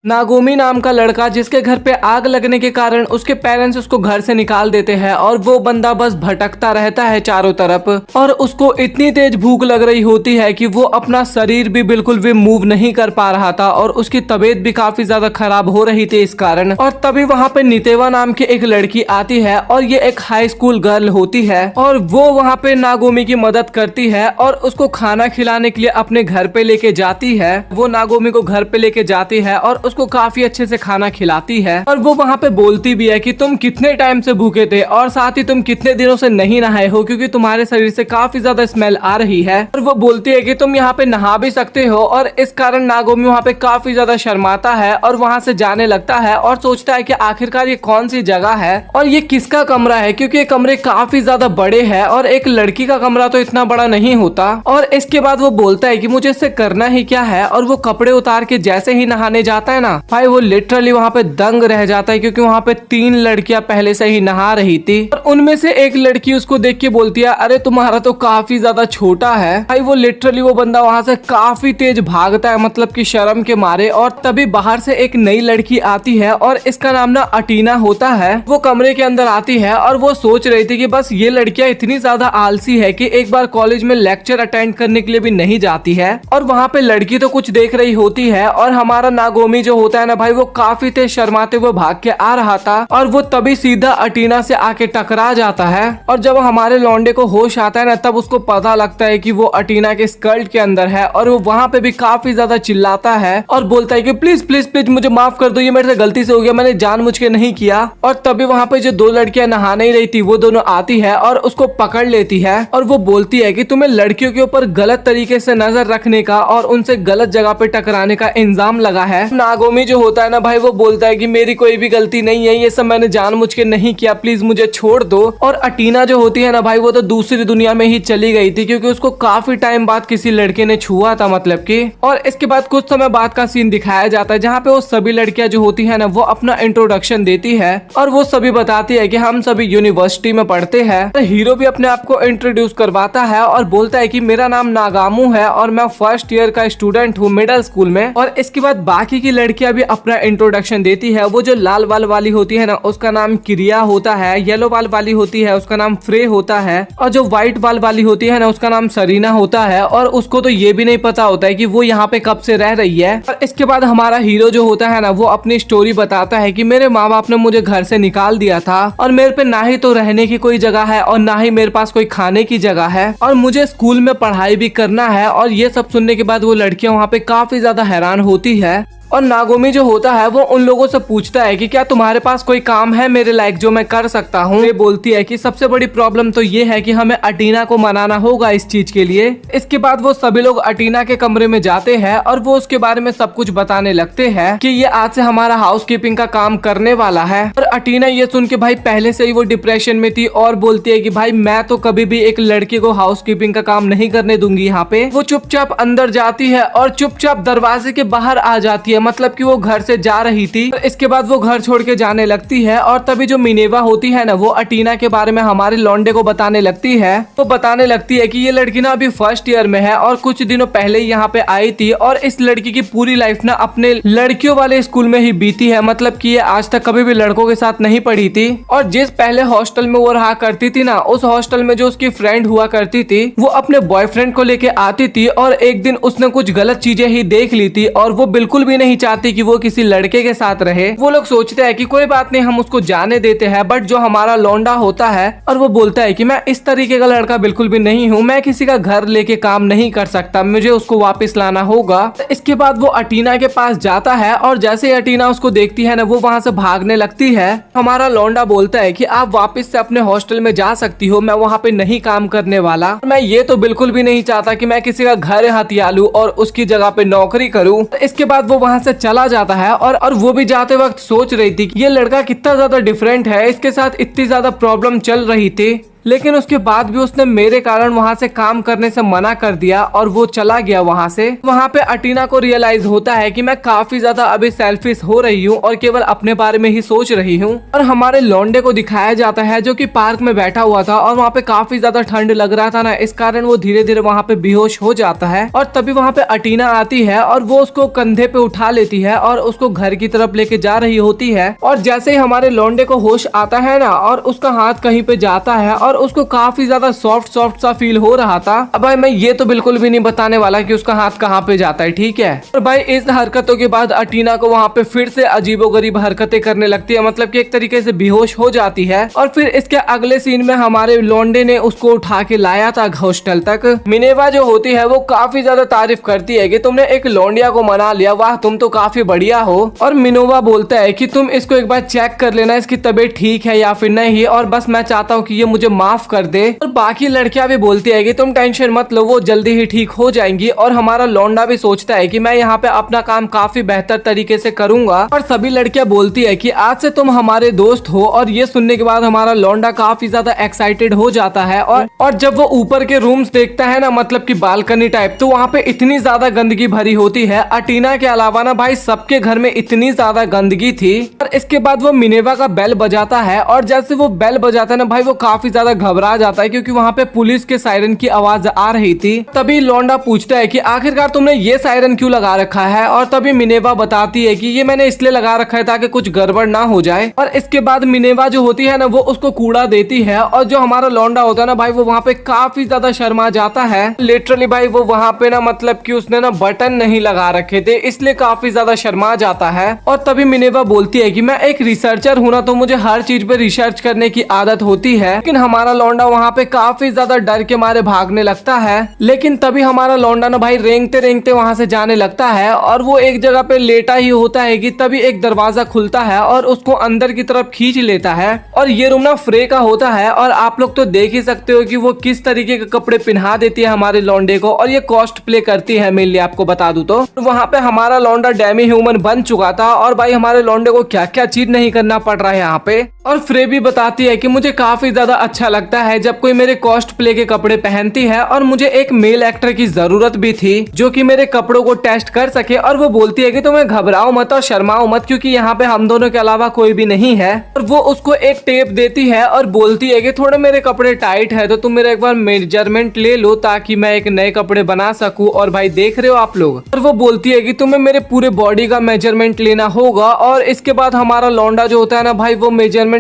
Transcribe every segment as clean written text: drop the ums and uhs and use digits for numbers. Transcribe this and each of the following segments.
नागोमी नाम का लड़का जिसके घर पे आग लगने के कारण उसके पेरेंट्स उसको घर से निकाल देते हैं और वो बंदा बस भटकता रहता है चारों तरफ और उसको इतनी तेज भूख लग रही होती है कि वो अपना शरीर भी बिल्कुल भी मूव नहीं कर पा रहा था और उसकी तबीयत भी काफी ज्यादा खराब हो रही थी इस कारण। और तभी वहाँ पे नितेवा नाम की एक लड़की आती है और ये एक हाई स्कूल गर्ल होती है और वो वहाँ पे नागोमी की मदद करती है और उसको खाना खिलाने के लिए अपने घर पे लेके जाती है। वो नागोमी को घर पे लेके जाती है और उसको काफी अच्छे से खाना खिलाती है और वो वहाँ पे बोलती भी है कि तुम कितने टाइम से भूखे थे और साथ ही तुम कितने दिनों से नहीं नहाए हो क्योंकि तुम्हारे शरीर से काफी ज्यादा स्मेल आ रही है। और वो बोलती है कि तुम यहाँ पे नहा भी सकते हो और इस कारण नागोमी वहाँ पे काफी ज्यादा शर्माता है और वहाँ से जाने लगता है और सोचता है कि आखिरकार ये कौन सी जगह है और ये किसका कमरा है क्योंकि ये कमरे काफी ज्यादा बड़े हैं और एक लड़की का कमरा तो इतना बड़ा नहीं होता। और इसके बाद वो बोलता है कि मुझे इससे करना ही क्या है और वो कपड़े उतार के जैसे ही नहाने जाता है ना भाई वो लिटरली वहाँ पे दंग रह जाता है क्योंकि वहाँ पे 3 लड़कियां पहले से ही नहा रही थी और उनमें से एक लड़की उसको देख के बोलती है अरे तुम्हारा तो काफी ज्यादा छोटा है। भाई वो लिटरली वो बंदा वहाँ से काफी तेज भागता है मतलब कि शर्म के मारे। और तभी बाहर से एक नई लड़की आती है और इसका नाम ना अटीना होता है। वो कमरे के अंदर आती है और वो सोच रही थी कि बस ये लड़कियां इतनी ज्यादा आलसी है कि एक बार कॉलेज में लेक्चर अटेंड करने के लिए भी नहीं जाती है। और वहाँ पे लड़की तो कुछ देख रही होती है और हमारा नागोमी जो होता है ना भाई वो काफी तेज शर्माते हुए भाग के आ रहा था और वो तभी सीधा अटीना से आके टकरा जाता है। और जब हमारे लौंडे को होश आता है ना तब उसको पता लगता है कि वो अटीना के स्कर्ट के अंदर है और वो वहाँ पे भी काफी ज्यादा चिल्लाता है और बोलता है कि प्लीज प्लीज प्लीज मुझे माफ कर दो, ये मेरे से गलती से हो गया, मैंने जानबूझ के नहीं किया। और तभी वहाँ पे जो 2 लड़कियां नहा नहीं रही थी वो दोनों आती है और उसको पकड़ लेती है और वो बोलती है कि तुम्हें लड़कियों के ऊपर गलत तरीके से नजर रखने का और उनसे गलत जगह पे टकराने का इल्जाम लगा है। नागोमी जो होता है ना भाई वो बोलता है कि मेरी कोई भी गलती नहीं है, ये सब मैंने जानबूझ के नहीं किया, प्लीज मुझे छोड़ दो। और अटीना जो होती है ना भाई वो तो दूसरी दुनिया में ही चली गई थी क्योंकि उसको काफी टाइम बाद किसी लड़के ने छुआ था मतलब कि। और इसके बाद कुछ समय बाद का सीन दिखाया जाता है जहाँ पे वो सभी लड़कियां जो होती है ना वो अपना इंट्रोडक्शन देती है और वो सभी बताती है कि हम सभी यूनिवर्सिटी में पढ़ते हैं। हीरो भी अपने आप को इंट्रोड्यूस करवाता है और बोलता है कि मेरा नाम नागामू है और मैं फर्स्ट ईयर का स्टूडेंट हूँ मिडिल स्कूल में। और इसके बाद बाकी की लड़कियां भी अपना इंट्रोडक्शन देती है। वो जो लाल वाल वाली होती है ना उसका नाम क्रिया होता है, येलो वाल वाली होती है उसका नाम फ्रे होता है और जो व्हाइट वाल वाली होती है ना उसका नाम सरीना होता है। और उसको तो ये भी नहीं पता होता है कि वो यहाँ पे कब से रह रही है। और इसके बाद हमारा हीरो जो होता है ना वो अपनी स्टोरी बताता है कि मेरे माँ बाप ने मुझे घर से निकाल दिया था और मेरे पे ना ही तो रहने की कोई जगह है और ना ही मेरे पास कोई खाने की जगह है और मुझे स्कूल में पढ़ाई भी करना है। और ये सब सुनने के बाद वो लड़कियां वहाँ पे काफी ज्यादा हैरान होती है। और नागोमी जो होता है वो उन लोगों से पूछता है कि क्या तुम्हारे पास कोई काम है मेरे लायक जो मैं कर सकता हूँ। ये बोलती है कि सबसे बड़ी प्रॉब्लम तो ये है कि हमें अटीना को मनाना होगा इस चीज के लिए। इसके बाद वो सभी लोग अटीना के कमरे में जाते हैं और वो उसके बारे में सब कुछ बताने लगते हैं कि ये आज से हमारा हाउस कीपिंग का काम करने वाला है। और अटीना ये सुन के भाई पहले से ही वो डिप्रेशन में थी और बोलती है कि भाई मैं तो कभी भी एक लड़की को हाउस कीपिंग का काम नहीं करने दूंगी। यहाँ पे वो चुपचाप अंदर जाती है और चुपचाप दरवाजे के बाहर आ जाती है मतलब कि वो घर से जा रही थी। इसके बाद वो घर छोड़ के जाने लगती है और तभी जो मिनेवा होती है ना वो अटीना के बारे में हमारे लौंडे को बताने लगती है। तो बताने लगती है कि ये लड़की ना अभी फर्स्ट ईयर में है और कुछ दिनों पहले यहाँ पे आई थी और इस लड़की की पूरी लाइफ ना अपने लड़कियों वाले स्कूल में ही बीती है मतलब कि ये आज तक कभी भी लड़कों के साथ नहीं पढ़ी थी। और जिस पहले हॉस्टल में वो रहा करती थी ना उस हॉस्टल में जो उसकी फ्रेंड हुआ करती थी वो अपने बॉयफ्रेंड को लेके आती थी और एक दिन उसने कुछ गलत चीजें ही देख ली थी और वो बिल्कुल भी नहीं चाहती कि वो किसी लड़के के साथ रहे। वो लोग सोचते हैं कि कोई बात नहीं हम उसको जाने देते हैं। बट जो हमारा लौंडा होता है और वो बोलता है कि मैं इस तरीके का लड़का बिल्कुल भी नहीं हूँ, मैं किसी का घर लेके काम नहीं कर सकता, मुझे उसको वापस लाना होगा। इसके बाद वो अटीना के पास जाता है और जैसे ही अटीना उसको देखती है ना वो वहाँ से भागने लगती है। हमारा लौंडा बोलता है कि आप वापस से अपने हॉस्टल में जा सकती हो, मैं वहाँ पे नहीं काम करने वाला। मैं ये तो बिल्कुल भी नहीं चाहता कि मैं किसी का घर हथिया लूं और उसकी जगह पे नौकरी करूं। इसके बाद वो वहाँ से चला जाता है और वो भी जाते वक्त सोच रही थी कि ये लड़का कितना ज्यादा डिफरेंट है, इसके साथ इतनी ज्यादा प्रॉब्लम चल रही थी लेकिन उसके बाद भी उसने मेरे कारण वहाँ से काम करने से मना कर दिया और वो चला गया वहाँ से। वहाँ पे अटीना को रियलाइज होता है कि मैं काफी ज्यादा अभी सेल्फिश हो रही हूँ और केवल अपने बारे में ही सोच रही हूँ। और हमारे लौंडे को दिखाया जाता है जो कि पार्क में बैठा हुआ था और वहाँ पे काफी ज्यादा ठंड लग रहा था ना, इस कारण वो धीरे धीरे वहाँ पे बेहोश हो जाता है। और तभी वहाँ पे अटीना आती है और वो उसको कंधे पे उठा लेती है और उसको घर की तरफ लेके जा रही होती है। और जैसे ही हमारे लौंडे को होश आता है ना और उसका हाथ कहीं पे जाता है और उसको काफी ज्यादा सॉफ्ट सॉफ्ट सा फील हो रहा था। अब भाई मैं ये तो बिल्कुल भी नहीं बताने वाला कि उसका हाथ कहाँ पे जाता है, ठीक है। और भाई इस हरकतों के बाद अटीना को वहाँ पे फिर से अजीबोगरीब हरकतें करने लगती है, मतलब कि एक तरीके से बेहोश हो जाती है। और फिर इसके अगले सीन में हमारे लौंडे ने उसको उठा के लाया था हॉस्टल तक। मिनेवा जो होती है वो काफी ज्यादा तारीफ करती है कि तुमने एक लौंडिया को मना लिया, वाह तुम तो काफी बढ़िया हो। और मिनोवा बोलता है कि तुम इसको एक बार चेक कर लेना, इसकी तबीयत ठीक है या फिर नहीं, और बस मैं चाहता हूँ कि ये मुझे माफ कर दे। और बाकी लड़कियां भी बोलती है कि तुम टेंशन मत लो, वो जल्दी ही ठीक हो जाएंगी। और हमारा लौंडा भी सोचता है कि मैं यहाँ पे अपना काम काफी बेहतर तरीके से करूंगा। और सभी लड़कियां बोलती है कि आज से तुम हमारे दोस्त हो। और ये सुनने के बाद हमारा लौंडा काफी ज्यादा एक्साइटेड हो जाता है। और जब वो ऊपर के रूम्स देखता है ना, मतलब कि बालकनी टाइप, तो वहाँ पे इतनी ज्यादा गंदगी भरी होती है। अटीना के अलावा ना भाई सबके घर में इतनी ज्यादा गंदगी थी। और इसके बाद वो मिनेवा का बेल बजाता है और जैसे वो बेल बजाता है ना भाई वो काफी ज्यादा घबरा जाता है क्योंकि वहाँ पे पुलिस के सायरन की आवाज आ रही थी। तभी लौंडा पूछता है कि आखिरकार तुमने ये सायरन क्यों लगा रखा है। और तभी मिनेवा बताती है कि ये मैंने इसलिए लगा रखा है ताकि कुछ गड़बड़ ना हो जाए। और इसके बाद मिनेवा जो होती है ना वो उसको कूड़ा देती है और जो हमारा लौंडा होता है ना भाई वो वहाँ पे काफी ज्यादा शर्मा जाता है। लिटरली भाई वो वहाँ पे ना मतलब कि उसने ना बटन नहीं लगा रखे थे इसलिए काफी ज्यादा शर्मा जाता है। और तभी मिनेवा बोलती है कि मैं एक रिसर्चर हूँ ना, तो मुझे हर चीज पे रिसर्च करने की आदत होती है। लेकिन हमारा लौंडा वहाँ पे काफी ज्यादा डर के मारे भागने लगता है। लेकिन तभी हमारा लौंडा ना भाई रेंगते रेंगते वहाँ से जाने लगता है और वो एक जगह पे लेटा ही होता है कि तभी एक दरवाजा खुलता है और उसको अंदर की तरफ खींच लेता है। और ये रूम ना फ्रे का होता है और आप लोग तो देख ही सकते हो कि वो किस तरीके के कपड़े पहना देती है हमारे लौंडे को। और ये कॉस्ट प्ले करती है मेनली, आपको बता दूं तो वहाँ पे हमारा लौंडा डेमी ह्यूमन बन चुका था। और भाई हमारे लौंडे को क्या क्या चीज नहीं करना पड़ रहा है यहाँ पे। और फ्रे भी बताती है कि मुझे काफी ज्यादा अच्छा लगता है जब कोई मेरे कॉस्ट प्ले के कपड़े पहनती है और मुझे एक मेल एक्टर की जरूरत भी थी जो कि मेरे कपड़ों को टेस्ट कर सके। और वो बोलती है कि तुम्हें घबराओ मत और शर्माओ मत क्योंकि यहाँ पे हम दोनों के अलावा कोई भी नहीं है। और वो उसको एक टेप देती है और बोलती है कि थोड़े मेरे कपड़े टाइट है तो तुम मेरा एक बार मेजरमेंट ले लो ताकि मैं एक नए कपड़े बना सकूं। और भाई देख रहे हो आप लोग। और वो बोलती है कि तुम्हें मेरे पूरे बॉडी का मेजरमेंट लेना होगा। और इसके बाद हमारा लौंडा जो होता है ना भाई वो मेजरमेंट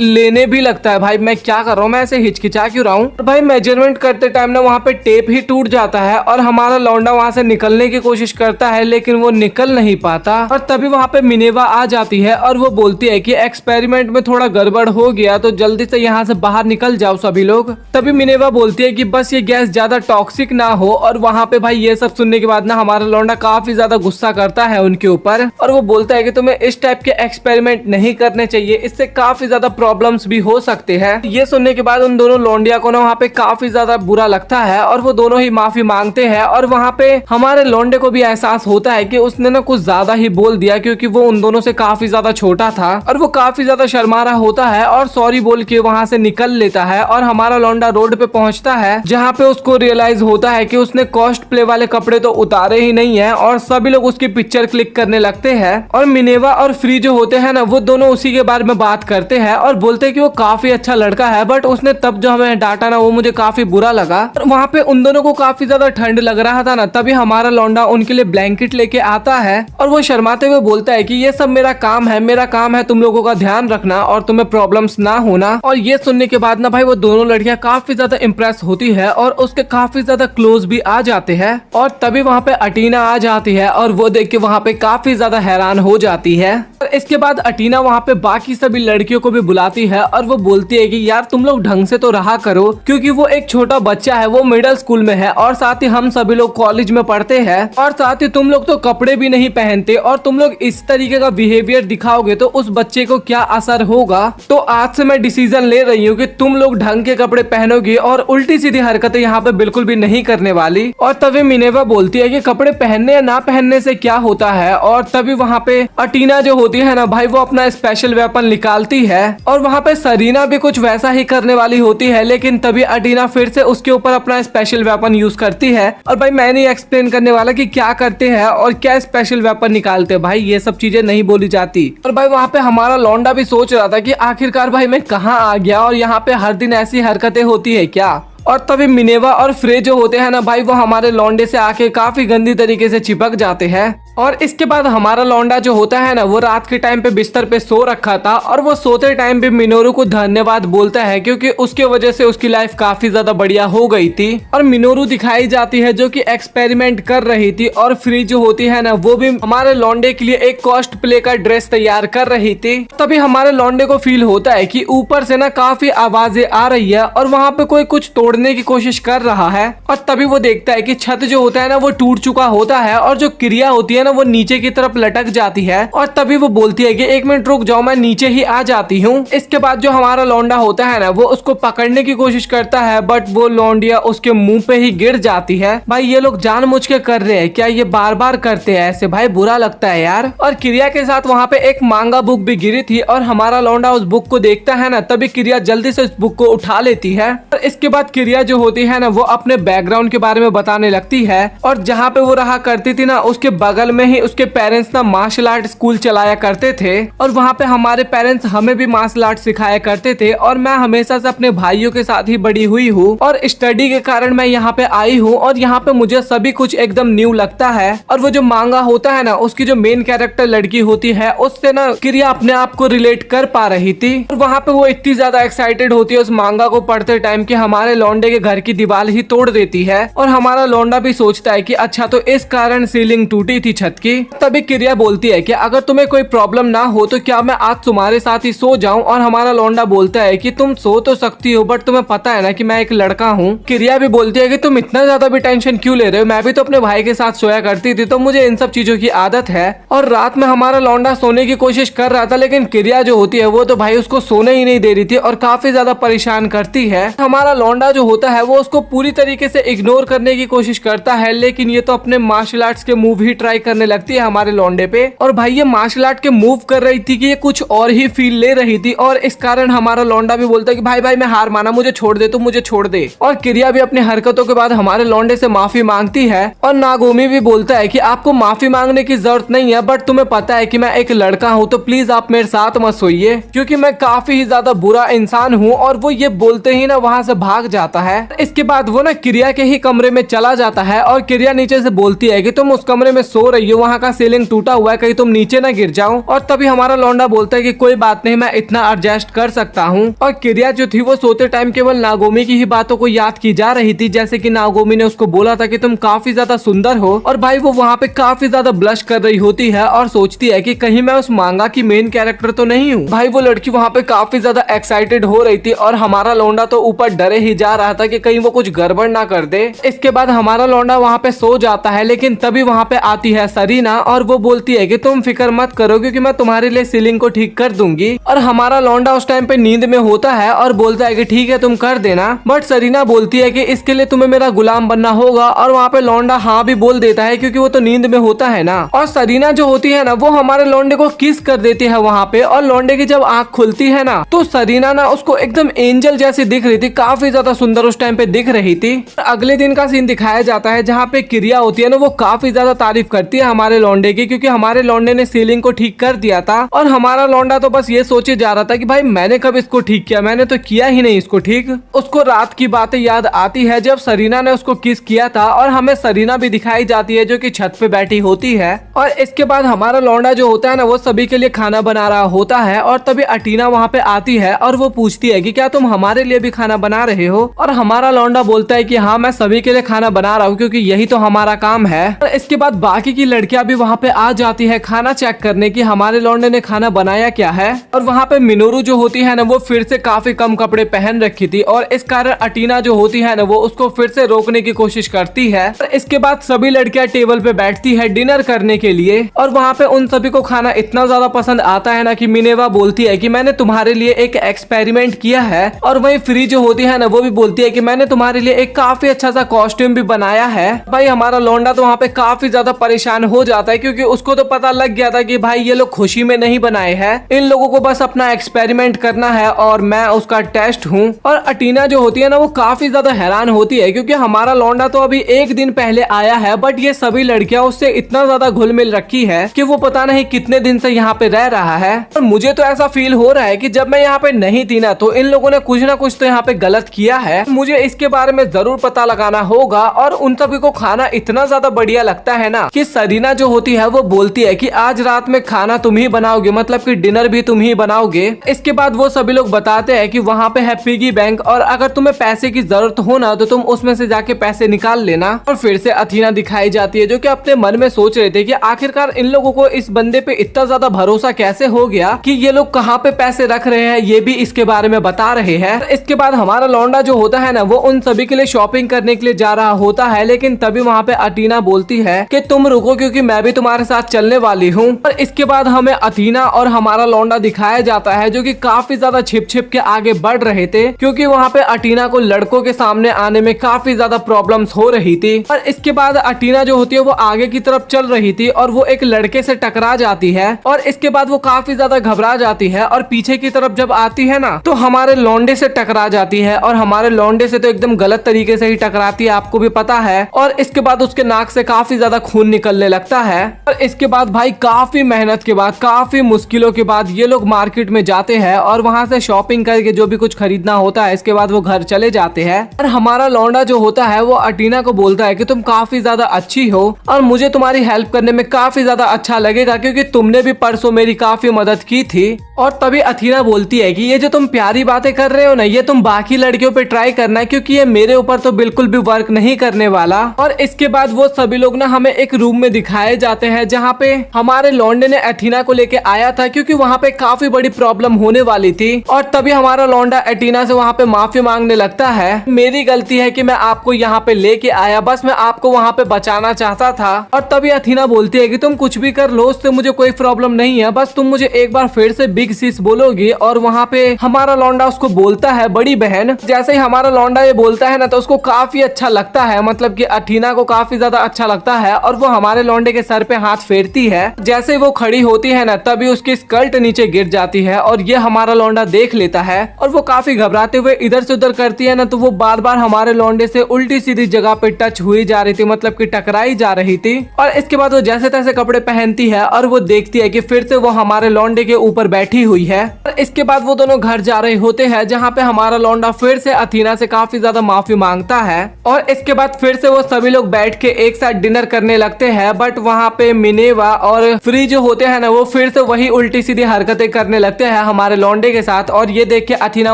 लेने भी लगता है। भाई मैं क्या कर रहा हूँ, मैं ऐसे हिचकिचा क्यों रहा हूँ। भाई मेजरमेंट करते टाइम ना वहाँ पे टेप ही टूट जाता है और हमारा लौंडा वहाँ से निकलने की कोशिश करता है लेकिन वो निकल नहीं पाता। और तभी वहाँ पे मिनेवा आ जाती है और वो बोलती है कि एक्सपेरिमेंट में थोड़ा गड़बड़ हो गया तो जल्दी से यहाँ से बाहर निकल जाओ सभी लोग। तभी मिनेवा बोलती है कि बस ये गैस ज्यादा टॉक्सिक ना हो। और वहाँ पे भाई ये सब सुनने के बाद ना हमारा लौंडा काफी ज्यादा गुस्सा करता है उनके ऊपर और वो बोलता है कि तुम्हें इस टाइप के एक्सपेरिमेंट नहीं करने चाहिए, इससे काफी ज्यादा प्रॉब्लम्स भी हो सकते हैं। ये सुनने के बाद उन दोनों लौंडिया को ना वहाँ पे काफी ज्यादा बुरा लगता है और वो दोनों ही माफी मांगते हैं। और वहाँ पे हमारे लौंडे को भी एहसास होता है कि उसने ना कुछ ज्यादा ही बोल दिया क्योंकि वो उन दोनों से काफी ज्यादा छोटा था और वो काफी ज्यादा शर्मा रहा होता है और सॉरी बोल के वहाँ से निकल लेता है। और हमारा लौंडा रोड पे पहुंचता है जहाँ पे उसको रियलाइज होता है कि उसने कॉस्ट प्ले वाले कपड़े तो उतारे ही नहीं है और सभी लोग उसकी पिक्चर क्लिक करने लगते हैं। और मिनेवा और फ्री जो होते हैं ना वो दोनों उसी के बारे में बात करते हैं और बोलते हैं कि वो काफी अच्छा लड़का है बट उसने तब जो हमें डांटा ना वो मुझे काफी बुरा लगा। और वहाँ पे उन दोनों को काफी ज्यादा ठंड लग रहा था ना, तभी हमारा लौंडा उनके लिए ब्लैंकेट लेके आता है और वो शर्माते हुए बोलता है कि ये सब मेरा काम है, मेरा काम है तुम लोगों का ध्यान रखना और तुम्हें प्रॉब्लम्स ना होना। और ये सुनने के बाद ना भाई वो दोनों लड़कियां काफी ज्यादा इम्प्रेस होती है और उसके काफी ज्यादा क्लोज भी आ जाते हैं। और तभी वहाँ पे अटीना आ जाती है और वो देख के वहाँ पे काफी ज्यादा हैरान हो जाती है। और इसके बाद अटीना वहाँ पे बाकी सभी लड़कियों को भी बुलाती है और वो बोलती है कि यार तुम लोग ढंग से तो रहा करो क्योंकि वो एक छोटा बच्चा है, वो मिडिल स्कूल में है और साथ ही हम सभी लोग कॉलेज में पढ़ते हैं और साथ ही तुम लोग तो कपड़े भी नहीं पहनते और तुम लोग इस तरीके का बिहेवियर दिखाओगे तो उस बच्चे को क्या असर होगा। तो आज से मैं डिसीजन ले रही हूँ कि तुम लोग ढंग के कपड़े पहनोगे और उल्टी सीधी हरकतें यहाँ पे बिल्कुल भी नहीं करने वाली। और तभी मिनेवा बोलती है कि कपड़े पहनने या ना पहनने से क्या होता है। और तभी वहाँ पे अटीना अटीना जो होती है ना भाई वो अपना स्पेशल वेपन निकालती है और वहाँ पे सरीना भी कुछ वैसा ही करने वाली होती है, लेकिन तभी अटीना फिर से उसके ऊपर अपना स्पेशल वेपन यूज करती है। और भाई मैं नहीं एक्सप्लेन करने वाला कि क्या करते हैं और क्या स्पेशल वेपन निकालते हैं, भाई ये सब चीजें नहीं बोली जाती। और भाई वहाँ पे हमारा लौंडा भी सोच रहा था कि आखिरकार भाई मैं कहाँ आ गया और यहाँ पे हर दिन ऐसी हरकतें होती है क्या। और तभी मिनेवा और फ्रे जो होते हैं ना भाई वो हमारे लौंडे से आके काफी गंदी तरीके से चिपक जाते हैं। और इसके बाद हमारा लौंडा जो होता है ना वो रात के टाइम पे बिस्तर पे सो रखा था और वो सोते टाइम पे मिनोरू को धन्यवाद बोलता है क्योंकि उसके वजह से उसकी लाइफ काफी ज्यादा बढ़िया हो गई थी। और मिनोरू दिखाई जाती है जो कि एक्सपेरिमेंट कर रही थी और फ्री जो होती है ना वो भी हमारे लौंडे के लिए एक कॉस्ट प्ले का ड्रेस तैयार कर रही थी। तभी हमारे लौंडे को फील होता है कि ऊपर से ना काफी आवाजें आ रही है और वहाँ पे कोई कुछ तोड़ने की कोशिश कर रहा है। और तभी वो देखता है कि छत जो होता है ना वो टूट चुका होता है और जो क्रिया होती है ना वो नीचे की तरफ लटक जाती है। और तभी वो बोलती है कि 1 मिनट रुक जाओ, मैं नीचे ही आ जाती हूँ। इसके बाद जो हमारा लौंडा होता है ना वो उसको पकड़ने की कोशिश करता है बट वो लौंडिया उसके मुंह पे ही गिर जाती है। भाई ये लोग जानबूझ के कर रहे हैं क्या, ये बार बार करते हैं ऐसे, भाई बुरा लगता है यार। और क्रिया के साथ वहाँ पे एक मांगा बुक भी गिरी थी और हमारा लौंडा उस बुक को देखता है ना तभी क्रिया जल्दी से उस बुक को उठा लेती है। और इसके बाद क्रिया जो होती है ना वो अपने बैकग्राउंड के बारे में बताने लगती है और जहाँ पे वो रहा करती थी ना उसके बगल में ही उसके पेरेंट्स ना मार्शल आर्ट स्कूल चलाया करते थे और वहाँ पे हमारे पेरेंट्स हमें भी मार्शल आर्ट सिखाया करते थे और मैं हमेशा से अपने भाइयों के साथ ही बड़ी हुई हूँ और स्टडी के कारण मैं यहाँ पे आई हूँ और यहाँ पे मुझे सभी कुछ एकदम न्यू लगता है। और वो जो मांगा होता है ना उसकी जो मेन कैरेक्टर लड़की होती है उससे ना क्रिया अपने आप को रिलेट कर पा रही थी और वहाँ पे वो इतनी ज्यादा एक्साइटेड होती है उस मांगा को पढ़ते टाइम कि हमारे लौंडे के घर की दीवार ही तोड़ देती है। और हमारा लौंडा भी सोचता है कि अच्छा तो इस कारण सीलिंग टूटी थी छत की। तभी क्रिया बोलती है कि अगर तुम्हें कोई प्रॉब्लम ना हो तो क्या मैं आज तुम्हारे साथ ही सो जाऊं। और हमारा लौंडा बोलता है कि तुम सो तो सकती हो बट तुम्हें पता है ना कि मैं एक लड़का हूँ। क्रिया भी बोलती है कि तुम इतना ज्यादा भी टेंशन क्यों ले रहे हो, मैं भी तो अपने भाई के साथ सोया करती थी तो मुझे इन सब चीजों की आदत है। और रात में हमारा लौंडा सोने की कोशिश कर रहा था लेकिन क्रिया जो होती है वो तो भाई उसको सोने ही नहीं दे रही थी और काफी ज्यादा परेशान करती है। हमारा लौंडा जो होता है वो उसको पूरी तरीके से इग्नोर करने की कोशिश करता है लेकिन ये तो अपने मार्शल आर्ट्स के मूव ही ट्राई करने लगती है हमारे लौंडे पे। और भाई ये मार्शल आर्ट के मूव कर रही थी कि ये कुछ और ही फील ले रही थी और इस कारण हमारा लौंडा भी बोलता है कि भाई भाई मैं हार माना, मुझे छोड़ दे, तू मुझे छोड़ दे। और क्रिया भी अपनी हरकतों के बाद हमारे लौंडे से माफी मांगती है और नागोमी भी बोलता है कि आपको माफी मांगने की जरूरत नहीं है बट तुम्हें पता है कि मैं एक लड़का हूँ तो प्लीज आप मेरे साथ मत सोइए क्योंकि मैं काफी ही ज्यादा बुरा इंसान हूँ। और वो ये बोलते ही ना वहाँ से भाग जाता है। इसके बाद वो ना क्रिया के ही कमरे में चला जाता है और क्रिया नीचे से बोलती है कि तुम उस कमरे में सो रही हो, वहाँ का सीलिंग टूटा हुआ है, कहीं तुम नीचे ना गिर जाओ। और तभी हमारा लौंडा बोलता है कि कोई बात नहीं, मैं इतना एडजस्ट कर सकता हूँ। और क्रिया जो थी वो सोते टाइम केवल नागोमी की ही बातों को याद की जा रही थी जैसे कि नागोमी ने उसको बोला था कि तुम काफी ज्यादा सुंदर हो। और भाई वो वहाँ पे काफी ज्यादा ब्लश कर रही होती है और सोचती है कि कहीं मैं उस मांगा की मेन कैरेक्टर तो नहीं हूँ। भाई वो लड़की वहाँ पे काफी ज्यादा एक्साइटेड हो रही थी और हमारा लौंडा तो ऊपर डरे ही जा रहा था कि कहीं वो कुछ गड़बड़ ना कर दे। इसके बाद हमारा लौंडा वहाँ पे सो जाता है लेकिन तभी वहाँ पे आती है सरीना और वो बोलती है कि तुम फिक्र मत करो क्योंकि मैं तुम्हारे लिए सीलिंग को ठीक कर दूंगी। और हमारा लौंडा उस टाइम पे नींद में होता है और बोलता है कि ठीक है तुम कर देना। बट सरीना बोलती है कि इसके लिए तुम्हें मेरा गुलाम बनना होगा और वहाँ पे लौंडा हाँ भी बोल देता है क्योंकि वो तो नींद में होता है ना। और सरीना जो होती है ना वो हमारे लौंडे को किस कर देती है वहाँ पे और लौंडे की जब आँख खुलती है ना तो सरीना ना उसको एकदम एंजल जैसी दिख रही थी, काफी ज्यादा सुंदर उस टाइम पे दिख रही थी। अगले दिन का सीन दिखाया जाता है जहाँ पे क्रिया होती है ना वो काफी ज्यादा तारीफ करती है हमारे लौंडे की क्योंकि हमारे लौंडे ने सीलिंग को ठीक कर दिया था। और हमारा लौंडा तो बस ये सोचे जा रहा था कि भाई मैंने कब इसको ठीक किया, मैंने तो किया ही नहीं इसको ठीक। उसको रात की बातें याद आती है जब सरीना ने उसको किस किया था और हमें सरीना भी दिखाई जाती है जो कि छत पे बैठी होती है। और इसके बाद हमारा लौंडा जो होता है ना वो सभी के लिए खाना बना रहा होता है और तभी अटीना वहाँ पे आती है और वो पूछती है कि क्या तुम हमारे लिए भी खाना बना रहे हो। और हमारा लौंडा बोलता है कि हाँ मैं सभी के लिए खाना बना रहा हूँ क्योंकि यही तो हमारा काम है। और इसके बाद बाकी की लड़कियां भी वहाँ पे आ जाती है खाना चेक करने की हमारे लौंडे ने खाना बनाया क्या है। और वहाँ पे मिनोरू जो होती है ना वो फिर से काफी कम कपड़े पहन रखी थी और इस कारण अटीना जो होती है ना वो उसको फिर से रोकने की कोशिश करती है। और इसके बाद सभी लड़कियां टेबल पे बैठती है डिनर करने के लिए और वहाँ पे उन सभी को खाना इतना ज्यादा पसंद आता है ना कि मिनेवा बोलती है कि मैंने तुम्हारे लिए एक एक्सपेरिमेंट किया है। और वही फ्री जो होती है ना वो भी बोलती है कि मैंने तुम्हारे लिए एक काफी अच्छा सा कॉस्ट्यूम भी बनाया है। भाई हमारा लौंडा तो वहाँ पे काफी ज्यादा परेशान हैरान हो जाता है क्योंकि उसको तो पता लग गया था कि भाई ये लोग खुशी में नहीं बनाए हैं, इन लोगों को बस अपना एक्सपेरिमेंट करना है और मैं उसका टेस्ट हूँ। और अटीना जो होती है ना वो काफी ज्यादा हैरान होती है क्योंकि हमारा लौंडा तो अभी एक दिन पहले आया है, बट ये सभी लड़कियां उससे इतना ज्यादा घुल मिल रखी है कि वो पता नहीं कितने दिन से यहाँ पे रह रहा है। और मुझे तो ऐसा फील हो रहा है कि जब मैं यहाँ पे नहीं थी ना तो इन लोगों ने कुछ ना कुछ तो यहाँ पे गलत किया है। मुझे इसके बारे में जरूर पता लगाना होगा। और उन सभी को खाना इतना ज्यादा बढ़िया लगता है ना कि सरीना जो होती है वो बोलती है कि आज रात में खाना तुम ही बनाओगे, मतलब कि डिनर भी तुम ही बनाओगे। इसके बाद वो सभी लोग बताते हैं कि वहाँ पे है पिगी बैंक और अगर तुम्हें पैसे की जरूरत हो ना तो तुम उसमें से जाके पैसे निकाल लेना। और फिर से अथीना दिखाई जाती है जो कि अपने मन में सोच रहे थे कि आखिरकार इन लोगों को इस बंदे पे इतना ज्यादा भरोसा कैसे हो गया कि ये लोग कहाँ पे पैसे रख रहे हैं ये भी इसके बारे में बता रहे हैं। इसके बाद हमारा लौंडा जो होता है ना वो उन सभी के लिए शॉपिंग करने के लिए जा रहा होता है, लेकिन तभी वहाँ पे अटीना बोलती है कि तुम रुको क्योंकि मैं भी तुम्हारे साथ चलने वाली हूँ। और इसके बाद हमें अथीना और हमारा लौंडा दिखाया जाता है जो कि काफी ज्यादा छिप छिप के आगे बढ़ रहे थे क्योंकि वहाँ पे अटीना को लड़कों के सामने आने में काफी ज्यादा प्रॉब्लम्स हो रही थी। और इसके बाद अटीना जो होती है वो आगे की तरफ चल रही थी और वो एक लड़के से टकरा जाती है और इसके बाद वो काफी ज्यादा घबरा जाती है और पीछे की तरफ जब आती है ना तो हमारे लौंडे से टकरा जाती है और हमारे लौंडे से तो एकदम गलत तरीके से ही टकराती है, आपको भी पता है। और इसके बाद उसके नाक से काफी ज्यादा खून निकलने लगता है। और इसके बाद भाई काफी मेहनत के बाद, काफी मुश्किलों के बाद ये लोग मार्केट में जाते हैं और वहां से शॉपिंग करके जो भी कुछ खरीदना होता है इसके बाद वो घर चले जाते हैं। और हमारा लौंडा जो होता है वो अटीना को बोलता है कि तुम काफी ज्यादा अच्छी हो और मुझे तुम्हारी हेल्प करने में काफी ज्यादा अच्छा लगेगा क्योंकि तुमने भी परसों मेरी काफी मदद की थी। और तभी अथीना बोलती है कि ये जो तुम प्यारी बातें कर रहे हो ना ये तुम बाकी लड़कियों पे ट्राई करना क्योंकि ये मेरे ऊपर तो बिल्कुल भी वर्क नहीं करने वाला। और इसके बाद वो सभी लोग ना हमें एक रूम में दिखाए जाते हैं जहाँ पे हमारे लौंडे ने अथीना को लेके आया था क्योंकि वहाँ पे काफी बड़ी प्रॉब्लम होने वाली थी। और तभी हमारा लौंडा अथीना से वहाँ पे माफी मांगने लगता है, मेरी गलती है कि मैं आपको यहाँ पे लेके आया, बस मैं आपको वहाँ पे बचाना चाहता था। और तभी अथीना बोलती है कि तुम कुछ भी कर लो उससे मुझे कोई प्रॉब्लम नहीं है, बस तुम मुझे एक बार फिर से बिग सिस बोलोगी। और वहाँ पे हमारा लौंडा उसको बोलता है बड़ी बहन। जैसे ही हमारा लौंडा ये बोलता है ना तो उसको काफी अच्छा लगता है, मतलब कि अथीना को काफी ज्यादा अच्छा लगता है और वो हमारे लौंडे के सर पे हाथ फेरती है। जैसे वो खड़ी होती है ना तभी उसकी स्कर्ट नीचे गिर जाती है और ये हमारा लौंडा देख लेता है और वो काफी घबराते हुए इधर से उधर करती है ना तो वो बार बार हमारे लौंडे से उल्टी सीधी जगह पे टच हुई जा रही थी, मतलब कि टकराई जा रही थी। और इसके बाद वो जैसे तैसे कपड़े पहनती है और वो देखती है कि फिर से वो हमारे लौंडे के ऊपर बैठी हुई है। और इसके बाद वो दोनों घर जा रहे होते हैं जहाँ पे हमारा लौंडा फिर से अथीना से काफी ज्यादा माफी मांगता है। और इसके बाद फिर से वो सभी लोग बैठ के एक साथ डिनर करने लगते हैं, बट वहाँ पे मिनेवा और फ्री जो होते हैं ना वो फिर से वही उल्टी सीधी हरकतें करने लगते हैं हमारे लौंडे के साथ। और ये देख के अथीना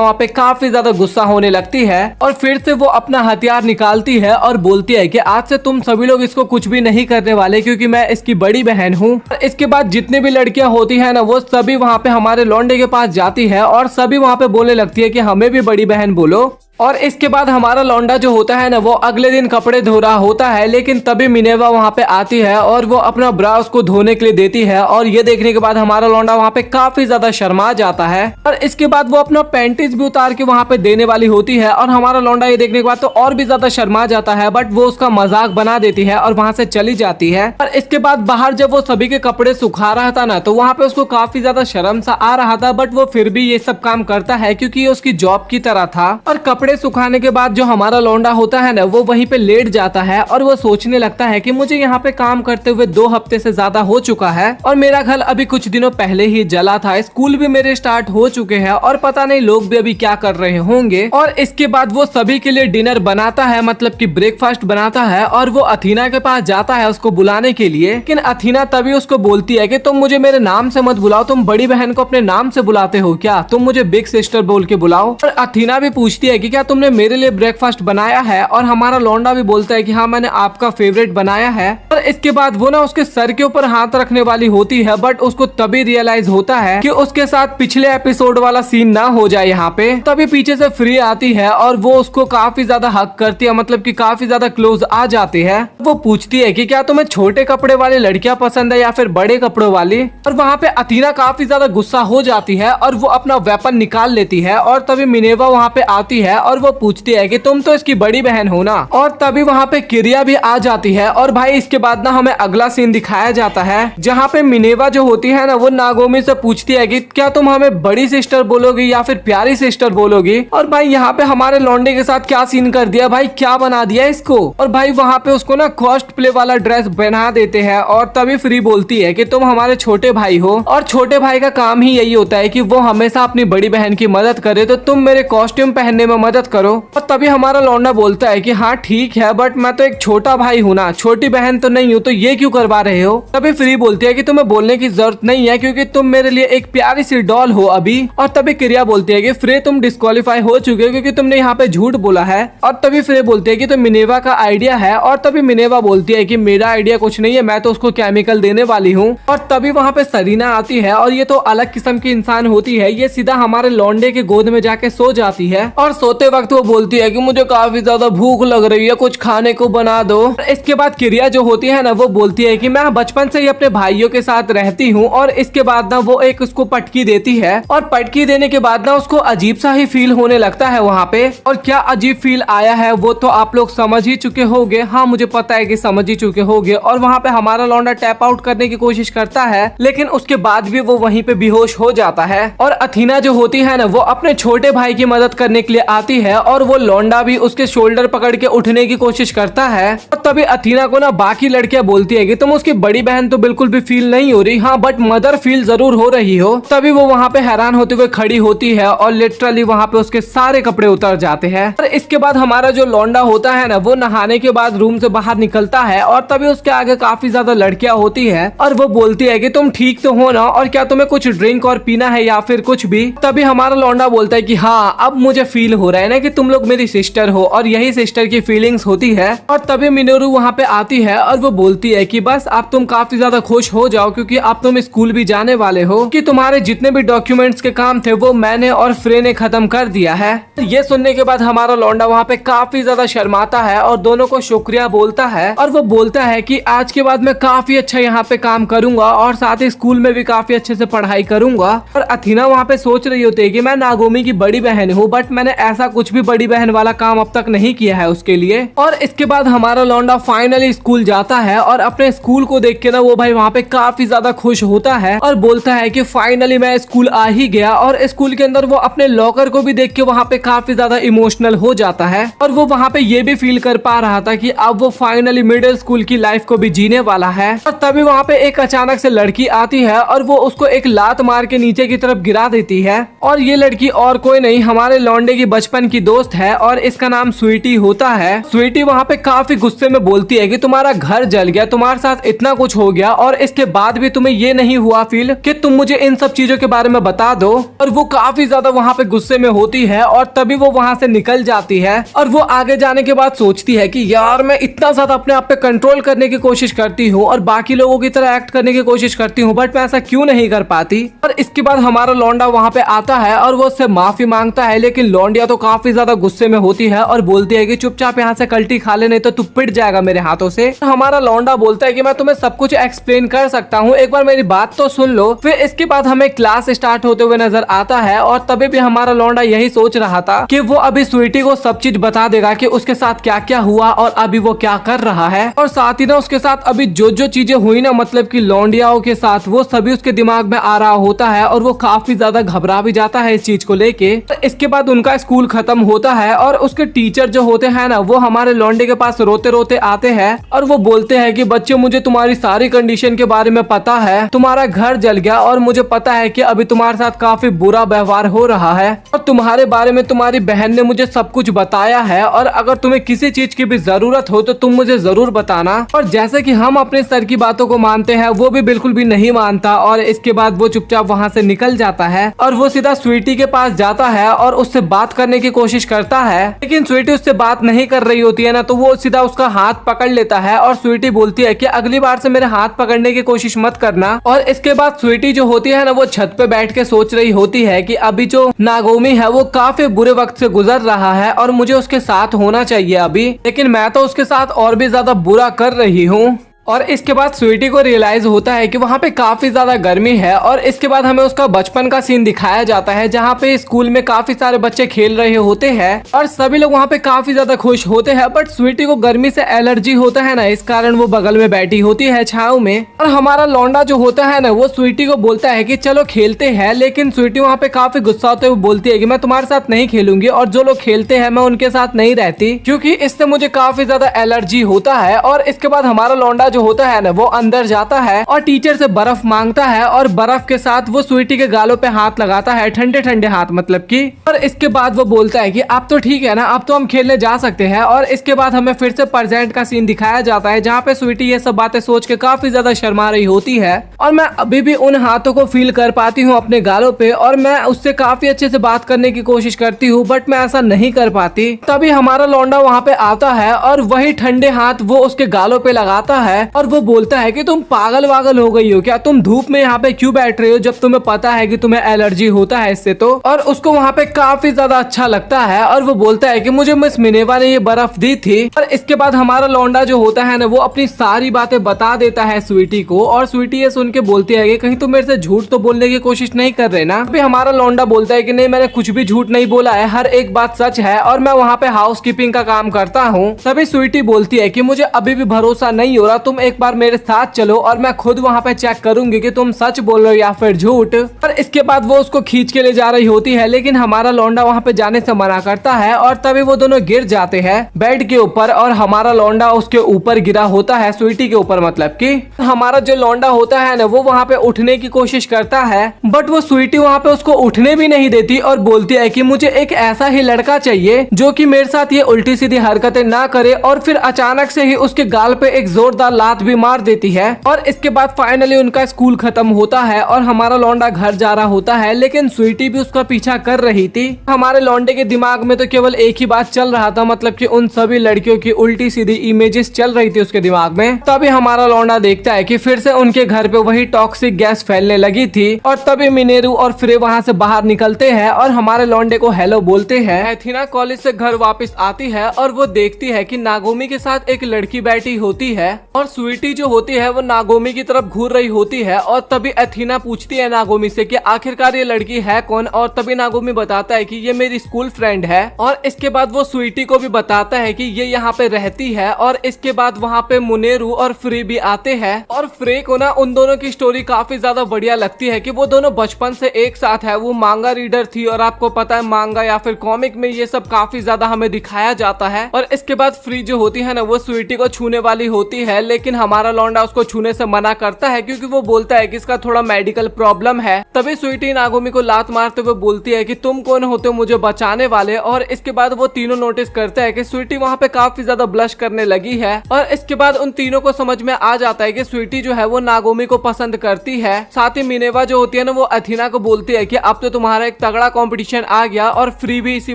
वहाँ पे काफी ज्यादा गुस्सा होने लगती है और फिर से वो अपना हथियार निकालती है और बोलती है कि आज से तुम सभी लोग इसको कुछ भी नहीं करने वाले क्योंकि मैं इसकी बड़ी बहन हूँ। इसके बाद जितनी भी लड़कियां होती है ना वो सभी वहाँ पे हमारे लौंडे के पास जाती है और सभी वहाँ पे बोलने लगती है कि हमें भी बड़ी बहन बोलो। और इसके बाद हमारा लौंडा जो होता है ना वो अगले दिन कपड़े धो रहा होता है, लेकिन तभी मिनेवा वहाँ पे आती है और वो अपना ब्रा उसको धोने के लिए देती है। और ये देखने के बाद हमारा लौंडा वहाँ पे काफी ज्यादा शर्मा जाता है और इसके बाद वो अपना पैंटीज भी उतार के वहाँ पे देने वाली होती है और हमारा लौंडा ये देखने के बाद तो और भी ज्यादा शर्मा जाता है, बट वो उसका मजाक बना देती है और वहाँ से चली जाती है। और इसके बाद बाहर जब वो सभी के कपड़े सुखा रहा था ना तो वहाँ पे उसको काफी ज्यादा शर्म सा आ रहा था, बट वो फिर भी ये सब काम करता है क्योंकि ये उसकी जॉब की तरह था। और कपड़े सुखाने के बाद जो हमारा लौंडा होता है ना वो वहीं पे लेट जाता है और वो सोचने लगता है कि मुझे यहाँ पे काम करते हुए 2 हफ्ते से ज्यादा हो चुका है और मेरा घर अभी कुछ दिनों पहले ही जला था, स्कूल भी मेरे स्टार्ट हो चुके हैं और पता नहीं लोग भी अभी क्या कर रहे होंगे। और इसके बाद वो सभी के लिए डिनर बनाता है, मतलब कि ब्रेकफास्ट बनाता है और वो अथीना के पास जाता है उसको बुलाने के लिए। लेकिन अथीना तभी उसको बोलती है कि तुम मुझे मेरे नाम से मत बुलाओ, तुम बड़ी बहन को अपने नाम से बुलाते हो क्या, तुम मुझे बिग सिस्टर बोल के बुलाओ। और अथीना भी पूछती है कि क्या तुमने मेरे लिए ब्रेकफास्ट बनाया है और हमारा लौंडा भी बोलता है कि हाँ मैंने आपका फेवरेट बनाया है। और इसके बाद वो ना उसके सर के ऊपर हाथ रखने वाली होती है, बट उसको तभी रियलाइज होता है कि उसके साथ पिछले एपिसोड वाला सीन ना हो जाए यहाँ पे। तभी पीछे से फ्री आती है और वो उसको काफी ज्यादा हक करती है, मतलब कि काफी ज्यादा क्लोज आ जाती है। वो पूछती है कि क्या तुम्हें छोटे कपड़े वाली लड़कियां पसंद है या फिर बड़े कपड़ों वाली। और वहाँ पे अथीना काफी ज्यादा गुस्सा हो जाती है और वो अपना वेपन निकाल लेती है। और तभी मिनेवा वहाँ पे आती है और वो पूछती है कि तुम तो इसकी बड़ी बहन हो ना। और तभी वहाँ पे किरिया भी आ जाती है। और भाई इसके बाद ना हमें अगला सीन दिखाया जाता है जहाँ पे मिनेवा जो होती है ना वो नागोमी से पूछती है कि क्या तुम हमें बड़ी सिस्टर बोलोगी या फिर प्यारी सिस्टर बोलोगी। और भाई यहाँ पे हमारे लौंडे के साथ क्या सीन कर दिया भाई, क्या बना दिया इसको। और भाई वहाँ पे उसको ना कॉस्ट प्ले वाला ड्रेस पहना देते हैं। और तभी फ्री बोलती है कि तुम हमारे छोटे भाई हो और छोटे भाई का काम ही यही होता है कि वो हमेशा अपनी बड़ी बहन की मदद करे, तो तुम मेरे कॉस्ट्यूम पहनने में मदद करो। और तभी हमारा लौंडा बोलता है कि हाँ ठीक है, बट मैं तो एक छोटा भाई हूँ ना, छोटी बहन तो नहीं हूँ, तो ये क्यों करवा रहे हो। तभी फ्री बोलती है कि तुम्हें बोलने की जरूरत नहीं है क्योंकि तुम मेरे लिए एक प्यारी सी डॉल हो अभी। और तभी क्रिया बोलती है कि फ्रे तुम डिस्क्वालीफाई हो चुके हो क्योंकि तुमने यहाँ पे झूठ बोला है। और तभी फ्रे बोलती है कि तो मिनेवा का आइडिया है। और तभी मिनेवा बोलती है कि मेरा आइडिया कुछ नहीं है, मैं तो उसको केमिकल देने वाली हूँ। और तभी वहाँ पे सरीना आती है और ये तो अलग किस्म की इंसान होती है, ये सीधा हमारे लौंडे के गोद में जाके सो जाती है। और सोते वक्त वो बोलती है कि मुझे काफी ज्यादा भूख लग रही है, कुछ खाने को बना दो। इसके बाद क्रिया जो होती है ना वो बोलती है कि मैं बचपन से ही अपने भाइयों के साथ रहती हूँ। और इसके बाद ना वो एक उसको पटकी देती है और पटकी देने के बाद ना उसको अजीब सा ही फील होने लगता है वहाँ पे। और क्या अजीब फील आया है वो तो आप लोग समझ ही चुके होंगे। हाँ मुझे पता है कि समझ ही चुके होंगे। और वहाँ पे हमारा लौंडा टैप आउट करने की कोशिश करता है लेकिन उसके बाद भी वो वहीं पे बेहोश हो जाता है। और अथीना जो होती है ना वो अपने छोटे भाई की मदद करने के लिए आती है और वो लौंडा भी उसके शोल्डर पकड़ के उठने की कोशिश करता है। और तभी अथीना को ना बाकी लड़कियां बोलती है कि तुम उसकी बड़ी बहन तो बिल्कुल भी फील नहीं हो रही, हाँ बट मदर फील जरूर हो रही हो। तभी वो वहाँ पे हैरान होते हुए खड़ी होती है और लिटरली वहाँ पे उसके सारे कपड़े उतर जाते हैं। और इसके बाद हमारा जो लौंडा होता है ना वो नहाने के बाद रूम से बाहर निकलता है और तभी उसके आगे काफी ज्यादा लड़कियां होती है और वो बोलती है कि तुम ठीक तो हो ना, और क्या तुम्हें कुछ ड्रिंक और पीना है या फिर कुछ भी। तभी हमारा लौंडा बोलता है कि हाँ अब मुझे फील हो रहा है ना कि तुम लोग मेरी सिस्टर हो और यही सिस्टर की फीलिंग्स होती है। और तभी मिनोरू वहाँ पे आती है और वो बोलती है कि बस अब तुम काफी ज्यादा खुश हो जाओ क्योंकि अब तुम स्कूल भी जाने वाले हो, कि तुम्हारे जितने भी डॉक्यूमेंट्स के काम थे वो मैंने और फ्रे ने खत्म कर दिया है। ये सुनने के बाद हमारा लौंडा वहाँ पे काफी ज्यादा शर्माता है और दोनों को शुक्रिया बोलता है। और वो बोलता है कि आज के बाद मैं काफी अच्छा यहाँ पे काम करूंगा और साथ ही स्कूल में भी काफी अच्छे से पढ़ाई करूंगा। और अथीना वहाँ पे सोच रही होती है कि मैं नागोमी की बड़ी बहन हूँ बट मैंने ऐसा कुछ भी बड़ी बहन वाला काम अब तक नहीं किया है उसके लिए। और इसके बाद हमारा लौंडा फाइनली स्कूल जाता है और अपने स्कूल को देख के ना वो भाई वहाँ पे काफी ज्यादा खुश होता है और बोलता है कि फाइनली मैं स्कूल आ ही गया। और स्कूल के अंदर वो अपने लॉकर को भी देख के वहाँ पे काफी ज्यादा इमोशनल हो जाता है और वो वहाँ पे ये भी फील कर पा रहा था कि अब वो फाइनली मिडिल स्कूल की लाइफ को भी जीने वाला है। और तभी वहाँ पे एक अचानक से लड़की आती है और वो उसको एक लात मार के नीचे की तरफ गिरा देती है। और ये लड़की और कोई नहीं हमारे लौंडे की बचपन की दोस्त है और इसका नाम स्वीटी होता है। स्वीटी वहाँ पे काफी गुस्से में बोलती है कि तुम्हारा घर जल गया, तुम्हारे साथ इतना कुछ हो गया और इसके बाद भी तुम्हें ये नहीं हुआ फील कि तुम मुझे इन सब चीजों के बारे में बता दो। और वो काफी ज्यादा वहाँ पे गुस्से में होती है और तभी वो वहाँ से निकल जाती है। और वो आगे जाने के बाद सोचती है कि यार मैं इतना ज्यादा अपने आप पे कंट्रोल करने की कोशिश करती हूँ और बाकी लोगों की तरह एक्ट करने की कोशिश करती हूँ बट मैं ऐसा क्यों नहीं कर पाती। और इसके बाद हमारा लौंडा वहाँ पे आता है और वो उससे माफी मांगता है लेकिन लौंडिया तो काफी ज्यादा गुस्से में होती है और बोलती है कि चुपचाप यहाँ से कल्टी खा ले नहीं तो तू पिट जाएगा मेरे हाथों से। हमारा लौंडा बोलता है कि मैं तुम्हें सब कुछ एक्सप्लेन कर सकता हूँ, एक बार मेरी बात तो सुन लो। फिर इसके बाद हमें क्लास स्टार्ट होते हुए नजर आता है और तभी भी हमारा लौंडा यही सोच रहा था कि वो अभी स्वीटी को सब चीज बता देगा कि उसके साथ क्या क्या हुआ और अभी वो क्या कर रहा है। और साथ ही ना उसके साथ अभी जो जो चीजें हुई ना मतलब कि लौंडियाओं के साथ वो सभी उसके दिमाग में आ रहा होता है और वो काफी ज्यादा घबरा भी जाता है इस चीज को लेके। तो इसके बाद उनका स्कूल खत्म होता है और उसके टीचर जो होते हैं ना वो हमारे लौंडे के पास रोते रोते आते हैं और वो बोलते हैं कि बच्चे मुझे तुम्हारी सारी कंडीशन के बारे में पता है, तुम्हारा घर जल गया और मुझे पता है कि अभी तुम्हारे साथ काफी बुरा व्यवहार हो रहा है और तुम्हारे बारे में तुम्हारी बहन ने मुझे सब कुछ बताया है और अगर तुम्हें किसी चीज की भी जरूरत हो तो तुम मुझे जरूर बताना। और जैसे कि हम अपने सर की बातों को मानते हैं वो भी बिल्कुल भी नहीं मानता और इसके बाद वो चुपचाप वहाँ से निकल जाता है और वो सीधा स्वीटी के पास जाता है और उससे बात करने की कोशिश करता है लेकिन स्वीटी उससे बात नहीं कर रही होती है ना, तो वो सीधा उसका हाथ पकड़ लेता है और स्वीटी बोलती है कि अगली बार से मेरे हाथ पकड़ने की कोशिश मत करना। और इसके बाद स्वीटी जो होती है ना वो छत पे बैठ के सोच रही होती है कि अभी जो नागोमी है वो काफी बुरे वक्त से गुजर रहा है और मुझे उसके साथ होना चाहिए अभी, लेकिन मैं तो उसके साथ और भी ज्यादा बुरा कर रही हूँ। और इसके बाद स्वीटी को रियलाइज होता है कि वहाँ पे काफी ज्यादा गर्मी है और इसके बाद हमें उसका बचपन का सीन दिखाया जाता है जहाँ पे स्कूल में काफी सारे बच्चे खेल रहे होते हैं और सभी लोग वहाँ पे काफी ज्यादा खुश होते हैं। बट स्वीटी को गर्मी से एलर्जी होता है ना, इस कारण वो बगल में बैठी होती है छाव में। और हमारा लौंडा जो होता है ना, वो स्वीटी को बोलता है कि चलो खेलते हैं, लेकिन स्वीटी वहाँ पे काफी गुस्सा होते हुए बोलती है कि मैं तुम्हारे साथ नहीं खेलूंगी और जो लोग खेलते हैं मैं उनके साथ नहीं रहती क्योंकि इससे मुझे काफी ज्यादा एलर्जी होता है। और इसके बाद हमारा लौंडा जो होता है ना, वो अंदर जाता है और टीचर से बर्फ मांगता है और बर्फ के साथ वो स्वीटी के गालों पे हाथ लगाता है, ठंडे ठंडे हाथ मतलब कि। और इसके बाद वो बोलता है कि अब तो ठीक है ना, अब तो हम खेलने जा सकते हैं। और इसके बाद हमें फिर से प्रेजेंट का सीन दिखाया जाता है जहाँ पे स्वीटी ये सब बातें सोच के काफी ज्यादा शर्मा रही होती है और मैं अभी भी उन हाथों को फील कर पाती हूँ अपने गालों पे और मैं उससे काफी अच्छे से बात करने की कोशिश करती हूँ, बट मैं ऐसा नहीं कर पाती। तभी हमारा लौंडा वहाँ पे आता है और वही ठंडे हाथ वो उसके गालों पे लगाता है और वो बोलता है कि तुम पागल वागल हो गई हो क्या, तुम धूप में यहाँ पे क्यों बैठ रहे हो जब तुम्हें पता है कि तुम्हें एलर्जी होता है इससे तो। और उसको वहाँ पे काफी ज्यादा अच्छा लगता है और वो बोलता है कि मुझे मिस मिनेवा ने ये बर्फ दी थी। और इसके बाद हमारा लौंडा जो होता है ना, वो अपनी सारी बातें बता देता है स्वीटी को और स्वीटी ये सुन के बोलती है कि कहीं तुम मेरे से झूठ तो बोलने की कोशिश नहीं कर रहे ना। अभी हमारा लौंडा बोलता है कि नहीं, मैंने कुछ भी झूठ नहीं बोला है, हर एक बात सच है और मैं वहाँ पे हाउस कीपिंग का काम करता हूँ। तभी स्वीटी बोलती है कि मुझे अभी भी भरोसा नहीं हो रहा, तुम एक बार मेरे साथ चलो और मैं खुद वहाँ पे चेक करूंगी कि तुम सच बोल रहे हो या फिर झूठ। और इसके बाद वो उसको खींच के ले जा रही होती है, लेकिन हमारा लौंडा वहाँ पे जाने से मना करता है और तभी वो दोनों गिर जाते हैं बेड के ऊपर और हमारा लौंडा उसके ऊपर गिरा होता है, स्वीटी के ऊपर मतलब कि। हमारा जो लौंडा होता है ना, वो वहाँ पे उठने की कोशिश करता है बट वो स्वीटी वहाँ पे उसको उठने भी नहीं देती और बोलती है कि मुझे एक ऐसा ही लड़का चाहिए जो कि मेरे साथ ये उल्टी सीधी हरकतें ना करे। और फिर अचानक से ही उसके गाल पे एक जोरदार लात भी मार देती है। और इसके बाद फाइनली उनका स्कूल खत्म होता है और हमारा लौंडा घर जा रहा होता है, लेकिन स्वीटी भी उसका पीछा कर रही थी। हमारे लौंडे के दिमाग में तो केवल एक ही बात चल रहा था, मतलब कि उन सभी लड़कियों की उल्टी सीधी इमेजेस चल रही थी उसके दिमाग में। तभी हमारा लौंडा देखता है कि फिर से उनके घर पे वही टॉक्सिक गैस फैलने लगी थी और तभी मिनेरू और फ्रे वहाँ से बाहर निकलते हैं और हमारे लौंडे को हेलो बोलते हैं। एथीना कॉलेज से घर वापस आती है और वो देखती है कि नागोमी के साथ एक लड़की बैठी होती है और स्वीटी जो होती है वो नागोमी की तरफ घूर रही होती है। और तभी एथीना पूछती है नागोमी से कि आखिरकार ये लड़की है कौन, और तभी नागोमी बताता है कि ये मेरी स्कूल फ्रेंड है। और इसके बाद वो स्वीटी को भी बताता है कि ये यहाँ पे रहती है। और इसके बाद वहाँ पे मुनेरू और फ्रे भी आते हैं और फ्रे को ना उन दोनों की स्टोरी काफी ज्यादा बढ़िया लगती है कि वो दोनों बचपन से एक साथ है। वो मांगा रीडर थी और आपको पता है मांगा या फिर कॉमिक में ये सब काफी ज्यादा हमें दिखाया जाता है। और इसके बाद फ्री जो होती है ना, वो स्वीटी को छूने वाली होती है, लेकिन हमारा लौंडा उसको छूने से मना करता है क्योंकि वो बोलता है कि इसका थोड़ा मेडिकल प्रॉब्लम है। तभी स्वीटी नागोमी को लात मारते हुए बोलती है कि तुम कौन होते हो मुझे बचाने वाले। और इसके बाद वो तीनों नोटिस करते हैं कि स्वीटी वहाँ पे काफी ज्यादा ब्लश करने लगी है। और इसके बाद उन तीनों को समझ में आ जाता है कि स्वीटी जो है वो नागोमी को पसंद करती है। साथ ही मिनेवा जो होती है ना, वो अथीना को बोलती है कि अब तो तुम्हारा एक तगड़ा कंपटीशन आ गया। और फ्री भी इसी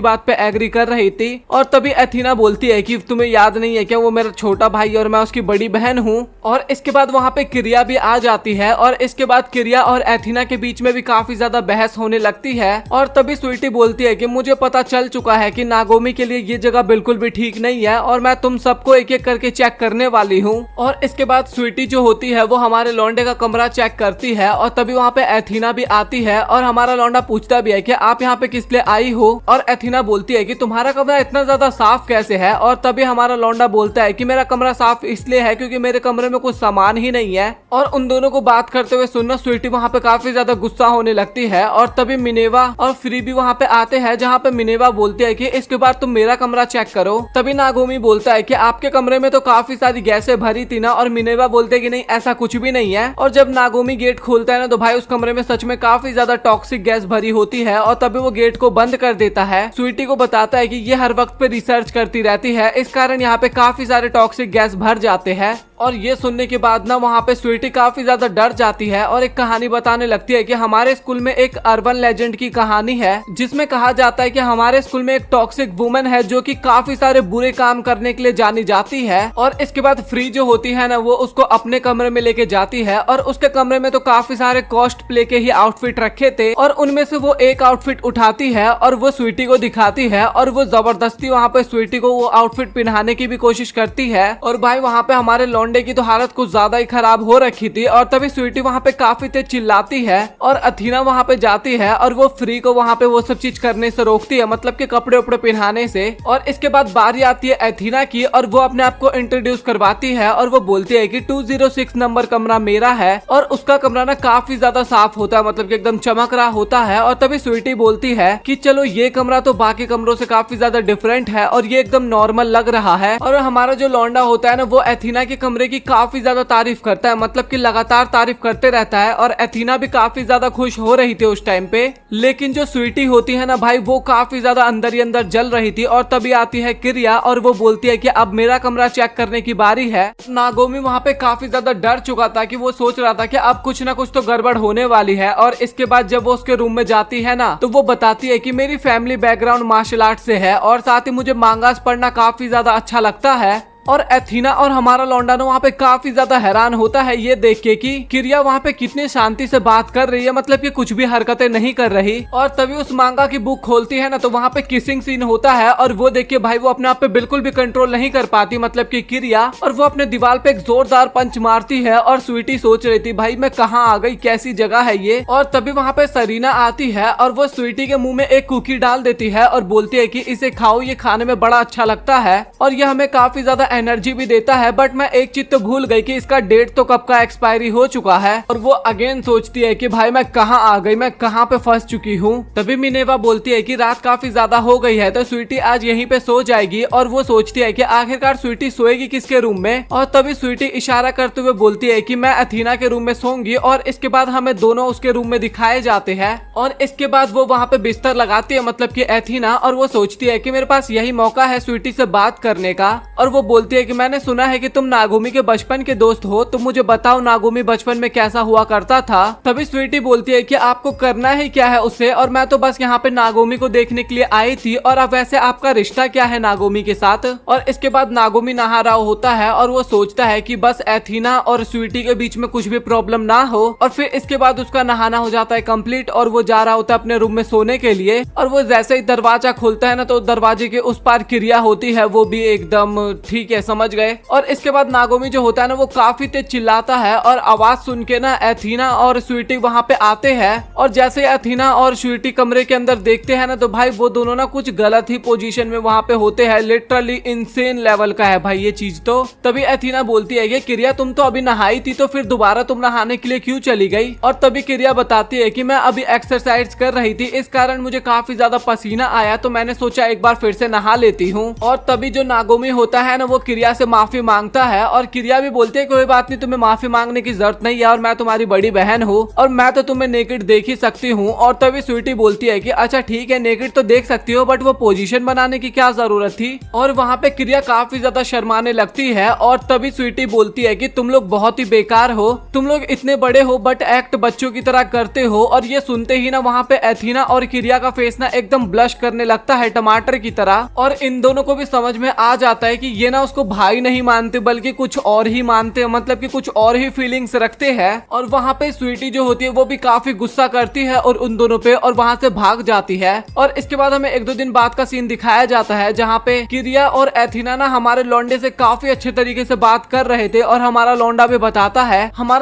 बात पे एग्री कर रही थी। और तभी अथीना बोलती है कि तुम्हें याद नहीं है क्या, वो मेरा छोटा भाई और मैं उसकी बड़ी बहन हूँ। और इसके बाद वहाँ पे क्रिया भी आ जाती है और इसके बाद क्रिया और एथीना के बीच में भी काफी ज्यादा बहस होने लगती है। और तभी स्वीटी बोलती है कि मुझे पता चल चुका है कि नागोमी के लिए ये जगह बिल्कुल भी ठीक नहीं है और मैं तुम सबको एक एक करके चेक करने वाली हूँ। और इसके बाद स्वीटी जो होती है वो हमारे लौंडे का कमरा चेक करती है और तभी वहाँ पे एथीना भी आती है और हमारा लौंडा पूछता भी है कि आप यहाँ पे किस लिए आई हो। और एथीना बोलती है कि तुम्हारा कमरा इतना ज्यादा साफ कैसे है। और तभी हमारा लौंडा बोलता है कि मेरा कमरा साफ इसलिए है क्योंकि मेरे कमरे में कुछ सामान ही नहीं है। और उन दोनों को बात करते हुए सुनना स्वीटी वहाँ पे काफी ज्यादा गुस्सा होने लगती है। और तभी मिनेवा और फ्री भी वहाँ पे आते हैं, जहाँ पे मिनेवा बोलती है कि इसके बाद तुम मेरा कमरा चेक करो। तभी नागोमी बोलता है कि आपके कमरे में तो काफी सारी गैसें भरी थी ना। और मिनेवा बोलते है कि नहीं, ऐसा कुछ भी नहीं है। और जब नागोमी गेट खोलता है ना, तो भाई उस कमरे में सच में काफी ज्यादा टॉक्सिक गैस भरी होती है। और तभी वो गेट को बंद कर देता है। स्वीटी को बताता है कि ये हर वक्त पे रिसर्च करती रहती है, इस कारण यहाँ पे काफी सारे टॉक्सिक गैस भर जाते हैं। और ये सुनने के बाद ना वहाँ पे स्वीटी काफी ज्यादा डर जाती है और एक कहानी बताने लगती है कि हमारे स्कूल में एक अर्बन लेजेंड की कहानी है, जिसमें कहा जाता है कि हमारे स्कूल में एक टॉक्सिक वुमन है जो कि काफी सारे बुरे काम करने के लिए जानी जाती है। और इसके बाद फ्री जो होती है ना, वो उसको अपने कमरे में लेके जाती है और उसके कमरे में तो काफी सारे कॉस्ट प्ले के ही आउटफिट रखे थे। और उनमें से वो एक आउटफिट उठाती है और वो स्वीटी को दिखाती है और वो जबरदस्ती वहाँ पे स्वीटी को वो आउटफिट पहनाने की भी कोशिश करती है। और भाई वहाँ पे हमारे लौंडे लौंडे की तो हालत कुछ ज्यादा ही खराब हो रखी थी और तभी स्वीटी वहाँ पे काफी तेज चिल्लाती है और अथीना वहाँ पे जाती है और वो फ्री को वहाँ पे वो सब चीज करने से रोकती है, मतलब कि कपड़े उपड़े पहनाने से। और इसके बाद बारी आती है अथीना की और वो अपने आप को इंट्रोड्यूस करवाती है और वो बोलती है कि 206 नंबर कमरा मेरा है और उसका कमरा ना काफी ज्यादा साफ होता है, मतलब कि एकदम चमक रहा होता है। और तभी स्वीटी बोलती है कि चलो ये कमरा तो बाकी कमरों से काफी ज्यादा डिफरेंट है और ये एकदम नॉर्मल लग रहा है। और हमारा जो लौंडा होता है ना वो अथीना के कमरे की काफी ज्यादा तारीफ करता है, मतलब कि लगातार तारीफ करते रहता है। और अथीना भी काफी ज्यादा खुश हो रही थी उस टाइम पे, लेकिन जो स्वीटी होती है ना भाई वो काफी ज्यादा अंदर ही अंदर जल रही थी। और तभी आती है किरिया और वो बोलती है कि अब मेरा कमरा चेक करने की बारी है। नागोमी वहाँ पे काफी ज्यादा डर चुका था कि वो सोच रहा था कि अब कुछ ना कुछ तो गड़बड़ होने वाली है। और इसके बाद जब वो उसके रूम में जाती है ना तो वो बताती है कि मेरी फैमिली बैकग्राउंड मार्शल आर्ट से है और साथ ही मुझे मांगास पढ़ना काफी ज्यादा अच्छा लगता है। और अथीना और हमारा लौंडा वहाँ पे काफी ज्यादा हैरान होता है ये देख के कि किरिया वहाँ पे कितनी शांति से बात कर रही है, मतलब कि कुछ भी हरकतें नहीं कर रही। और तभी उस मांगा की बुक खोलती है ना तो वहाँ पे किसिंग सीन होता है और वो देख के भाई वो अपने आप पे बिल्कुल भी कंट्रोल नहीं कर पाती, मतलब कि किरिया। और वो अपने दीवार पे एक जोरदार पंच मारती है और स्वीटी सोच रही थी भाई मैं कहाँ आ गई, कैसी जगह है ये। और तभी वहाँ पे सरीना आती है और वो स्वीटी के मुंह में एक कुकी डाल देती है और बोलती है कि इसे खाओ, ये खाने में बड़ा अच्छा लगता है और ये हमें काफी ज्यादा एनर्जी भी देता है। बट मैं एक चीज तो भूल गई कि इसका डेट तो कब का एक्सपायरी हो चुका है। और वो अगेन सोचती है कि भाई मैं कहाँ आ गई, मैं कहाँ पे फंस चुकी हूँ। तभी मिनेवा बोलती है कि रात काफी ज्यादा हो गई है तो स्वीटी आज यहीं पे सो जाएगी। और वो सोचती है कि आखिरकार स्वीटी सोएगी किसके रूम में। और तभी स्वीटी इशारा करते हुए बोलती है कि मैं अथीना के रूम में सोऊंगी। और इसके बाद हमें दोनों उसके रूम में दिखाए जाते हैं। और इसके बाद वो वहाँ पे बिस्तर लगाती है, मतलब कि अथीना। और वो सोचती है कि मेरे पास यही मौका है स्वीटी से बात करने का। और वो बोलती है कि मैंने सुना है कि तुम नागोमी के बचपन के दोस्त हो, तुम मुझे बताओ नागोमी बचपन में कैसा हुआ करता था। तभी स्वीटी बोलती है कि आपको करना ही क्या है उससे, और मैं तो बस यहाँ पे नागोमी को देखने के लिए आई थी। और अब वैसे आपका रिश्ता क्या है नागोमी के साथ। और इसके बाद नागोमी नहा रहा होता है और वो सोचता है कि बस एथीना और स्वीटी के बीच में कुछ भी प्रॉब्लम ना हो। और फिर इसके बाद उसका नहाना हो जाता है कंप्लीट और वो जा रहा होता है अपने रूम में सोने के लिए। और वो जैसे ही दरवाजा खोलता है ना तो दरवाजे के उस पार किरिया होती है, वो भी एकदम ठीक है समझ गए। और इसके बाद नागोमी जो होता है ना वो काफी तेज चिल्लाता है और आवाज सुन के ना एथीना और स्वीटी वहाँ पे आते हैं। और जैसे एथीना और स्वीटी कमरे के अंदर देखते हैं ना तो भाई वो दोनों ना कुछ गलत ही पोजीशन में वहाँ पे होते हैं। लिटरली इंसेन लेवल का है भाई ये चीज तो। तभी एथीना बोलती है कि किरिया तुम तो अभी नहाई थी तो फिर दोबारा तुम नहाने के लिए क्यों चली गई। और तभी किरिया बताती है कि मैं अभी एक्सरसाइज कर रही थी, इस कारण मुझे काफी ज्यादा पसीना आया तो मैंने सोचा एक बार फिर से नहा लेती हूँ। और तभी जो नागोमी होता है ना वो किरिया से माफी मांगता है और किरिया भी बोलती है कोई बात नहीं, तुम्हें माफी मांगने की जरूरत नहीं है और मैं तुम्हारी बड़ी बहन हूँ और मैं तो तुम्हें नेकेड देख ही सकती हूँ। और तभी स्वीटी बोलती है कि अच्छा ठीक है नेकेड तो देख सकती हो बट वो पोजीशन बनाने की क्या जरूरत थी। और वहाँ पे किरिया काफी ज्यादा शर्माने लगती है। और तभी स्वीटी बोलती है कि तुम लोग बहुत ही बेकार हो, तुम लोग इतने बड़े हो बट एक्ट बच्चों की तरह करते हो। और ये सुनते ही ना वहाँ पे एथीना और किरिया का फेस ना एकदम ब्लश करने लगता है टमाटर की तरह। और इन दोनों को भी समझ में आ जाता है कि ये ना उसको भाई नहीं मानते बल्कि कुछ और ही मानते हैं, मतलब कि कुछ और ही फीलिंग्स रखते हैं। और वहाँ पे स्वीटी जो होती है वो भी काफी गुस्सा करती है और उन दोनों पे और वहाँ से भाग जाती है। और इसके बाद हमें एक दो दिन बाद का सीन दिखाया जाता है जहाँ पे किरिया और एथीना ना हमारे लौंडे से काफी अच्छे तरीके से बात कर रहे थे। और हमारा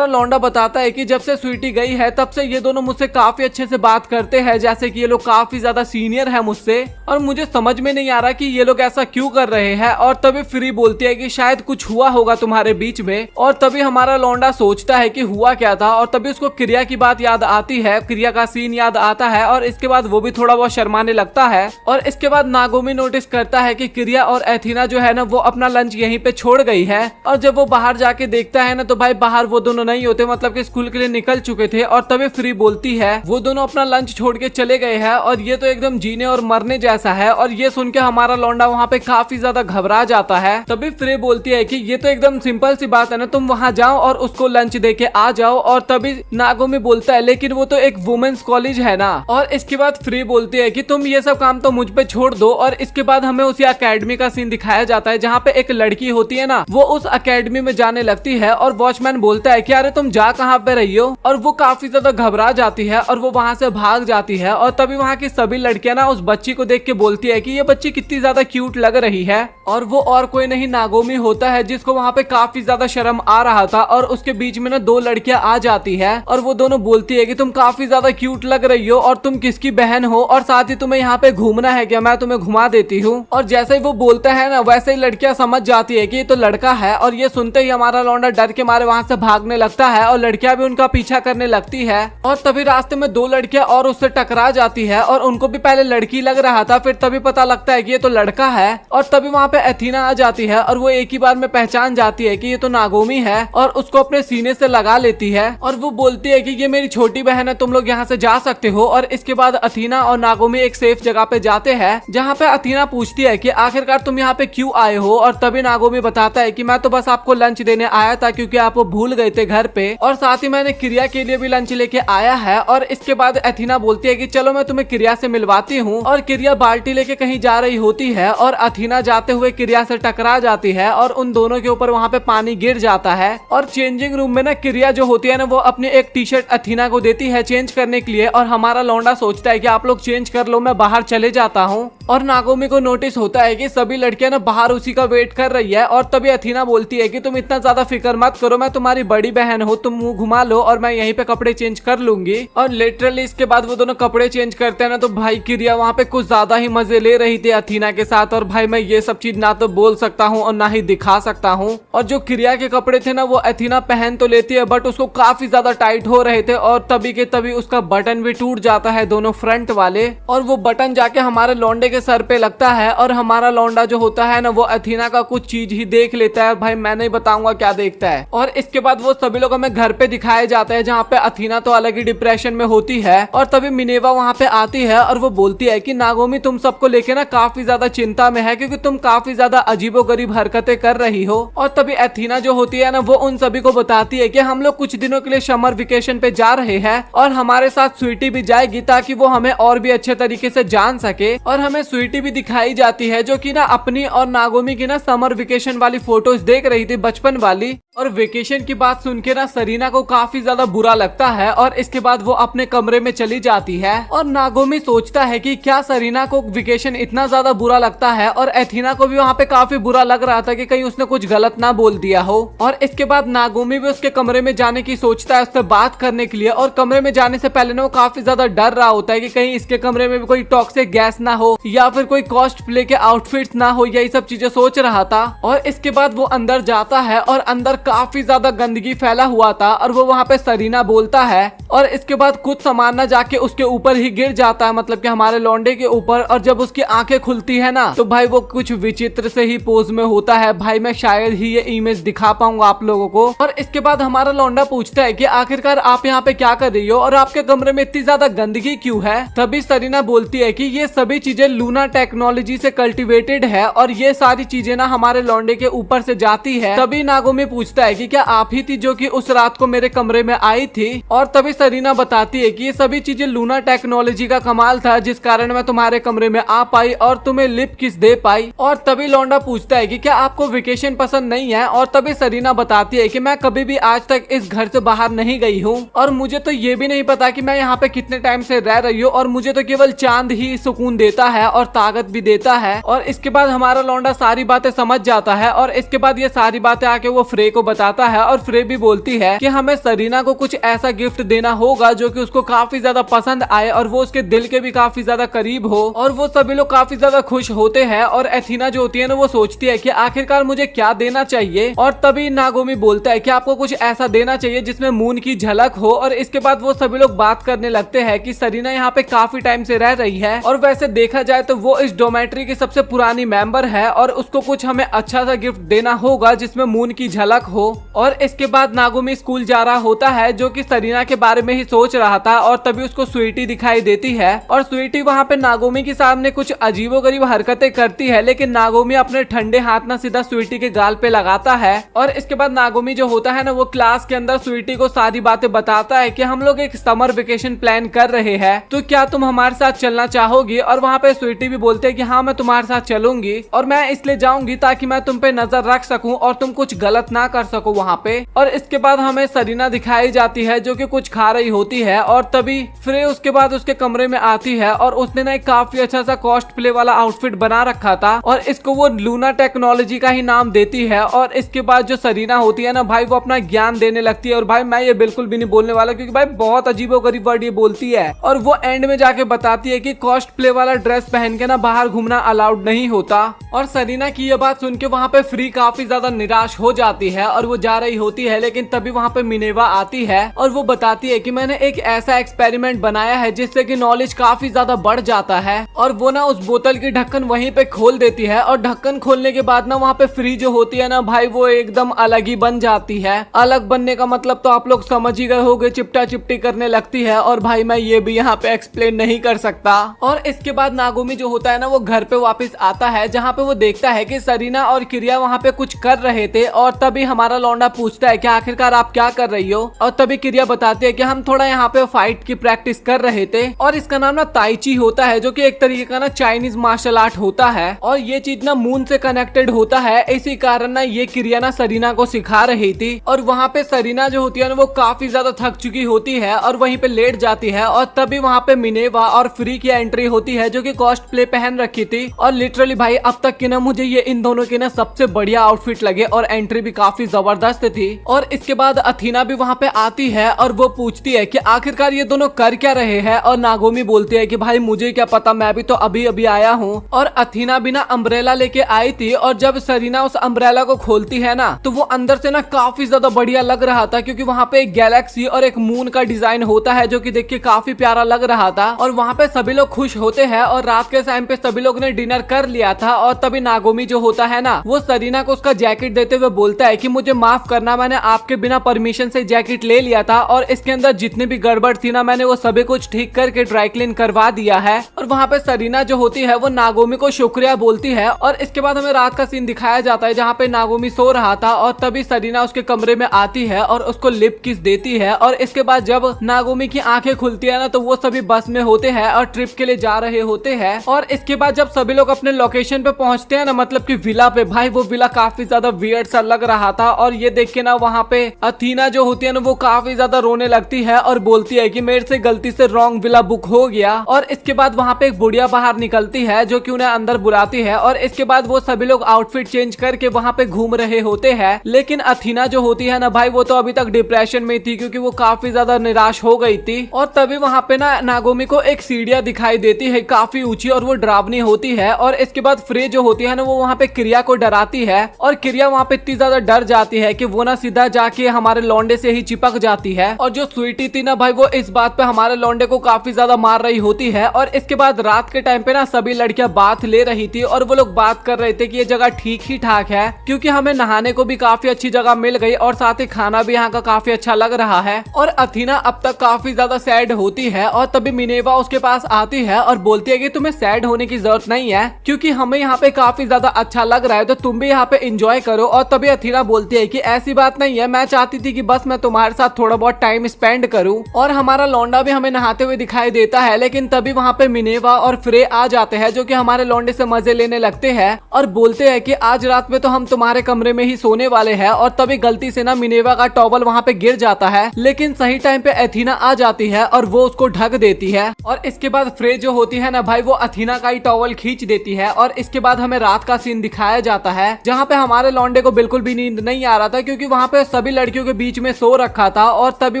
लौंडा बताता है कि जब से स्वीटी गई है तब से ये दोनों मुझसे काफी अच्छे से बात करते हैं, जैसे कि ये लोग काफी ज्यादा सीनियर है मुझसे और मुझे समझ में नहीं आ रहा कि ये लोग ऐसा क्यों कर रहे हैं। और तभी फ्री बोलती है कि शायद कुछ हुआ होगा तुम्हारे बीच में। और तभी हमारा लौंडा सोचता है कि हुआ क्या था और तभी उसको क्रिया की बात याद आती है, क्रिया का सीन याद आता है और इसके बाद वो भी थोड़ा बहुत शर्माने लगता है। और इसके बाद नागोमी नोटिस करता है कि क्रिया और एथीना जो है ना वो अपना लंच यहीं पे छोड़ गई है। और जब वो बाहर जाके देखता है ना तो भाई बाहर वो दोनों नहीं होते, मतलब कि स्कूल के लिए निकल चुके थे। और तभी फ्री बोलती है वो दोनों अपना लंच छोड़ के चले गए हैं और ये तो एकदम जीने और मरने जैसा है। और ये सुन के हमारा लौंडा वहाँ पे काफी ज्यादा घबरा जाता है। तभी फ्री बोलती है कि ये तो एकदम सिंपल सी बात है ना, तुम वहाँ जाओ और उसको लंच दे के आ जाओ। और तभी नागोमी बोलता है लेकिन वो तो एक वुमेन्स कॉलेज है ना। और इसके बाद फ्री बोलती है कि तुम ये सब काम तो मुझ पे छोड़ दो। और इसके बाद हमें उसी अकेडमी का सीन दिखाया जाता है जहाँ पे एक लड़की होती है ना वो उस अकेडमी में जाने लगती है और वॉचमैन बोलता है कि अरे तुम जा कहाँ पे रही हो। और वो काफी ज्यादा घबरा जाती है और वो वहाँ से भाग जाती है। और तभी वहाँ की सभी लड़कियां ना उस बच्ची को देख के बोलती है कि ये बच्ची कितनी ज्यादा क्यूट लग रही है। और वो और कोई नहीं नागोमी होता है, जिसको वहाँ पे काफी ज्यादा शर्म आ रहा था। और उसके बीच में ना दो लड़कियां आ जाती है और वो दोनों बोलती है कि तुम काफी ज्यादा क्यूट लग रही हो और तुम किसकी बहन हो और साथ ही तुम्हें यहाँ पे घूमना है क्या, मैं तुम्हें घुमा देती हूँ। और जैसे ही वो बोलता है ना वैसे ही लड़कियां समझ जाती है कि ये तो लड़का है। और ये सुनते ही हमारा लौंडा डर के मारे वहाँ से भागने लगता है और लड़कियां भी उनका पीछा करने लगती है। और तभी रास्ते में दो लड़कियां और उससे टकरा जाती है और उनको भी पहले लड़की लग रहा था, फिर तभी पता लगता है कि ये तो लड़का है। और तभी वहाँ पे एथीना आ जाती है और वो एक ही बार में पहचान जाती है कि ये तो नागोमी है और उसको अपने सीने से लगा लेती है। और वो बोलती है कि ये मेरी छोटी बहन है, तुम लोग यहाँ से जा सकते हो। और इसके बाद अथीना और नागोमी एक सेफ जगह पे जाते हैं, जहाँ पे अथीना पूछती है कि आखिरकार तुम यहाँ पे क्यों आए हो। और तभी नागोमी बताता है कि मैं तो बस आपको लंच देने आया था क्योंकि आप वो भूल गए थे घर पे, और साथ ही मैंने क्रिया के लिए भी लंच लेके आया है। और इसके बाद अथीना बोलती है कि चलो मैं तुम्हें क्रिया से मिलवाती हूँ। और क्रिया बाल्टी लेके कहीं जा रही होती है और अथीना जाते हुए क्रिया से टकरा जाती है और उन दोनों के ऊपर वहाँ पे पानी गिर जाता है। और चेंजिंग रूम में ना क्रिया जो होती है ना वो अपनी एक टी शर्ट अथीना को देती है चेंज करने के लिए। और हमारा लौंडा सोचता है कि आप लोग चेंज कर लो, मैं बाहर चले जाता हूँ। और नागोमी को नोटिस होता है कि सभी लड़कियां ना बाहर उसी का वेट कर रही है। और तभी अथीना बोलती है कि तुम इतना ज्यादा फिक्र मत करो, मैं तुम्हारी बड़ी बहन हूँ, तुम मुंह घुमा लो और मैं यहीं पे कपड़े चेंज कर लूंगी। और लिटरली इसके बाद वो दोनों कपड़े चेंज करते हैं ना तो भाई क्रिया वहाँ पे कुछ ज्यादा ही मजे ले रही थी अथीना के साथ। और भाई मैं ये सब चीज ना तो बोल सकता हूँ और ना ही दिखा सकता हूँ। और जो क्रिया के कपड़े थे ना वो अथीना पहन तो लेती है बट उसको काफी ज्यादा टाइट हो रहे थे और तभी के तभी उसका बटन भी टूट जाता है, दोनों फ्रंट वाले। और वो बटन जाके हमारे लौंडे के सर पे लगता है और हमारा लौंडा जो होता है ना वो अथीना का कुछ चीज ही देख लेता है। भाई मैं नहीं बताऊंगा क्या देखता है। और इसके बाद वो सभी लोग हमें घर पे दिखाए जाते हैं जहाँ पे अथीना तो अलग ही डिप्रेशन में होती है। और तभी मिनेवा वहाँ पे आती है और वो बोलती है कि नागोमी तुम सबको लेके ना काफी ज्यादा चिंता में है क्योंकि तुम काफी ज्यादा अजीबोगरीब हरकतें कर रही हो। और तभी अथीना जो होती है ना वो उन सभी को बताती है कि हम लोग कुछ दिनों के लिए समर वेकेशन पे जा रहे हैं और हमारे साथ स्वीटी भी जाएगी ताकि वो हमें और भी अच्छे तरीके से जान सके। और हमें स्वीटी भी दिखाई जाती है जो कि ना अपनी और नागोमी की ना समर वेकेशन वाली फोटोज देख रही थी, बचपन वाली। और वेकेशन की बात सुन के ना सरीना को काफी ज्यादा बुरा लगता है और इसके बाद वो अपने कमरे में चली जाती है। और नागोमी सोचता है कि क्या सरीना को वेकेशन इतना ज्यादा बुरा लगता है। और एथीना को भी वहाँ पे काफी बुरा लग रहा था कि कहीं उसने कुछ गलत ना बोल दिया हो। और इसके बाद नागोमी भी उसके कमरे में जाने की सोचता है उससे बात करने के लिए। और कमरे में जाने से पहले ना वो काफी ज्यादा डर रहा होता है कि कहीं इसके कमरे में भी कोई टॉक्सिक गैस ना हो या फिर कोई कॉस्ट प्ले के आउटफिट्स ना हो, यही सब चीजें सोच रहा था। और इसके बाद वो अंदर जाता है और अंदर काफी ज्यादा गंदगी फैला हुआ था और वो वहाँ पे सरीना बोलता है। और इसके बाद कुछ सामान ना जाके उसके ऊपर ही गिर जाता है, मतलब कि हमारे लौंडे के ऊपर। और जब उसकी आंखें खुलती है ना तो भाई वो कुछ विचित्र से ही पोज में होता है। भाई मैं शायद ही ये इमेज दिखा पाऊंगा आप लोगों को। और इसके बाद हमारा लौंडा पूछता है कि आखिरकार आप यहाँ पे क्या कर रही हो और आपके कमरे में इतनी ज्यादा गंदगी क्यों है। तभी सरीना बोलती है कि ये सभी चीजें लूना टेक्नोलॉजी से कल्टिवेटेड है और ये सारी चीजें ना हमारे लौंडे के ऊपर से जाती है। तभी नागोमी पूछता है कि क्या आप ही थी जो कि उस रात को मेरे कमरे में आई थी। और तभी सरीना बताती है कि ये सभी चीजें लूना टेक्नोलॉजी का कमाल था जिस कारण मैं तुम्हारे कमरे में आ पाई और तुम्हें लिप किस दे पाई। और तभी लौंडा पूछता है कि क्या आपको वेकेशन पसंद नहीं है। और तभी सरीना बताती है कि मैं कभी भी आज तक इस घर से बाहर नहीं गई हूँ और मुझे तो ये भी नहीं पता कि मैं यहाँ पे कितने टाइम से रह रही हूँ और मुझे तो केवल चांद ही सुकून देता है और ताकत भी देता है। और इसके बाद हमारा लौंडा सारी बातें समझ जाता है और इसके बाद ये सारी बातें आके वो फ्रे को बताता है। और फ्रे भी बोलती है कि हमें सरीना को कुछ ऐसा गिफ्ट देना होगा जो कि उसको काफी ज्यादा पसंद आए और वो उसके दिल के भी काफी ज्यादा करीब हो। और वो सभी लोग काफी ज्यादा खुश होते हैं। और एथीना जो होती है ना वो सोचती है कि आखिरकार मुझे क्या देना चाहिए। और तभी नागोमी बोलता है कि आपको कुछ ऐसा देना चाहिए जिसमें मून की झलक हो। और इसके बाद वो सभी लोग बात करने लगते हैं कि सरीना यहाँ पे काफी टाइम से रह रही है और वैसे देखा जाए तो वो इस डोमेट्री की सबसे पुरानी मेंबर है और उसको कुछ हमें अच्छा सा गिफ्ट देना होगा जिसमें मून की झलक हो। और इसके बाद नागोमी स्कूल जा रहा होता है जो कि सरीना के बारे में ही सोच रहा था। और तभी उसको स्वीटी दिखाई देती है और स्वीटी वहाँ पे नागोमी के सामने कुछ अजीबोगरीब हरकतें करती है, लेकिन नागोमी अपने ठंडे हाथ ना सीधा स्वीटी के गाल पे लगाता है। और इसके बाद नागोमी जो होता है ना वो क्लास के अंदर स्वीटी को सारी बातें बताता है कि हम लोग एक समर वेकेशन प्लान कर रहे हैं, तो क्या तुम हमारे साथ चलना चाहोगी। और वहाँ पे स्वीटी भी बोलते हैं कि हाँ मैं तुम्हारे साथ चलूंगी और मैं इसलिए जाऊंगी ताकि मैं तुम पे नजर रख सकूं और तुम कुछ गलत ना कर सको वहाँ पे। और इसके बाद हमें सरीना दिखाई जाती है जो कि कुछ खा जा रही होती है और तभी फ्रे उसके बाद उसके कमरे में आती है और उसने ना एक काफी अच्छा सा कॉस्ट प्ले वाला आउटफिट बना रखा था और इसको वो लूना टेक्नोलॉजी का ही नाम देती है। और इसके बाद जो सरीना होती है ना भाई वो अपना ज्ञान देने लगती है और भाई मैं ये बिल्कुल भी नहीं बोलने वाला क्योंकि भाई बहुत अजीबोगरीब वर्ड ये बोलती है और वो एंड में जाके बताती है कि कॉस्ट प्ले वाला ड्रेस पहन के ना बाहर घूमना अलाउड नहीं होता। और सरीना की ये बात सुन के वहाँ पे फ्री काफी ज्यादा निराश हो जाती है और वो जा रही होती है, लेकिन तभी वहाँ पे मिनेवा आती है और वो बताती है कि मैंने एक ऐसा एक्सपेरिमेंट बनाया है जिससे कि नॉलेज काफी ज्यादा बढ़ जाता है। और वो ना उस बोतल की ढक्कन वहीं पे खोल देती है और ढक्कन खोलने के बाद ना वहाँ पे फ्री जो होती है ना भाई वो एकदम अलग ही बन जाती है। अलग बनने का मतलब तो आप लोग समझ ही गए होंगे, चिपटा चिपटी करने लगती है और भाई मैं ये भी यहाँ पे एक्सप्लेन नहीं कर सकता। और इसके बाद नागोमी जो होता है ना वो घर पे वापस आता है जहाँ पे वो देखता है कि सरीना और किरिया वहाँ पे कुछ कर रहे थे और तभी हमारा लौंडा पूछता है कि आखिरकार आप क्या कर रही हो। और तभी किरिया बताती है कि हम थोड़ा यहाँ पे फाइट की प्रैक्टिस कर रहे थे और इसका नाम ना ताइची होता है जो कि एक तरीके का ना चाइनीज मार्शल आर्ट होता है और ये चीज ना मून से कनेक्टेड होता है। इसी कारण ना ये किरिया ना सरीना को सिखा रही थी। और वहाँ पे सरीना जो होती है ना वो काफी ज्यादा थक चुकी होती है और वहीं पे लेट जाती है और तभी वहाँ पे मिनेवा और फ्री की एंट्री होती है जो कि कॉस्ट प्ले पहन रखी थी। और लिटरली भाई अब तक की ना मुझे ये इन दोनों के ना सबसे बढ़िया आउटफिट लगे और एंट्री भी काफी जबरदस्त थी। और इसके बाद अथीना भी वहाँ पे आती है और वो पूछती है कि आखिरकार ये दोनों कर क्या रहे हैं। और नागोमी बोलती है कि भाई मुझे क्या पता, मैं भी तो अभी अभी आया हूँ। और अथीना भी ना अम्ब्रेला लेके आई थी और जब सरीना उस अम्ब्रेला को खोलती है ना तो वो अंदर से ना काफी ज्यादा बढ़िया लग रहा था क्योंकि वहाँ पे एक गैलेक्सी और एक मून का डिजाइन होता है जो कि देख के काफी प्यारा लग रहा था। और वहाँ पे सभी लोग खुश होते हैं और रात के टाइम पे सभी लोग ने डिनर कर लिया था। और तभी नागोमी जो होता है ना वो सरीना को उसका जैकेट देते हुए बोलता है कि मुझे माफ करना, मैंने आपके बिना परमिशन से जैकेट ले लिया था और इसके अंदर जितनी भी गड़बड़ थी ना मैंने वो सभी कुछ ठीक करके ड्राई क्लीन करवा दिया है। और वहाँ पे सरीना जो होती है वो नागोमी को शुक्रिया बोलती है। और इसके बाद हमें रात का सीन दिखाया जाता है जहाँ पे नागोमी सो रहा था और तभी सरीना उसके कमरे में आती है और उसको लिप किस देती है। और इसके बाद जब नागोमी की आंखें खुलती है ना तो वो सभी बस में होते हैं और ट्रिप के लिए जा रहे होते हैं। और इसके बाद जब सभी लोग अपने लोकेशन पे पहुंचते हैं ना मतलब कि विला पे, भाई वो विला काफी ज्यादा वियर्ड सा लग रहा था। और ये देख के ना वहाँ पे अथीना जो होती है ना वो काफी ज्यादा रोने लगती है और बोलती है कि मेरे से गलती से रॉन्ग विला बुक हो गया। और इसके बाद वहाँ पे एक बुढ़िया बाहर निकलती है जो कि उन्हें अंदर बुलाती है और इसके बाद वो सभी लोग आउटफिट चेंज करके वहाँ पे घूम रहे होते हैं। लेकिन अथीना जो होती है ना भाई वो तो अभी तक डिप्रेशन में थी क्योंकि वो काफी ज्यादा निराश हो गई थी। और तभी वहाँ पे ना नागोमी को एक सीढ़ियाँ दिखाई देती है काफी ऊंची और वो डरावनी होती है। और इसके बाद फ्रे जो होती है ना वो वहाँ पे किरिया को डराती है और किरिया वहाँ पे इतनी ज्यादा डर जाती है कि वो ना सीधा जाके हमारे लौंडे से ही चिपक जाती है। और जो स्वीटी थी ना भाई वो इस बात पे हमारे लौंडे को काफी ज्यादा मार रही होती है। और इसके बाद रात के टाइम पे ना सभी लड़कियां बात ले रही थी और वो लोग बात कर रहे थे कि ये जगह ठीक ही ठाक है क्योंकि हमें नहाने को भी काफी अच्छी जगह मिल गई और साथ ही खाना भी यहाँ का काफी अच्छा लग रहा है। और अथीना अब तक काफी ज्यादा सैड होती है और तभी मिनेवा उसके पास आती है और बोलती है कि तुम्हें सैड होने की जरूरत नहीं है क्योंकि हमें यहाँ पे काफी ज्यादा अच्छा लग रहा है तो तुम भी यहाँ पे एंजॉय करो। और तभी अथीना बोलती है कि ऐसी बात नहीं है, मैं चाहती थी कि बस मैं तुम्हारे साथ थोड़ा बहुत टाइम स्पेंड करूँ। और हमारा लौंडा भी हमें नहाते हुए दिखाई देता है। लेकिन तभी वहाँ पे मिनेवा और फ्रे आ जाते हैं जो कि हमारे लौंडे से मजे लेने लगते हैं और बोलते हैं कि आज रात में तो हम तुम्हारे कमरे में ही सोने वाले हैं। और तभी गलती से ना मिनेवा का टॉवल वहाँ पे गिर जाता है लेकिन सही टाइम पे अथीना आ जाती है और वो उसको ढक देती है। और इसके बाद फ्रे जो होती है ना भाई वो अथीना का ही टॉवल खींच देती है। और इसके बाद हमें रात का सीन दिखाया जाता है जहाँ पे हमारे लौंडे को बिल्कुल भी नींद नहीं आ रहा था क्योंकि वहाँ पे सभी लड़कियों के बीच में सो रखा था। और तभी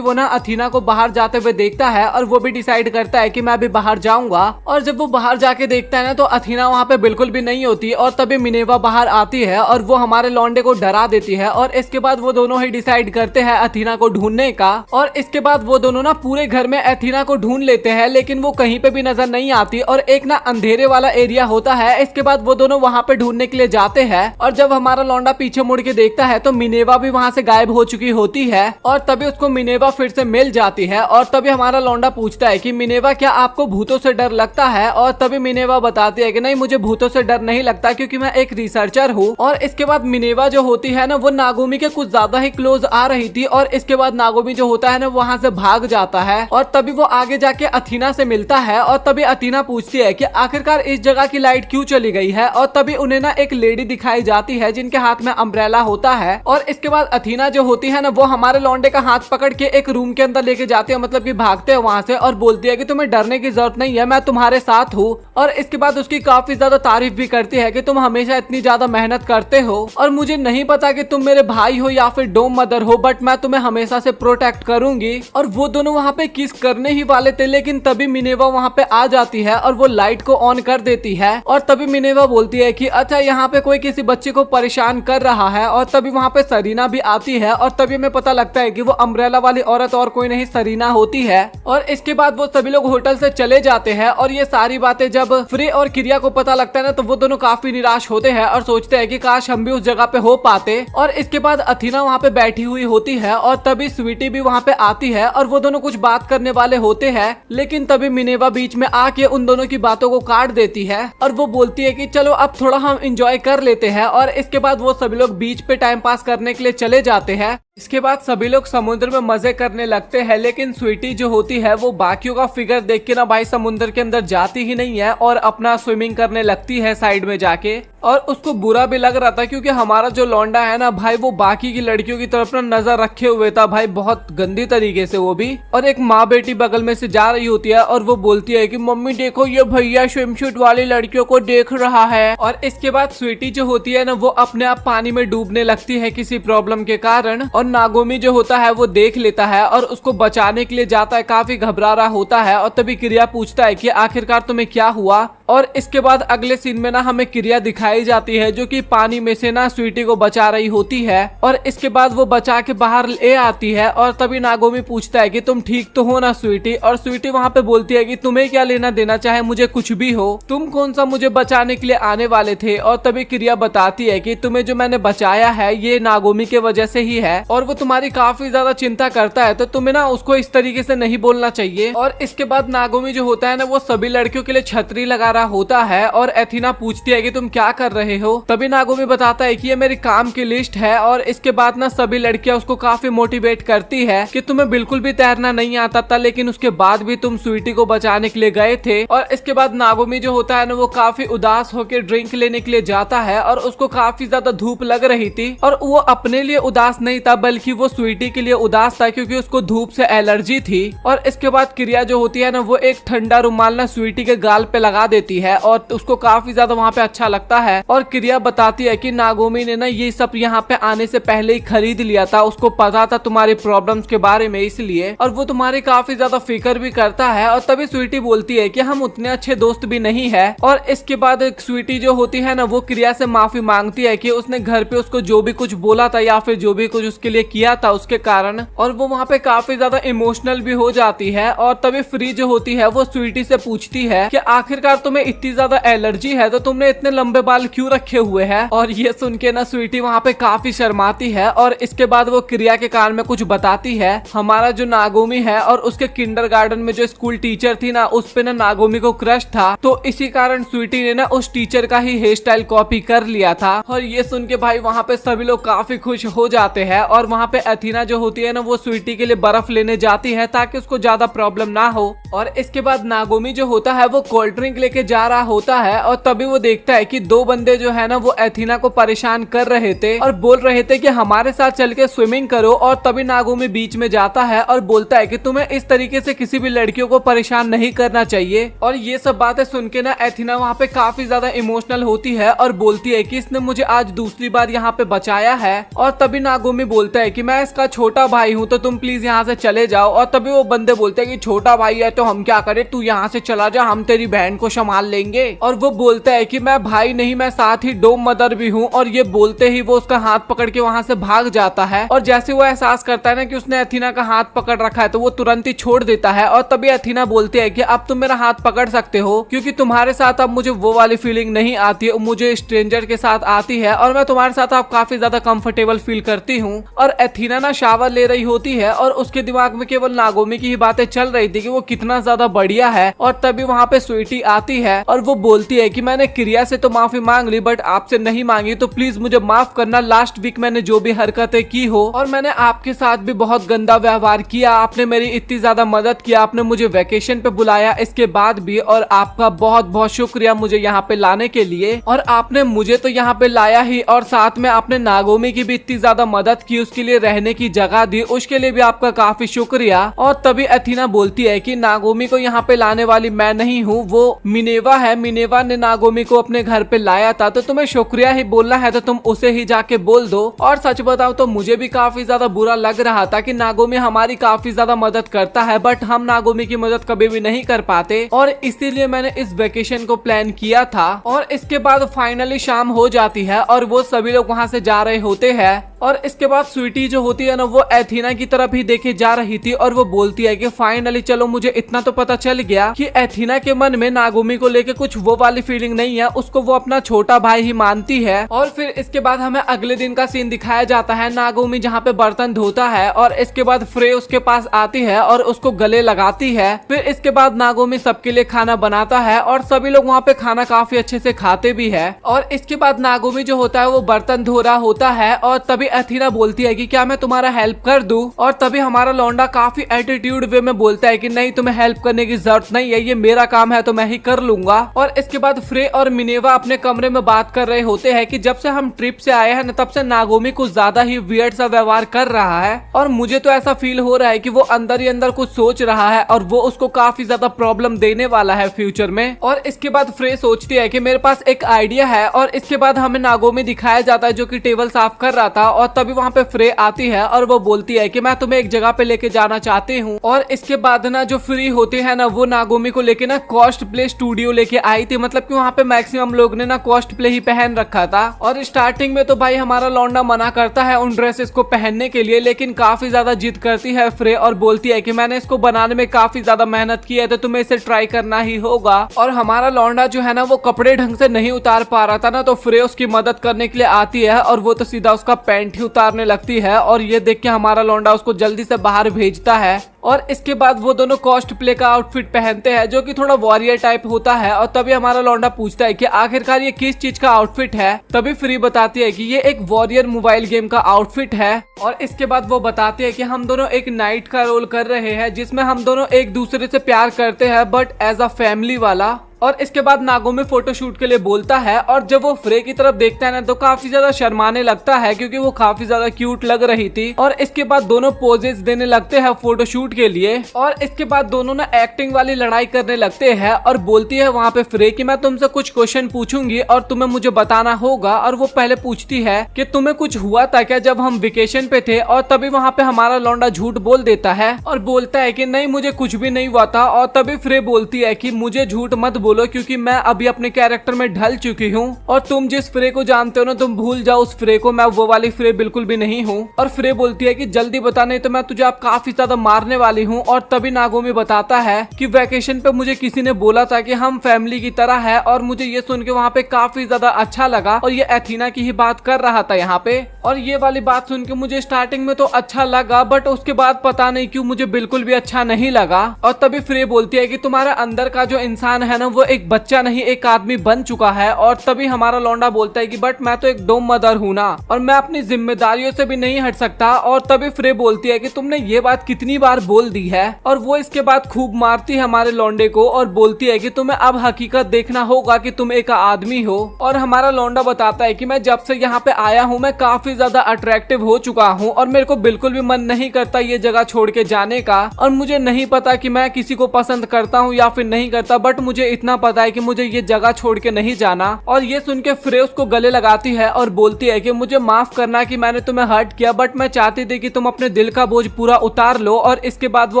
वो ना अथीना को बाहर जाते हुए देखता है और वो भी डिसाइड करता है कि मैं भी बाहर जाऊंगा। और जब वो बाहर जाके देखता है ना तो अथीना वहाँ पे बिल्कुल भी नहीं होती। और तभी मिनेवा बाहर आती है और वो हमारे लौंडे को डरा देती है। और इसके बाद वो दोनों ही डिसाइड करते हैं अथीना को ढूंढने का। और इसके बाद वो दोनों ना पूरे घर में अथीना को ढूंढ लेते हैं लेकिन वो कहीं पे भी नजर नहीं आती। और एक ना अंधेरे वाला एरिया होता है। इसके बाद वो दोनों वहाँ पे ढूंढने के लिए जाते हैं और जब हमारा लौंडा पीछे मुड़ के देखता है तो मिनेवा भी वहाँ से गायब हो चुकी होती है। और तभी उसको मिनेवा फिर से मिल जाती है। और तभी हमारा लौंडा पूछता है कि मिनेवा क्या आपको भूतों से डर लगता है। और तभी मिनेवा बताती है कि नहीं, मुझे भूतों से डर नहीं लगता क्योंकि मैं एक रिसर्चर हूँ। और इसके बाद मिनेवा जो होती है ना वो नागोमी के कुछ ज्यादा ही क्लोज आ रही थी। और इसके बाद नागोमी जो होता है ना वहाँ से भाग जाता है और तभी वो आगे जाके अथीना से मिलता है। और तभी अथीना पूछती है कि आखिरकार इस जगह की लाइट क्यों चली गई है। और तभी उन्हें ना एक लेडी दिखाई जाती है जिनके हाथ में अम्ब्रेला होता है। और इसके बाद अथीना जो होती है ना वो हमारे लौंडे का हाथ पकड़ के एक रूम रूम के अंदर लेके जाती है, मतलब कि भागते हैं वहाँ से, और बोलती है कि तुम्हें डरने की जरूरत नहीं है, मैं तुम्हारे साथ हूँ। और इसके बाद उसकी काफी ज्यादा तारीफ भी करती है कि तुम हमेशा इतनी ज्यादा मेहनत करते हो, और मुझे नहीं पता कि तुम मेरे भाई हो या फिर डोम मदर हो, बट मैं तुम्हें हमेशा से प्रोटेक्ट करूंगी। और वो दोनों वहाँ पे किस करने ही वाले थे, लेकिन तभी मिनेवा वहाँ पे आ जाती है और वो लाइट को ऑन कर देती है। और तभी मिनेवा बोलती है कि अच्छा यहाँ पे कोई किसी बच्चे को परेशान कर रहा है। और तभी वहाँ पे सरीना भी आती है और तभी हमें पता लगता है कि वो अम्ब्रेला वाली औरत और कोई नहीं सरीना होती है। और इसके बाद वो सभी लोग होटल से चले जाते हैं। और ये सारी बातें जब फ्रे और क्रिया को पता लगता है ना, तो वो दोनों काफी निराश होते हैं और सोचते हैं कि काश हम भी उस जगह पे हो पाते। और इसके बाद अथीना वहाँ पे बैठी हुई होती है और तभी स्वीटी भी वहाँ पे आती है और वो दोनों कुछ बात करने वाले होते हैं, लेकिन तभी मिनेवा बीच में आके उन दोनों की बातों को काट देती है और वो बोलती है कि चलो अब थोड़ा हम एंजॉय कर लेते हैं। और इसके बाद वो सभी लोग बीच पे टाइम पास करने के लिए चले जाते हैं। इसके बाद सभी लोग समुद्र में मजे करने लगते हैं, लेकिन स्वीटी जो होती है वो बाकियों का फिगर देख के ना भाई समुद्र के अंदर जाती ही नहीं है और अपना स्विमिंग करने लगती है साइड में जाके। और उसको बुरा भी लग रहा था क्योंकि हमारा जो लौंडा है ना भाई, वो बाकी की लड़कियों की तरफ ना नजर रखे हुए था भाई, बहुत गंदी तरीके से वो भी। और एक माँ बेटी बगल में से जा रही होती है और वो बोलती है कि मम्मी देखो ये भैया स्विमसूट वाली लड़कियों को देख रहा है। और इसके बाद स्वीटी जो होती है ना वो अपने आप पानी में डूबने लगती है किसी प्रॉब्लम के कारण। और नागोमी जो होता है वो देख लेता है और उसको बचाने के लिए जाता है, काफी घबरा रहा होता है। और तभी क्रिया पूछता है कि आखिरकार तुम्हें क्या हुआ। और इसके बाद अगले सीन में ना हमें क्रिया दिखाई जाती है जो कि पानी में से ना स्वीटी को बचा रही होती है। और इसके बाद वो बचा के बाहर ले आती है और तभी नागोमी पूछता है कि तुम ठीक तो हो ना स्वीटी। और स्वीटी वहाँ पे बोलती है कि तुम्हें क्या लेना देना, चाहे मुझे कुछ भी हो, तुम कौन सा मुझे बचाने के लिए आने वाले थे। और तभी क्रिया बताती है कि तुम्हें जो मैंने बचाया है ये नागोमी के वजह से ही है और वो तुम्हारी काफी ज्यादा चिंता करता है, तो तुम्हें ना उसको इस तरीके से नहीं बोलना चाहिए। और इसके बाद नागोमी जो होता है ना वो सभी लड़कियों के लिए छतरी लगा रहा होता है और एथीना पूछती है कि तुम क्या कर रहे हो। तभी नागोमी बताता है कि ये मेरी काम की लिस्ट है। और इसके बाद ना सभी लड़कियां उसको काफी मोटिवेट करती है कि तुम्हें बिल्कुल भी तैरना नहीं आता था, लेकिन उसके बाद भी तुम स्वीटी को बचाने के लिए गए थे। और इसके बाद नागोमी जो होता है ना वो काफी उदास होकर ड्रिंक लेने के लिए जाता है और उसको काफी ज्यादा धूप लग रही थी। और वो अपने लिए उदास नहीं था बल्कि वो स्वीटी के लिए उदास था क्योंकि उसको धूप से एलर्जी थी। और इसके बाद क्रिया जो होती है ना वो एक ठंडा रुमाल ना स्वीटी के गाल पे लगा देती है और उसको काफी ज्यादा वहाँ पे अच्छा लगता है। और क्रिया बताती है कि नागोमी ने ना ये सब यहाँ पे आने से पहले ही खरीद लिया था, उसको पता था तुम्हारी प्रॉब्लम्स के बारे में इसलिए, और वो तुम्हारी काफी ज्यादा फिक्र भी करता है। और तभी स्वीटी बोलती है कि हम उतने अच्छे दोस्त भी नहीं है। और इसके बाद स्वीटी जो होती है ना वो क्रिया से माफी मांगती है कि उसने घर पे उसको जो भी कुछ बोला था या फिर जो भी कुछ उसके लिए किया था उसके कारण, और वो वहाँ पे काफी ज्यादा इमोशनल भी हो जाती है। और तभी फ्री जो होती है वो स्वीटी से पूछती है कि आखिरकार तुम्हें इतनी ज्यादा एलर्जी है तो तुमने इतने लंबे बाल क्यों रखे हुए हैं। और ये सुन के ना स्वीटी वहाँ पे काफी शर्माती है और इसके बाद वो क्रिया के कान में कुछ बताती है। हमारा जो नागोमी है और उसके किंडरगार्टन में जो स्कूल टीचर थी ना उस पे ना नागोमी को क्रश था, तो इसी कारण स्वीटी ने ना उस टीचर का ही हेयर स्टाइल कॉपी कर लिया था। और ये सुन के भाई वहाँ पे सभी लोग काफी खुश हो जाते हैं। और वहाँ पे अथीना जो होती है ना वो स्वीटी के लिए बर्फ लेने जाती है ताकि उसको ज्यादा प्रॉब्लम ना हो। और इसके बाद नागोमी जो होता है वो कोल्ड ड्रिंक लेके जा रहा होता है और तभी वो देखता है कि दो बंदे जो है ना वो एथीना को परेशान कर रहे थे और बोल रहे थे कि हमारे साथ चल के स्विमिंग करो। और तभी नागोमी बीच में जाता है और बोलता है कि तुम्हें इस तरीके से किसी भी लड़कियों को परेशान नहीं करना चाहिए। और ये सब बातें सुन के ना एथीना वहाँ पे काफी ज्यादा इमोशनल होती है और बोलती है कि इसने मुझे आज दूसरी बार यहाँ पे बचाया है। और तभी नागोमी बोलता है कि मैं इसका छोटा भाई हूँ तो तुम प्लीज यहाँ से चले जाओ। और तभी वो बंदे बोलते हैं कि छोटा भाई है तो हम क्या करें, तू यहाँ से चला जा, हम तेरी बहन को संभाल लेंगे। और वो बोलता है कि मैं भाई नहीं, मैं साथ ही डोम मदर भी हूँ। और ये बोलते ही वो उसका हाथ पकड़ के वहाँ से भाग जाता है। और जैसे वो एहसास करता है ना कि उसने एथीना का हाथ पकड़ रखा है तो वो तुरंत ही छोड़ देता है। और तभी एथीना बोलती है कि अब तुम मेरा हाथ पकड़ सकते हो क्योंकि तुम्हारे साथ अब मुझे वो वाली फीलिंग नहीं आती है, मुझे स्ट्रेंजर के साथ आती है और मैं तुम्हारे साथ अब काफी ज्यादा कंफर्टेबल फील करती हूँ। और एथीना ना शावर ले रही होती है और उसके दिमाग में केवल नागोमी की ही बातें चल रही थी कि वो कितना ज्यादा बढ़िया है। और तभी वहाँ पे स्वीटी आती जाती है और वो बोलती है कि मैंने क्रिया से तो माफी मांग ली बट आपसे नहीं मांगी, तो प्लीज मुझे माफ करना। लास्ट वीक मैंने जो भी हरकतें की हो और मैंने आपके साथ भी बहुत गंदा व्यवहार किया, आपने मेरी इतनी ज्यादा मदद किया, आपने मुझे वेकेशन पे बुलाया इसके बाद भी, और आपका बहुत बहुत शुक्रिया मुझे यहाँ पे लाने के लिए। और आपने मुझे तो यहाँ पे लाया ही और साथ में आपने नागोमी की भी इतनी ज्यादा मदद की, उसके लिए रहने की जगह दी, उसके लिए भी आपका काफी शुक्रिया। और तभी एथीना बोलती है कि नागोमी को यहाँ पे लाने वाली मैं नहीं हूँ, वो मिनेवा है, मिनेवा ने नागोमी को अपने घर पे लाया था, तो तुम्हें शुक्रिया ही बोलना है तो तुम उसे ही जाके बोल दो। और सच बताओ तो मुझे भी काफी ज्यादा बुरा लग रहा था कि नागोमी हमारी काफी ज्यादा मदद करता है बट हम नागोमी की मदद कभी भी नहीं कर पाते, और इसीलिए मैंने इस वेकेशन को प्लान किया था। और इसके बाद फाइनली शाम हो जाती है और वो सभी लोग वहाँ से जा रहे होते हैं, और इसके बाद स्वीटी जो होती है ना वो एथीना की तरफ ही देखे जा रही थी और वो बोलती है कि फाइनली चलो मुझे इतना तो पता चल गया कि एथीना के मन में नागोमी को लेके कुछ वो वाली फीलिंग नहीं है, उसको वो अपना छोटा भाई ही मानती है। और फिर इसके बाद हमें अगले दिन का सीन दिखाया जाता है, नागोमी जहाँ पे बर्तन धोता है और इसके बाद फ्रे उसके पास आती है और उसको गले लगाती है। फिर इसके बाद नागोमी सबके लिए खाना बनाता है और सभी लोग वहाँ पे खाना काफी अच्छे से खाते भी है। और इसके बाद नागोमी जो होता है वो बर्तन धो रहा होता है और तभी एथीना बोलती है कि क्या मैं तुम्हारा हेल्प कर दूं, और तभी हमारा लौंडा काफी एटीट्यूड वे में बोलता है कि नहीं तुम्हें हेल्प करने की जरूरत नहीं है, ये मेरा काम है तो मैं ही कर लूंगा। और इसके बाद फ्रे और मिनेवा अपने कमरे में बात कर रहे होते हैं कि जब से हम ट्रिप से आए हैं ना तब से नागोमी कुछ ज्यादा ही वियर्ड सा व्यवहार कर रहा है, और मुझे तो ऐसा फील हो रहा है कि वो अंदर ही अंदर कुछ सोच रहा है और वो उसको काफी ज्यादा प्रॉब्लम देने वाला है फ्यूचर में। और इसके बाद फ्रे सोचती है कि मेरे पास एक आइडिया है, और इसके बाद हमें नागोमी दिखाया जाता है जो कि टेबल साफ कर रहा था, और तभी वहाँ पे फ्रे आती है और वो बोलती है कि मैं तुम्हें एक जगह पे लेके जाना चाहती हूँ। और इसके बाद ना जो फ्री होती है ना वो नागोमी को लेके ना कॉस्ट प्ले स्टूडियो लेके आई थी, मतलब कि वहाँ पे मैक्सिमम लोग ने ना कॉस्ट प्ले ही पहन रखा था। और स्टार्टिंग में तो भाई हमारा लौंडा मना करता है उन ड्रेसेस को पहनने के लिए, लेकिन काफी ज्यादा जिद करती है फ्रे और बोलती है कि मैंने इसको बनाने में काफी ज्यादा मेहनत की है तो तुम्हें इसे ट्राई करना ही होगा। और हमारा लौंडा जो है ना वो कपड़े ढंग से नहीं उतार पा रहा था ना, तो फ्रे उसकी मदद करने के लिए आती है और वो तो सीधा उसका पैंट ही उतारने लगती है, और ये देख के हमारा लौंडा उसको जल्दी से बाहर भेजता है। और इसके बाद वो दोनों कॉस्ट प्ले का आउटफिट पहनते हैं जो कि थोड़ा वॉरियर टाइप होता है, और तभी हमारा लौंडा पूछता है कि आखिरकार ये किस चीज का आउटफिट है। तभी फ्री बताती है कि ये एक वॉरियर मोबाइल गेम का आउटफिट है। और इसके बाद वो बताती है कि हम दोनों एक नाइट का रोल कर रहे हैं जिसमें हम दोनों एक दूसरे से प्यार करते हैं बट एज अ फैमिली वाला। और इसके बाद नागोमी फोटोशूट के लिए बोलता है, और जब वो फ्रे की तरफ देखता है ना तो काफी ज्यादा शर्माने लगता है क्योंकि वो काफी ज्यादा क्यूट लग रही थी। और इसके बाद दोनों पोजेस देने लगते हैं फोटोशूट के लिए, और इसके बाद दोनों ना एक्टिंग वाली लड़ाई करने लगते हैं। और बोलती है वहाँ पे फ्रे कि मैं तुमसे कुछ क्वेश्चन पूछूंगी और तुम्हें मुझे बताना होगा। और वो पहले पूछती है कि तुम्हें कुछ हुआ था क्या जब हम वेकेशन पे थे, और तभी वहाँ पे हमारा लौंडा झूठ बोल देता है और बोलता है कि नहीं मुझे कुछ भी नहीं हुआ था। और तभी फ्रे बोलती है कि मुझे झूठ मत बोलो क्योंकि मैं अभी अपने कैरेक्टर में ढल चुकी हूँ, और तुम जिस फ्रे को जानते हो ना तुम भूल जाओ उस फ्रे को, मैं वो वाली फ्रे बिल्कुल भी नहीं हूँ। और फ्रे बोलती है कि जल्दी बता नहीं तो मैं तुझे अब काफी ज्यादा मारने वाली हूँ। और तभी नागोमी बताता है कि वैकेशन पे मुझे किसी ने बोला था कि हम फैमिली की तरह है, और मुझे ये सुन के वहाँ पे काफी ज्यादा अच्छा लगा, और ये एथीना की ही बात कर रहा था यहाँ पे। और ये वाली बात सुन के मुझे स्टार्टिंग में तो अच्छा लगा बट उसके बाद पता नहीं क्यों मुझे बिल्कुल भी अच्छा नहीं लगा। और तभी फ्रे बोलती है कि तुम्हारा अंदर का जो इंसान है ना वो एक बच्चा नहीं एक आदमी बन चुका है। और तभी हमारा लौंडा बोलता है कि बट मैं तो एक डोम मदर हूँ ना, और मैं अपनी जिम्मेदारियों से भी नहीं हट सकता। और तभी फ्रे बोलती है कि तुमने ये बात कितनी बार बोल दी है, और वो इसके बाद खूब मारती है हमारे लौंडे को और बोलती है कि तुम्हें अब हकीकत देखना होगा कि तुम एक आदमी हो। और हमारा लौंडा बताता है कि मैं जब से यहाँ पे आया हूँ मैं काफी ज्यादा अट्रैक्टिव हो चुका हूँ, और मेरे को बिल्कुल भी मन नहीं करता ये जगह छोड़ के जाने का। और मुझे नहीं पता कि मैं किसी को पसंद करता हूँ या फिर नहीं करता, बट मुझे इतना पता है कि मुझे ये जगह छोड़ के नहीं जाना। और ये सुन के फ्रे उसको गले लगाती है और बोलती है कि मुझे माफ करना कि मैंने तुम्हें हर्ट किया, बट मैं चाहती थी कि तुम अपने दिल का बोझ पूरा उतार लो। और इसके बाद वो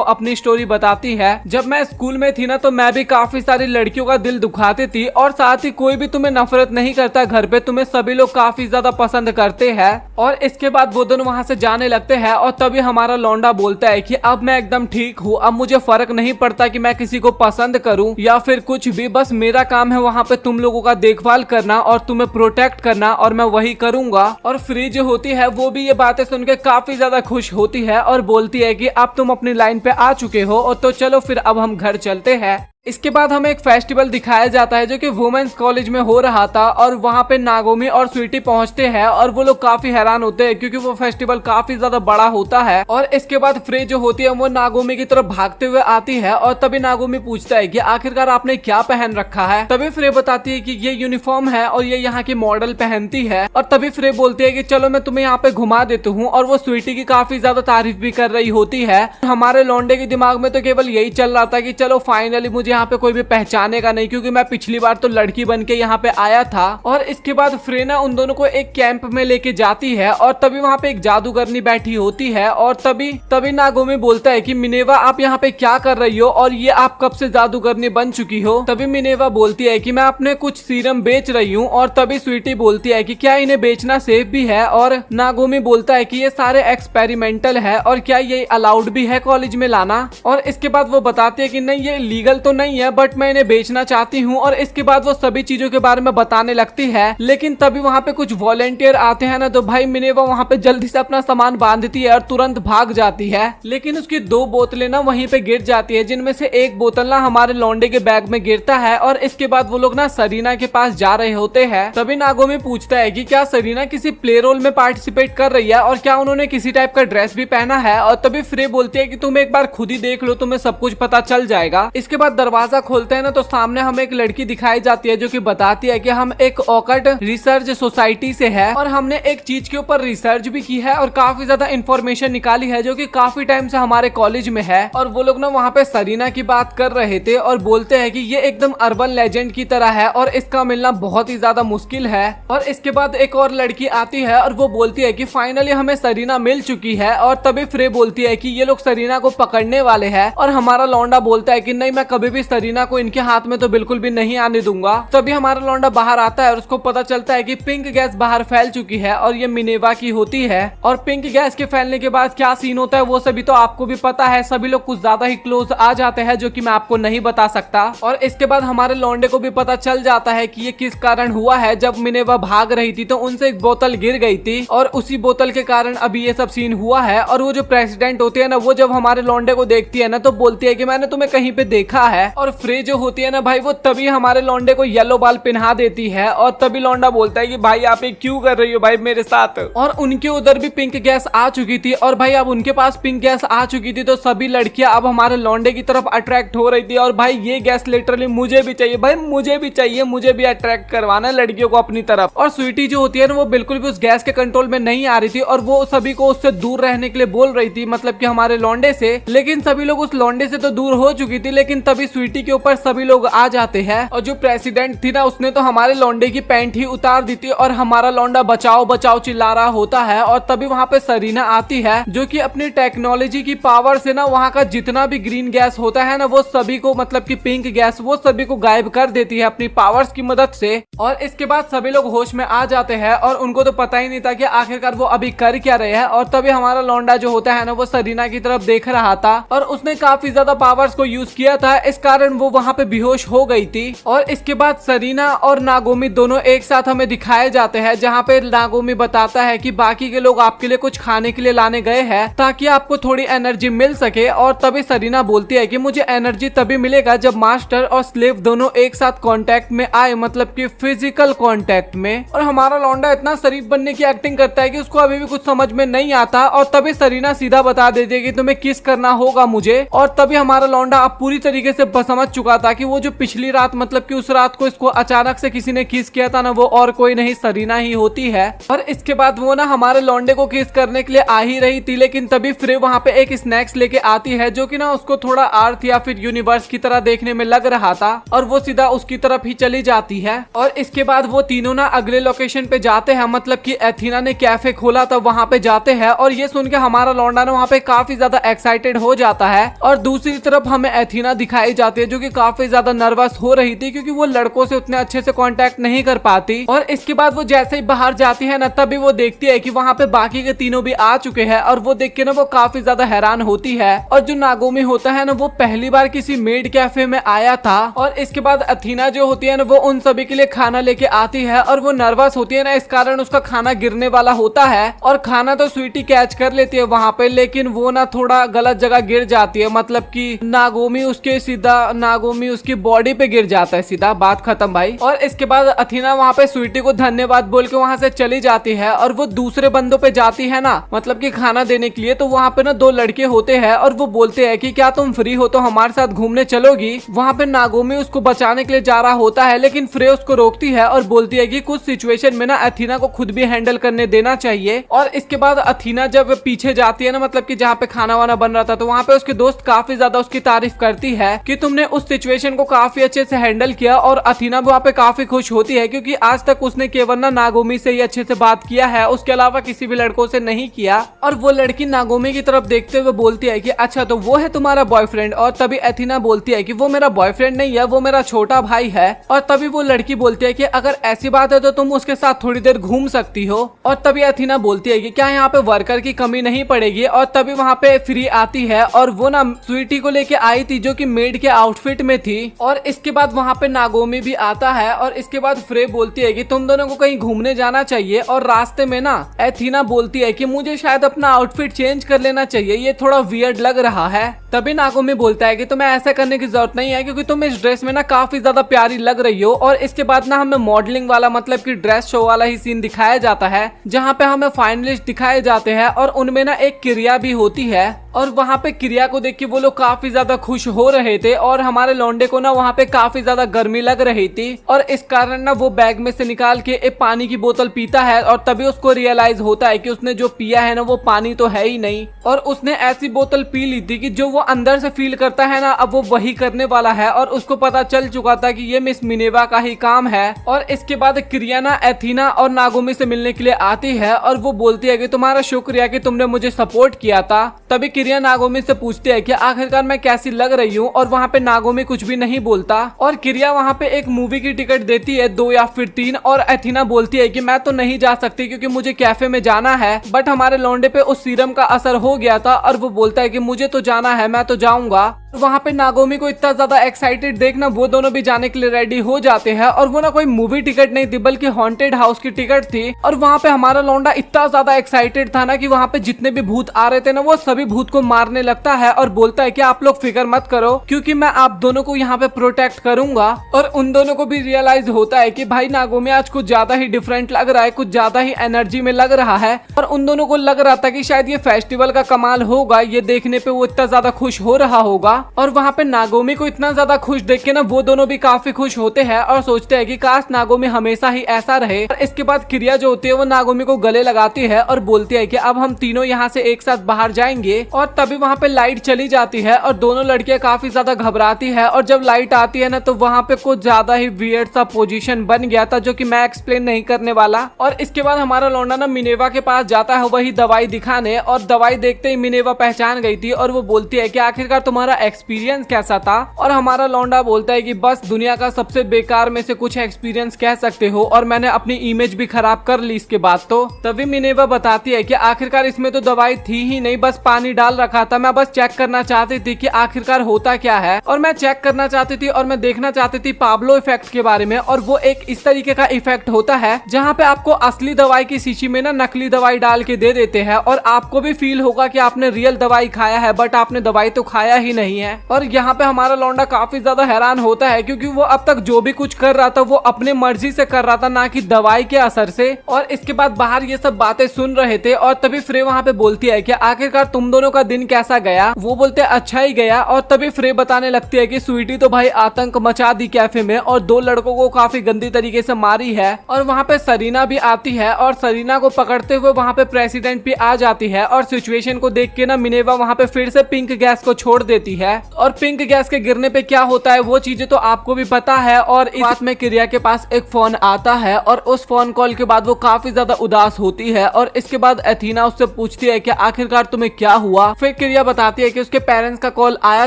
अपनी स्टोरी बताती है, जब मैं स्कूल में थी ना तो मैं भी काफी सारी लड़कियों का दिल दुखाती थी, और साथ ही कोई भी तुम्हें नफरत नहीं करता, घर पे तुम्हें सभी लोग काफी ज्यादा पसंद करते हैं। और इसके बाद वो दोनों वहाँ से जाने लगते हैं, और तभी हमारा लौंडा बोलता है कि अब मैं एकदम ठीक हूँ, अब मुझे फर्क नहीं पड़ता कि मैं किसी को पसंद करूँ या फिर कुछ भी, बस मेरा काम है वहाँ पे तुम लोगों का देखभाल करना और तुम्हें प्रोटेक्ट करना, और मैं वही करूंगा। और फ्री जो होती है वो भी ये बातें सुन के काफी ज्यादा खुश होती है और बोलती है कि अब तुम अपनी लाइन पे आ चुके हो, और तो चलो फिर अब हम घर चलते हैं। इसके बाद हमें एक फेस्टिवल दिखाया जाता है जो कि वुमेन्स कॉलेज में हो रहा था और वहाँ पे नागोमी और स्वीटी पहुंचते हैं और वो लोग काफी हैरान होते हैं क्योंकि वो फेस्टिवल काफी ज्यादा बड़ा होता है। और इसके बाद फ्रे जो होती है वो नागोमी की तरफ भागते हुए आती है और तभी नागोमी पूछता है कि आखिरकार आपने क्या पहन रखा है। तभी फ्रे बताती है कि ये यूनिफॉर्म है और ये यहाँ की मॉडल पहनती है। और तभी फ्रे बोलती है कि चलो मैं तुम्हें यहाँ पे घुमा देती हूँ। और वो स्वीटी की काफी ज्यादा तारीफ भी कर रही होती है। हमारे लौंडे के दिमाग में तो केवल यही चल रहा था कि चलो फाइनली मुझे यहाँ पे कोई भी पहचानेगा नहीं क्योंकि मैं पिछली बार तो लड़की बन के यहाँ पे आया था। और इसके बाद फ्रेना उन दोनों को एक कैंप में लेके जाती है और तभी वहाँ पे एक जादूगरनी बैठी होती है। और तभी नागोमी बोलता है कि मिनेवा आप यहाँ पे क्या कर रही हो और ये आप कब से जादूगरनी बन चुकी हो। तभी मिनेवा बोलती है कि मैं अपने कुछ सीरम बेच रही हूँ। और तभी स्वीटी बोलती है कि क्या इन्हें बेचना सेफ भी है। और नागोमी बोलता है कि ये सारे एक्सपेरिमेंटल है और क्या ये अलाउड भी है कॉलेज में लाना। और इसके बाद वो बताती है कि नहीं ये लीगल तो नहीं है बट मैं इन्हें बेचना चाहती हूँ। और इसके बाद वो सभी चीजों के बारे में बताने लगती है। लेकिन तभी वहाँ पे कुछ वॉलेंटियर आते हैं ना तो भाई मिनेवा वहाँ पे जल्दी से अपना सामान बांधती है और तुरंत भाग जाती है। लेकिन उसकी 2 बोतलें ना वहीं पे गिर जाती है जिनमें से एक बोतल ना हमारे लौंडे के बैग में गिरता है। और इसके बाद वो लोग ना सरीना के पास जा रहे होते हैं। तभी नागोमी पूछता है कि क्या सरीना किसी प्ले रोल में पार्टिसिपेट कर रही है और क्या उन्होंने किसी टाइप का ड्रेस भी पहना है। और तभी फ्रे बोलती है कि तुम एक बार खुद ही देख लो तुम्हें सब कुछ पता चल जाएगा। इसके बाद दरवाजा खोलते हैं ना तो सामने हमें एक लड़की दिखाई जाती है जो कि बताती है कि हम एक ऑकल्ट रिसर्च सोसाइटी से है और हमने एक चीज के ऊपर रिसर्च भी की है और काफी ज्यादा इंफॉर्मेशन निकाली है जो कि काफी टाइम से हमारे कॉलेज में है। और वो लोग ना वहाँ पे सरीना की बात कर रहे थे और बोलते हैं कि ये एकदम अर्बन लेजेंड की तरह है और इसका मिलना बहुत ही ज्यादा मुश्किल है। और इसके बाद एक और लड़की आती है और वो बोलती है कि फाइनली हमें सरीना मिल चुकी है। और तभी फ्रे बोलती है कि ये लोग सरीना को पकड़ने वाले हैं। और हमारा लौंडा बोलता है कि नहीं मैं कभी भी सरीना को इनके हाथ में तो बिल्कुल भी नहीं आने दूंगा। तभी हमारा लौंडा बाहर आता है और उसको पता चलता है कि पिंक गैस बाहर फैल चुकी है और ये मिनेवा की होती है। और पिंक गैस के फैलने के बाद क्या सीन होता है वो सभी तो आपको भी पता है। सभी लोग कुछ ज्यादा ही क्लोज आ जाते हैं जो कि मैं आपको नहीं बता सकता। और इसके बाद हमारे लौंडे को भी पता चल जाता है कि ये किस कारण हुआ है। जब मिनेवा भाग रही थी तो उनसे एक बोतल गिर गई थी और उसी बोतल के कारण अभी ये सब सीन हुआ है। और वो जो प्रेसिडेंट होती है ना वो जब हमारे लौंडे को देखती है ना तो बोलती है कि मैंने तुम्हें कहीं पे देखा है। और फ्रे जो होती है ना भाई वो तभी हमारे लौंडे को येलो बाल पहना देती है। और तभी लौंडा बोलता है कि भाई आप ये क्यों कर रही हो भाई मेरे साथ। और उनके उधर भी पिंक गैस आ चुकी थी और भाई अब उनके पास पिंक गैस आ चुकी थी तो सभी लड़कियां अब हमारे लौंडे की तरफ अट्रैक्ट हो रही थी। और भाई ये गैस लिटरली मुझे भी चाहिए भाई, मुझे भी चाहिए, मुझे भी अट्रैक्ट करवाना है लड़कियों को अपनी तरफ। और स्वीटी जो होती है ना वो बिल्कुल भी उस गैस के कंट्रोल में नहीं आ रही थी और वो सभी को उससे दूर रहने के लिए बोल रही थी, मतलब कि हमारे लौंडे से। लेकिन सभी लोग उस लौंडे से तो दूर हो चुकी थी। लेकिन तभी स्वीटी के ऊपर सभी लोग आ जाते हैं और जो प्रेसिडेंट थी ना उसने तो हमारे लौंडे की पैंट ही उतार दी थी और हमारा लौंडा बचाओ बचाओ चिल्ला रहा होता है। और तभी वहाँ पे सरीना आती है जो कि अपनी टेक्नोलॉजी की पावर से ना वहाँ का जितना भी ग्रीन गैस होता है ना वो सभी को, मतलब कि पिंक गैस, वो सभी को गायब कर देती है अपनी पावर्स की मदद से। और इसके बाद सभी लोग होश में आ जाते हैं और उनको तो पता ही नहीं था कि आखिरकार वो अभी कर क्या रहे हैं। और तभी हमारा लौंडा जो होता है ना वो सरीना की तरफ देख रहा था और उसने काफी ज्यादा पावर्स को यूज किया था, इस कारण वो वहाँ पे बेहोश हो गई थी। और इसके बाद सरीना और नागोमी दोनों एक साथ हमें दिखाए जाते हैं जहाँ पे नागोमी बताता है कि बाकी के लोग आपके लिए कुछ खाने के लिए लाने गए हैं ताकि आपको थोड़ी एनर्जी मिल सके। और तभी सरीना बोलती है कि मुझे एनर्जी तभी मिलेगा जब मास्टर और स्लेव दोनों एक साथ कांटेक्ट में आए, मतलब कि फिजिकल कांटेक्ट में। और हमारा लौंडा इतना शरीफ बनने की एक्टिंग करता है कि उसको अभी भी कुछ समझ में नहीं आता। और तभी सरीना सीधा बता देती है कि तुम्हें किस करना होगा मुझे। और तभी हमारा लौंडा अब पूरी तरीके से समझ चुका था कि वो जो पिछली रात, मतलब कि उस रात को इसको अचानक से किसी ने किस किया था ना वो और कोई नहीं सरीना ही होती है। और इसके बाद वो ना हमारे लौंडे को किस करने के लिए आ ही रही थी। लेकिन तभी फ्रे वहाँ पे एक स्नैक्स लेके आती है जो कि ना उसको थोड़ा अर्थ या फिर यूनिवर्स की तरह देखने में लग रहा था और वो सीधा उसकी तरफ ही चली जाती है। और इसके बाद वो तीनों ना अगले लोकेशन पे जाते हैं, मतलब कि एथीना ने कैफे खोला था वहाँ पे जाते हैं। और ये सुन के हमारा लौंडा ना वहाँ पे काफी ज्यादा एक्साइटेड हो जाता है। और दूसरी तरफ हमें एथीना दिखाई जाती है जो कि काफी ज्यादा नर्वस हो रही थी क्योंकि वो लड़कों से उतने अच्छे से कांटेक्ट नहीं कर पाती। और इसके बाद वो जैसे ही बाहर जाती है ना तभी वो देखती है कि वहाँ पे बाकी के तीनों भी आ चुके हैं। और वो देख के ना वो काफी ज्यादा हैरान होती है। और जो नागोमी होता है ना वो पहली बार किसी मेड कैफे में आया था। और इसके बाद एथीना जो होती है ना वो उन सभी के लिए खाना लेके आती है और वो नर्वस होती है ना, इस कारण उसका खाना गिरने वाला होता है। और खाना तो स्वीटी कैच कर लेती है वहाँ पे, लेकिन वो ना थोड़ा गलत जगह गिर जाती है, मतलब कि नागोमी उसके सीधा सीधा नागोमी उसकी बॉडी पे गिर जाता है, सीधा बात खत्म भाई। और इसके बाद अथीना वहाँ पे स्वीटी को धन्यवाद बोल के वहाँ से चली जाती है और वो दूसरे बंदों पे जाती है ना, मतलब कि खाना देने के लिए। तो वहाँ पे ना दो लड़के होते हैं और वो बोलते हैं कि क्या तुम फ्री हो तो हमारे साथ घूमने चलोगी। वहाँ पे नागोमी उसको बचाने के लिए जा रहा होता है, लेकिन फ्रे उसको रोकती है और बोलती है कि कुछ सिचुएशन में ना अथीना को खुद भी हैंडल करने देना चाहिए। और इसके बाद अथीना जब पीछे जाती है ना, मतलब कि जहाँ पे खाना वाना बन रहा था, तो वहाँ पे उसके दोस्त काफी ज्यादा उसकी तारीफ करती है कि तुमने उस सिचुएशन को काफी अच्छे से हैंडल किया। और अथीना भी वहाँ पे काफी खुश होती है क्योंकि आज तक उसने केवल ना नागोमी से ही अच्छे से बात किया है, उसके अलावा किसी भी लड़कों से नहीं किया। और वो लड़की नागोमी की तरफ देखते हुए बोलती है कि अच्छा तो वो है तुम्हारा बॉयफ्रेंड। और तभी अथीना बोलती है कि वो मेरा बॉयफ्रेंड नहीं है, वो मेरा छोटा भाई है। और तभी वो लड़की बोलती है कि अगर ऐसी बात है तो तुम उसके साथ थोड़ी देर घूम सकती हो। और तभी अथीना बोलती है कि क्या यहाँ पे वर्कर की कमी नहीं पड़ेगी। और तभी वहाँ पे फ्री आती है और वो ना स्वीटी को लेके आई थी जो कि मेड के आउटफिट में थी। और इसके बाद वहाँ पे नागोमी भी आता है और इसके बाद फ्रे बोलती है कि तुम दोनों को कहीं घूमने जाना चाहिए। और रास्ते में ना अथीना बोलती है कि मुझे शायद अपना आउटफिट चेंज कर लेना चाहिए, ये थोड़ा वियर्ड लग रहा है। तभी नागोमी बोलता है कि तुम्हें ऐसा करने की जरूरत नहीं है क्योंकि तुम इस ड्रेस में ना काफी ज्यादा प्यारी लग रही हो। और इसके बाद ना हमें मॉडलिंग वाला मतलब कि ड्रेस शो वाला ही सीन दिखाया जाता है जहाँ पे हमें फाइनलिस्ट दिखाए जाते हैं और उनमें ना एक क्रिया भी होती है। और वहाँ पे क्रिया को देख के वो लोग काफी ज्यादा खुश हो रहे थे और हमारे लौंडे को ना वहाँ पे काफी ज्यादा गर्मी लग रही थी। और इस कारण ना वो बैग में से निकाल के एक पानी की बोतल पीता है और तभी उसको रियलाइज होता है कि उसने जो पिया है ना वो पानी तो है ही नहीं। और उसने ऐसी बोतल पी ली थी कि जो वो अंदर से फील करता है ना अब वो वही करने वाला है। और उसको पता चल चुका था कि ये मिस मिनेवा का ही काम है। और इसके बाद क्रिया ना अथीना और नागोमी से मिलने के लिए आती है और वो बोलती है कि तुम्हारा शुक्रिया कि तुमने मुझे सपोर्ट किया था। तभी क्रिया नागोमी से पूछती है कि आखिरकार मैं कैसी लग रही हूँ। और वहाँ पे नागोमी कुछ भी नहीं बोलता और क्रिया वहाँ पे एक मूवी की टिकट देती है 2 या फिर 3। और अथीना बोलती है कि मैं तो नहीं जा सकती क्योंकि मुझे कैफे में जाना है, बट हमारे लौंडे पे उस सीरम का असर हो गया था। और वो बोलता है कि मुझे तो जाना है, मैं तो जाऊंगा। वहाँ पे नागोमी को इतना ज्यादा एक्साइटेड देखना वो दोनों भी जाने के लिए रेडी हो जाते हैं। और वो ना कोई मूवी टिकट नहीं थी बल्कि हॉन्टेड हाउस की टिकट थी। और वहाँ पे हमारा लौंडा इतना ज्यादा एक्साइटेड था ना कि वहाँ पे जितने भी भूत आ रहे थे ना वो सभी भूत को मारने लगता है और बोलता है कि आप लोग फिक्र मत करो क्योंकि मैं आप दोनों को यहाँ पे प्रोटेक्ट करूंगा। और उन दोनों को भी रियलाइज होता है कि भाई नागोमी आज कुछ ज्यादा ही डिफरेंट लग रहा है, कुछ ज्यादा ही एनर्जी में लग रहा है। और उन दोनों को लग रहा था कि शायद ये फेस्टिवल का कमाल होगा, ये देखने पे वो इतना ज्यादा खुश हो रहा होगा। और वहाँ पे नागोमी को इतना ज्यादा खुश देख के ना वो दोनों भी काफी खुश होते हैं और सोचते हैं कि काश नागोमी हमेशा ही ऐसा रहे। और इसके बाद क्रिया जो होती है वो नागोमी को गले लगाती है और बोलती है कि अब हम तीनों यहाँ से एक साथ बाहर जाएंगे। और तभी वहाँ पे लाइट चली जाती है और दोनों लड़कियां काफी ज्यादा घबराती है। और जब लाइट आती है ना तो वहाँ पे कुछ ज्यादा ही वियर्ड सा पोजीशन बन गया था जो कि मैं एक्सप्लेन नहीं करने वाला। और इसके बाद हमारा लौंडा ना मिनेवा के पास जाता है वही दवाई दिखाने। और दवाई देखते ही मिनेवा पहचान गई थी और वो बोलती है कि आखिरकार तुम्हारा एक्सपीरियंस कैसा था। और हमारा लौंडा बोलता है कि बस दुनिया का सबसे बेकार में से कुछ एक्सपीरियंस कह सकते हो और मैंने अपनी इमेज भी खराब कर ली इसके बाद। तो तभी मिनेवा बताती है कि आखिरकार इसमें तो दवाई थी ही नहीं, बस पानी डाल रखा था, मैं बस चेक करना चाहती थी कि आखिरकार होता क्या है। और मैं चेक करना चाहती थी और मैं देखना चाहती थी पाब्लो इफेक्ट के बारे में। और वो एक इस तरीके का इफेक्ट होता है जहाँ पे आपको असली दवाई की शीशी में ना नकली दवाई डाल के दे देते हैं और आपको भी फील होगा कि आपने रियल दवाई खाया है बट आपने दवाई तो खाया ही नहीं है। और यहाँ पे हमारा लौंडा काफी ज्यादा हैरान होता है क्योंकि वो अब तक जो भी कुछ कर रहा था वो अपने मर्जी से कर रहा था, ना कि दवाई के असर से। और इसके बाद बाहर ये सब बातें सुन रहे थे और तभी फ्रे वहाँ पे बोलती है कि आखिरकार तुम दोनों का दिन कैसा गया। वो बोलते हैं अच्छा ही गया। और तभी फ्रे बताने लगती है कि स्वीटी तो भाई आतंक मचा दी कैफे में और 2 लड़कों को काफी गंदी तरीके से मारी है। और वहाँ पे सरीना भी आती है और सरीना को पकड़ते हुए वहाँ पे प्रेसिडेंट भी आ जाती है। और सिचुएशन को देख के ना मिनेवा वहाँ पे फिर से पिंक गैस को छोड़ देती है। और पिंक गैस के गिरने पे क्या होता है वो चीजें तो आपको भी पता है। और इस बात में क्रिया के पास एक फोन आता है और उस फोन कॉल के बाद वो काफी ज्यादा उदास होती है। और इसके बाद अथीना उससे पूछती है कि आखिरकार तुम्हें क्या हुआ। फिर क्रिया बताती है कि उसके पेरेंट्स का कॉल आया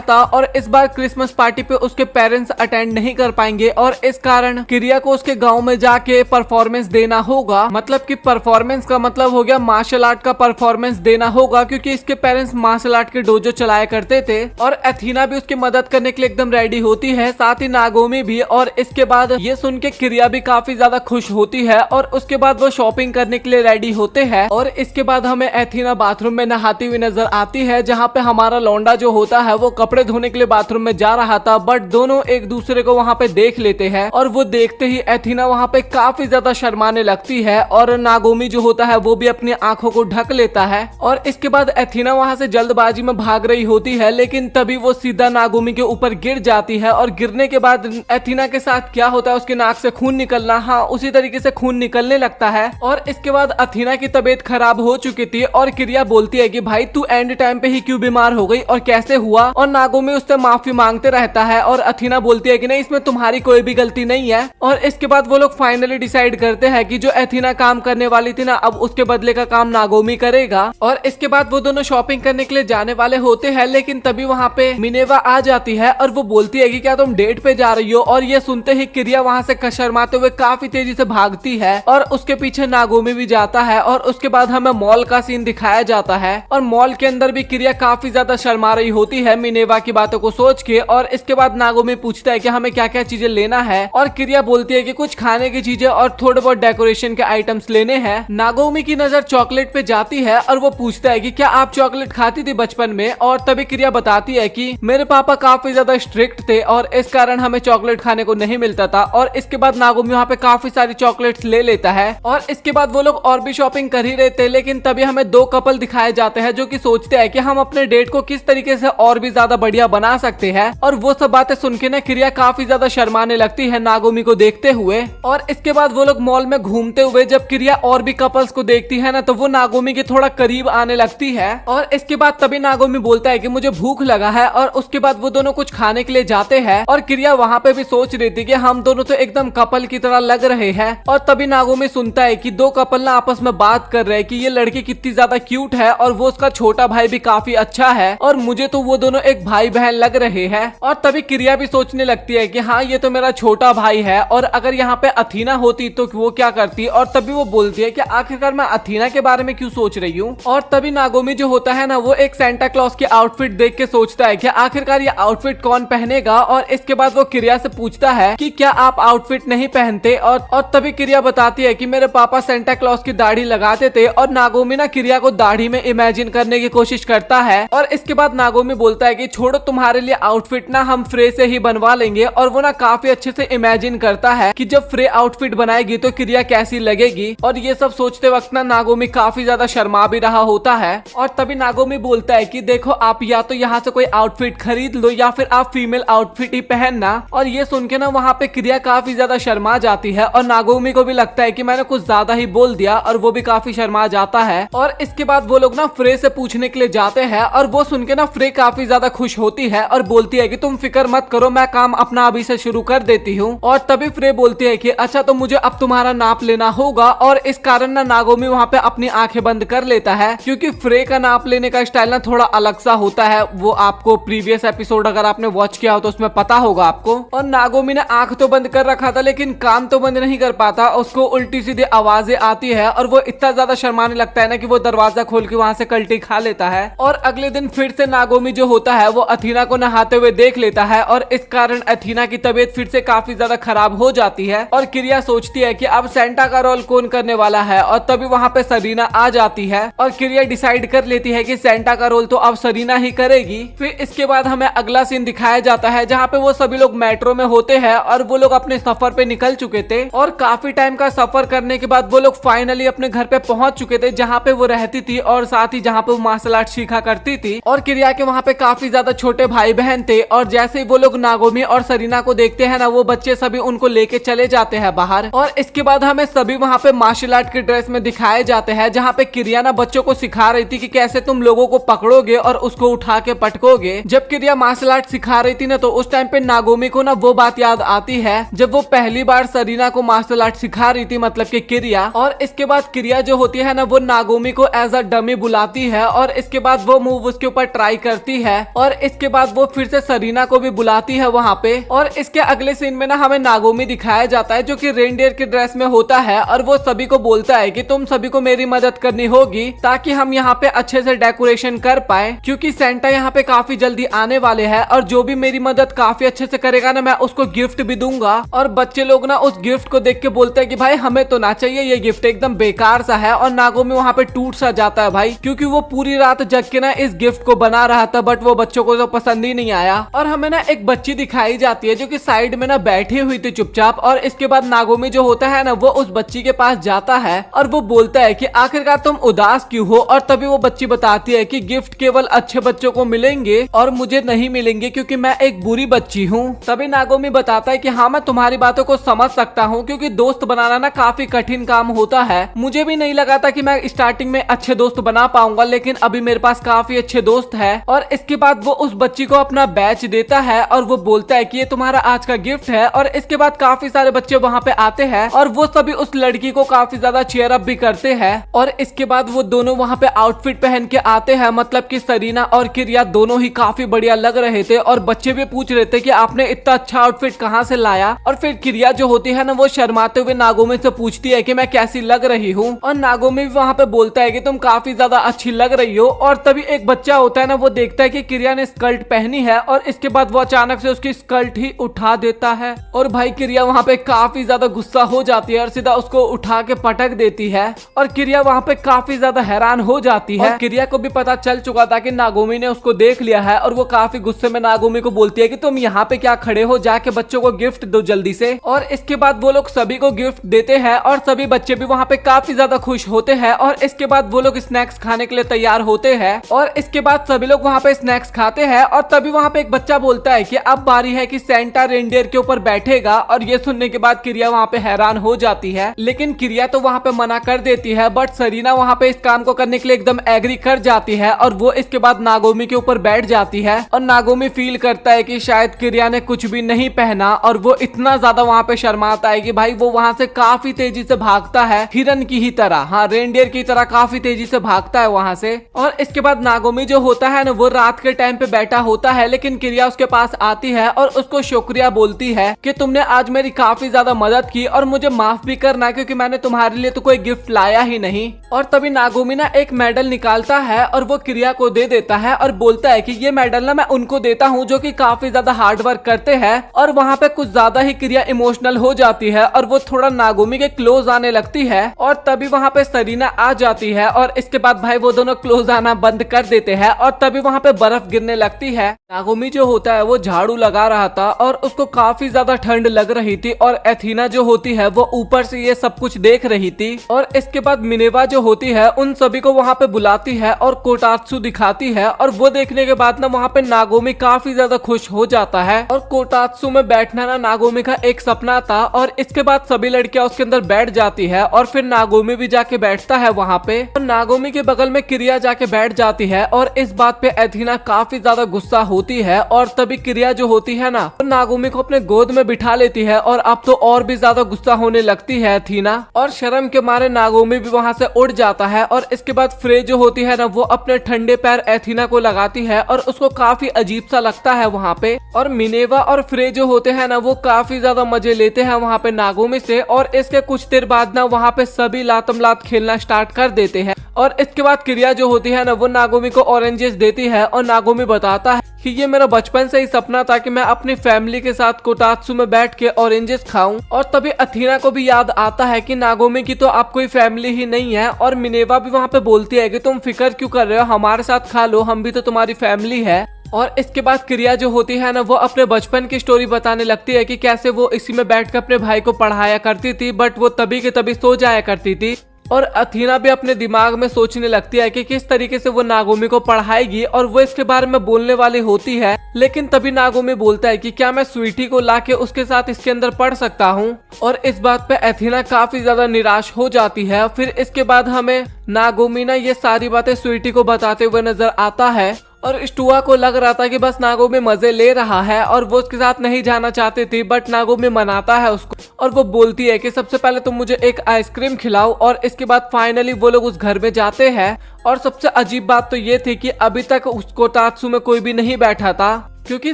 था और इस बार क्रिसमस पार्टी पे उसके पेरेंट्स अटेंड नहीं कर पाएंगे और इस कारण क्रिया को उसके गांव में जाके परफॉर्मेंस देना होगा। मतलब कि परफॉर्मेंस का मतलब हो गया मार्शल आर्ट का परफॉर्मेंस देना होगा क्योंकि इसके पेरेंट्स मार्शल आर्ट के डोजो चलाया करते थे। और एथीना भी उसकी मदद करने के लिए एकदम रेडी होती है, साथ ही नागोमी भी। और इसके बाद ये सुन के क्रिया भी काफी ज्यादा खुश होती है और उसके बाद वो शॉपिंग करने के लिए रेडी होते हैं। और इसके बाद हमें एथीना बाथरूम में नहाती हुई नजर आती है, जहाँ पे हमारा लौंडा जो होता है वो कपड़े धोने के लिए बाथरूम में जा रहा था, बट दोनों एक दूसरे को वहाँ पे देख लेते हैं। और वो देखते ही एथीना वहाँ पे काफी ज्यादा शर्माने लगती है और नागोमी जो होता है वो भी अपनी आंखों को ढक लेता है। और इसके बाद एथीना वहाँ से जल्दबाजी में भाग रही होती है, लेकिन तभी वो सीधा नागोमी के ऊपर गिर जाती है। और गिरने के बाद एथीना के साथ क्या होता है, उसके नाक से खून निकलना, हाँ उसी तरीके से खून निकलने लगता है। और इसके बाद एथीना की तबीयत खराब हो चुकी थी और क्रिया बोलती है कि भाई तू एंड टाइम पे ही क्यों बीमार हो गई और कैसे हुआ। और नागोमी उससे माफी मांगते रहता है और एथीना बोलती है कि नहीं, इसमें तुम्हारी कोई भी गलती नहीं है। और इसके बाद वो लोग फाइनली डिसाइड करते हैं कि जो एथीना काम करने वाली थी ना, अब उसके बदले का काम नागोमी करेगा। और इसके बाद वो दोनों शॉपिंग करने के लिए जाने वाले होते हैं, लेकिन तभी वहाँ पे मिनेवा आ जाती है और वो बोलती है कि क्या तुम डेट पे जा रही हो। और ये सुनते ही क्रिया वहाँ से शर्माते हुए काफी तेजी से भागती है और उसके पीछे नागोमी भी जाता है। और उसके बाद हमें मॉल का सीन दिखाया जाता है और मॉल के अंदर भी क्रिया काफी ज्यादा शर्मा रही होती है मिनेवा की बातों को सोच के। और इसके बाद नागोमी पूछता है कि हमें क्या क्या चीजें लेना है और क्रिया बोलती है कि कुछ खाने की चीजें और थोड़े बहुत डेकोरेशन के आइटम्स लेने हैं। नागोमी की नजर चॉकलेट पे जाती है और वो पूछता है कि क्या आप चॉकलेट खाती थी बचपन में। और तभी क्रिया बताती है कि मेरे पापा काफी ज्यादा स्ट्रिक्ट थे और इस कारण हमें चॉकलेट खाने को नहीं मिलता था। और इसके बाद नागोमी वहाँ पे काफी सारी चॉकलेट्स ले लेता है। और इसके बाद वो लोग और भी शॉपिंग कर ही रहे थे, लेकिन तभी हमें दो कपल दिखाए जाते हैं जो कि सोचते हैं कि हम अपने डेट को किस तरीके से और भी ज्यादा बढ़िया बना सकते हैं। और वो सब बातें सुन के ना क्रिया काफी ज्यादा शर्माने लगती है नागोमी को देखते हुए। और इसके बाद वो लोग मॉल में घूमते हुए जब क्रिया और भी कपल्स को देखती है ना, तो वो नागोमी के थोड़ा करीब आने लगती है। और इसके बाद तभी नागोमी बोलता है कि मुझे भूख लगा है। और उसके बाद वो दोनों कुछ खाने के लिए जाते हैं और क्रिया वहाँ पे भी सोच रही थी कि हम दोनों तो एकदम कपल की तरह लग रहे हैं। और तभी नागोमी सुनता है कि दो कपल ना आपस में बात कर रहे हैं कि ये लड़की कितनी ज्यादा क्यूट है और वो उसका छोटा भाई भी काफी अच्छा है और मुझे तो वो दोनों एक भाई बहन लग रहे हैं। और तभी क्रिया भी सोचने लगती है कि हाँ ये तो मेरा छोटा भाई है और अगर यहाँ पे एथीना होती तो वो क्या करती। और तभी वो बोलती है कि आखिरकार मैं एथीना के बारे में क्यों सोच रही हूँ। और तभी नागोमी जो होता है ना, वो एक सेंटा क्लॉज की आउटफिट देख के सोचता है कि आखिरकार ये आउटफिट कौन पहनेगा। और इसके बाद वो क्रिया से पूछता है कि क्या आप आउटफिट नहीं पहनते। और तभी क्रिया बताती है कि मेरे पापा सेंटा क्लॉज की दाढ़ी लगाते थे। और नागोमी ना क्रिया को दाढ़ी में इमेजिन करने की कोशिश करता है। और इसके बाद नागोमी बोलता है कि छोड़ो, तुम्हारे लिए आउटफिट ना हम फ्रे से ही बनवा लेंगे। और वो ना काफी अच्छे से इमेजिन करता है कि जब फ्रे आउटफिट बनाएगी तो क्रिया कैसी लगेगी। और ये सब सोचते वक्त ना नागोमी काफी ज्यादा शर्मा भी रहा होता है। और तभी नागोमी बोलता है कि देखो, आप या तो यहाँ से कोई आउटफिट खरीद लो या फिर आप फीमेल आउटफिट ही पहनना। और ये सुन के ना वहाँ पे क्रिया काफी ज्यादा शर्मा जाती है और नागोमी को भी लगता है कि मैंने कुछ ज्यादा ही बोल दिया और वो भी काफी शर्मा जाता है। और इसके बाद वो लोग ना फ्रे से पूछने के लिए जाते हैं और वो सुन के ना फ्रे काफी ज्यादा खुश होती है और बोलती है कि तुम फिक्र मत करो, मैं काम अपना अभी से शुरू कर देती हूँ। और तभी फ्रे बोलती है कि अच्छा तो मुझे अब तुम्हारा नाप लेना होगा। और इस कारण ना नागोमी वहाँ पे अपनी आंखें बंद कर लेता है, क्योंकि फ्रे का नाप लेने का स्टाइल ना थोड़ा अलग सा होता है। वो आपको प्रीवियस एपिसोड अगर आपने वॉच किया हो तो उसमें पता होगा आपको। और नागोमी ने आंख तो बंद कर रखा था लेकिन कान तो बंद नहीं कर पाता, उसको उल्टी सीधी आवाजें आती है और वो इतना ज्यादा शर्माने लगता है ना कि वो दरवाजा खोल के वहाँ से कल्टी खा लेता है। और अगले दिन फिर से नागोमी जो होता है वो एथीना को नहाते हुए देख लेता है और इस कारण एथीना की तबीयत फिर से काफी ज्यादा खराब हो जाती है। और क्रिया सोचती है कि अब सेंटा का रोल कौन करने वाला है। और तभी वहाँ पे सरीना आ जाती है और क्रिया डिसाइड कर लेती है कि सेंटा का रोल तो अब सरीना ही करेगी। फिर इसके बाद हमें अगला सीन दिखाया जाता है जहाँ पे वो सभी लोग मेट्रो में होते हैं और वो लोग अपने सफर पे निकल चुके थे। और काफी टाइम का सफर करने के बाद वो लोग फाइनली अपने घर पे पहुंच चुके थे, जहाँ पे वो रहती थी और साथ ही जहाँ पे वो मार्शल आर्ट सीखा करती थी। और क्रिया के वहाँ पे काफी ज्यादा छोटे भाई बहन थे और जैसे ही वो लोग नागोमी और सरीना को देखते हैं ना, वो बच्चे सभी उनको लेके चले जाते हैं बाहर। और इसके बाद हमें सभी वहाँ पे मार्शल आर्ट के ड्रेस में दिखाए जाते हैं, जहाँ पे क्रिया ना बच्चों को सिखा रही थी कि कैसे तुम लोगों को पकड़ोगे और उसको उठा के पटकोगे। जब क्रिया मार्शल आर्ट सिखा रही थी ना, तो उस टाइम पे नागोमी को ना वो बात याद आती है जब वो पहली बार सरीना को मार्शल आर्ट सिखा रही थी, मतलब कि क्रिया। और इसके बाद क्रिया जो होती है ना, वो नागोमी को एज अ डमी बुलाती है और इसके बाद वो मूव उसके ऊपर ट्राई करती है। और इसके बाद वो फिर से सरीना को भी बुलाती है वहाँ पे। और इसके अगले सीन में ना हमें नागोमी दिखाया जाता है जो कि रेनडियर के ड्रेस में होता है और वो सभी को बोलता है कि तुम सभी को मेरी मदद करनी होगी ताकि हम यहाँ पे अच्छे से डेकोरेशन कर पाए, क्योंकि सेंटा यहाँ पे काफी काफी जल्दी आने वाले हैं और जो भी मेरी मदद काफी अच्छे से करेगा ना मैं उसको गिफ्ट भी दूंगा। और बच्चे लोग ना उस गिफ्ट को देख के बोलते हैं कि भाई हमें तो ना चाहिए, ये गिफ्ट एकदम बेकार सा है। और नागोमी वहाँ पे टूट सा जाता है भाई, क्योंकि वो पूरी रात जग के ना इस गिफ्ट को बना रहा था, बट वो बच्चों को तो पसंद ही नहीं आया। और हमें ना एक बच्ची दिखाई जाती है जो कि साइड में ना बैठी हुई थी चुपचाप। और इसके बाद नागोमी जो होता है ना वो उस बच्ची के पास जाता है और वो बोलता है कि आखिरकार तुम उदास क्यों हो। और तभी वो बच्ची बताती है कि गिफ्ट केवल अच्छे बच्चों को मिलेंगे और मुझे नहीं मिलेंगे क्योंकि मैं एक बुरी बच्ची हूँ। तभी नागोमी बताता है कि हाँ मैं तुम्हारी बातों को समझ सकता हूँ, क्योंकि दोस्त बनाना ना काफी कठिन काम होता है। मुझे भी नहीं लगा था कि मैं स्टार्टिंग में अच्छे दोस्त बना पाऊंगा, लेकिन अभी मेरे पास काफी अच्छे दोस्त है। और इसके बाद वो उस बच्ची को अपना बैच देता है और वो बोलता है कि ये तुम्हारा आज का गिफ्ट है। और इसके बाद काफी सारे बच्चे वहाँ पे आते हैं और वो सभी उस लड़की को काफी ज्यादा चीयर अप भी करते हैं। और इसके बाद वो दोनों वहाँ पे आउटफिट पहन के आते हैं, मतलब कि सरीना और किरिया दोनों ही काफी बढ़िया लग रहे थे। और बच्चे भी पूछ रहे थे कि आपने इतना अच्छा आउटफिट कहाँ से लाया। और फिर किरिया जो होती है ना वो शर्माते हुए नागोमी से पूछती है कि मैं कैसी लग रही हूँ। और नागोमी भी वहाँ पे बोलता है कि तुम काफी ज्यादा अच्छी लग रही हो। और तभी एक बच्चा होता है ना वो देखता है कि किरिया ने स्कर्ट पहनी है और इसके बाद वो अचानक से उसकी स्कर्ट ही उठा देता है। और भाई किरिया वहाँ पे काफी ज्यादा गुस्सा हो जाती है और सीधा उसको उठा के पटक देती है। और किरिया वहाँ पे काफी ज्यादा हैरान हो जाती है। और किरिया को भी पता चल चुका था कि नागोमी ने उसको देख लिया है और वो काफी गुस्से में नागोमी को बोलती है कि तुम यहाँ पे क्या खड़े हो, जाके बच्चों को गिफ्ट दो जल्दी से। और इसके बाद वो लोग सभी को गिफ्ट देते हैं और सभी बच्चे भी वहाँ पे काफी ज्यादा खुश होते हैं। और इसके बाद वो लोग स्नैक्स खाने के लिए तैयार होते हैं और इसके बाद सभी लोग वहाँ पे स्नैक्स खाते हैं। और तभी वहाँ पे एक बच्चा बोलता है कि अब बारी है कि सेंटा रेनडियर के ऊपर बैठेगा। और ये सुनने के बाद किरिया वहाँ पे हैरान हो जाती है, लेकिन किरिया तो वहाँ पे मना कर देती है। बट सरीना वहाँ पे इस काम को करने के लिए एकदम एग्री कर जाती है और वो इसके बाद नागोमी के ऊपर बैठ जाती है। और नागोमी फील करता है कि शायद किरिया ने कुछ भी नहीं पहना और वो इतना ज्यादा वहाँ पे शर्माता है कि भाई वो वहाँ से काफी तेजी से भागता है, हिरन की ही तरह, हाँ रेनडियर की तरह काफी तेजी से भागता है वहाँ से। और इसके बाद नागोमी जो होता है ना वो रात के टाइम पे बैठा होता है, लेकिन किरिया उसके पास आती है और उसको शुक्रिया बोलती है कि तुमने आज मेरी काफी ज्यादा मदद की और मुझे माफ भी करना क्योंकि मैंने तुम्हारे लिए तो कोई गिफ्ट लाया ही नहीं। और तभी नागोमी ना एक मेडल निकालता है और वो किरिया को दे देता है और बोलता है कि ये मेडल ना मैं उनको देता हूँ जो कि काफी ज्यादा हार्ड वर्क करते हैं। और वहाँ पे कुछ ज्यादा ही किरिया इमोशनल हो जाती है और वो थोड़ा नागोमी के क्लोज आने लगती है। और तभी वहाँ पे सरीना आ जाती है और इसके बाद भाई वो दोनों क्लोज आना बंद कर देते हैं। और तभी वहाँ पे बर्फ गिरने लगती है। नागोमी जो होता है वो झाड़ू लगा रहा था और उसको काफी ज्यादा ठंड लग रही थी। और एथीना जो होती है वो ऊपर से ये सब कुछ देख रही थी। और इसके बाद मिनेवा जो होती है उन सभी को वहाँ पे बुलाती है और कोटात्सु दिखाती है। और वो देखने के बाद ना वहाँ पे नागोमी काफी ज्यादा खुश हो जाता है। और कोटात्सु में बैठना ना नागोमी का एक सपना था। और इसके बाद सभी लड़कियां उसके अंदर बैठ जाती है और फिर नागोमी भी जाके बैठता है वहाँ पे। और नागोमी के बगल में किरिया जाके बैठ जाती है और इस बात पे एथीना काफी ज्यादा गुस्सा होती है। और तभी किरिया जो होती है ना नागोमी को अपने गोद में बिठा लेती है और अब तो और भी ज्यादा गुस्सा होने लगती है एथीना। और शर्म के मारे नागोमी भी वहाँ से उड़ जाता है। और इसके बाद फ्रे जो होती है ना वो अपने ठंडे पैर एथीना को लगाती है और उसको काफी अजीब सा लगता है वहाँ पे। और मिनेवा और फ्रे जो होते हैं ना वो काफी ज्यादा मजे लेते हैं वहाँ पे नागोमी से। और इसके कुछ देर बाद ना वहाँ पे सभी लातम लात खेलना स्टार्ट कर देते हैं। और इसके बाद किरिया जो होती है ना वो नागोमी को ऑरेंजेस देती है और नागोमी बताता है कि ये मेरा बचपन से ही सपना था कि मैं अपनी फैमिली के साथ कोटात्सु में बैठ के ऑरेंजेस खाऊं। और तभी अथीना को भी याद आता है कि नागोमी की तो आप कोई फैमिली ही नहीं है। और मिनेवा भी वहाँ पे बोलती है कि तुम फिक्र क्यों कर रहे हो, हमारे साथ खा लो, हम भी तो तुम्हारी फैमिली है। और इसके बाद किरिया जो होती है ना वो अपने बचपन की स्टोरी बताने लगती है कि कैसे वो इसी में बैठकर अपने भाई को पढ़ाया करती थी, बट वो तभी के तभी सो जाया करती थी। और अथीना भी अपने दिमाग में सोचने लगती है कि किस तरीके से वो नागोमी को पढ़ाएगी और वो इसके बारे में बोलने वाली होती है। लेकिन तभी नागोमी बोलता है कि क्या मैं स्वीटी को लाके उसके साथ इसके अंदर पढ़ सकता हूँ। और इस बात पे अथीना काफी ज्यादा निराश हो जाती है। फिर इसके बाद हमें नागोमी ना ये सारी बातें स्वीटी को बताते हुए नजर आता है। और स्टुआ को लग रहा था कि बस नागोमी मजे ले रहा है और वो उसके साथ नहीं जाना चाहती थी, बट नागोमी मनाता है उसको और वो बोलती है कि सबसे पहले तुम मुझे एक आइसक्रीम खिलाओ। और इसके बाद फाइनली वो लोग उस घर में जाते हैं। और सबसे अजीब बात तो ये थी कि अभी तक उस कोटात्सु में कोई भी नहीं बैठा था, क्योंकि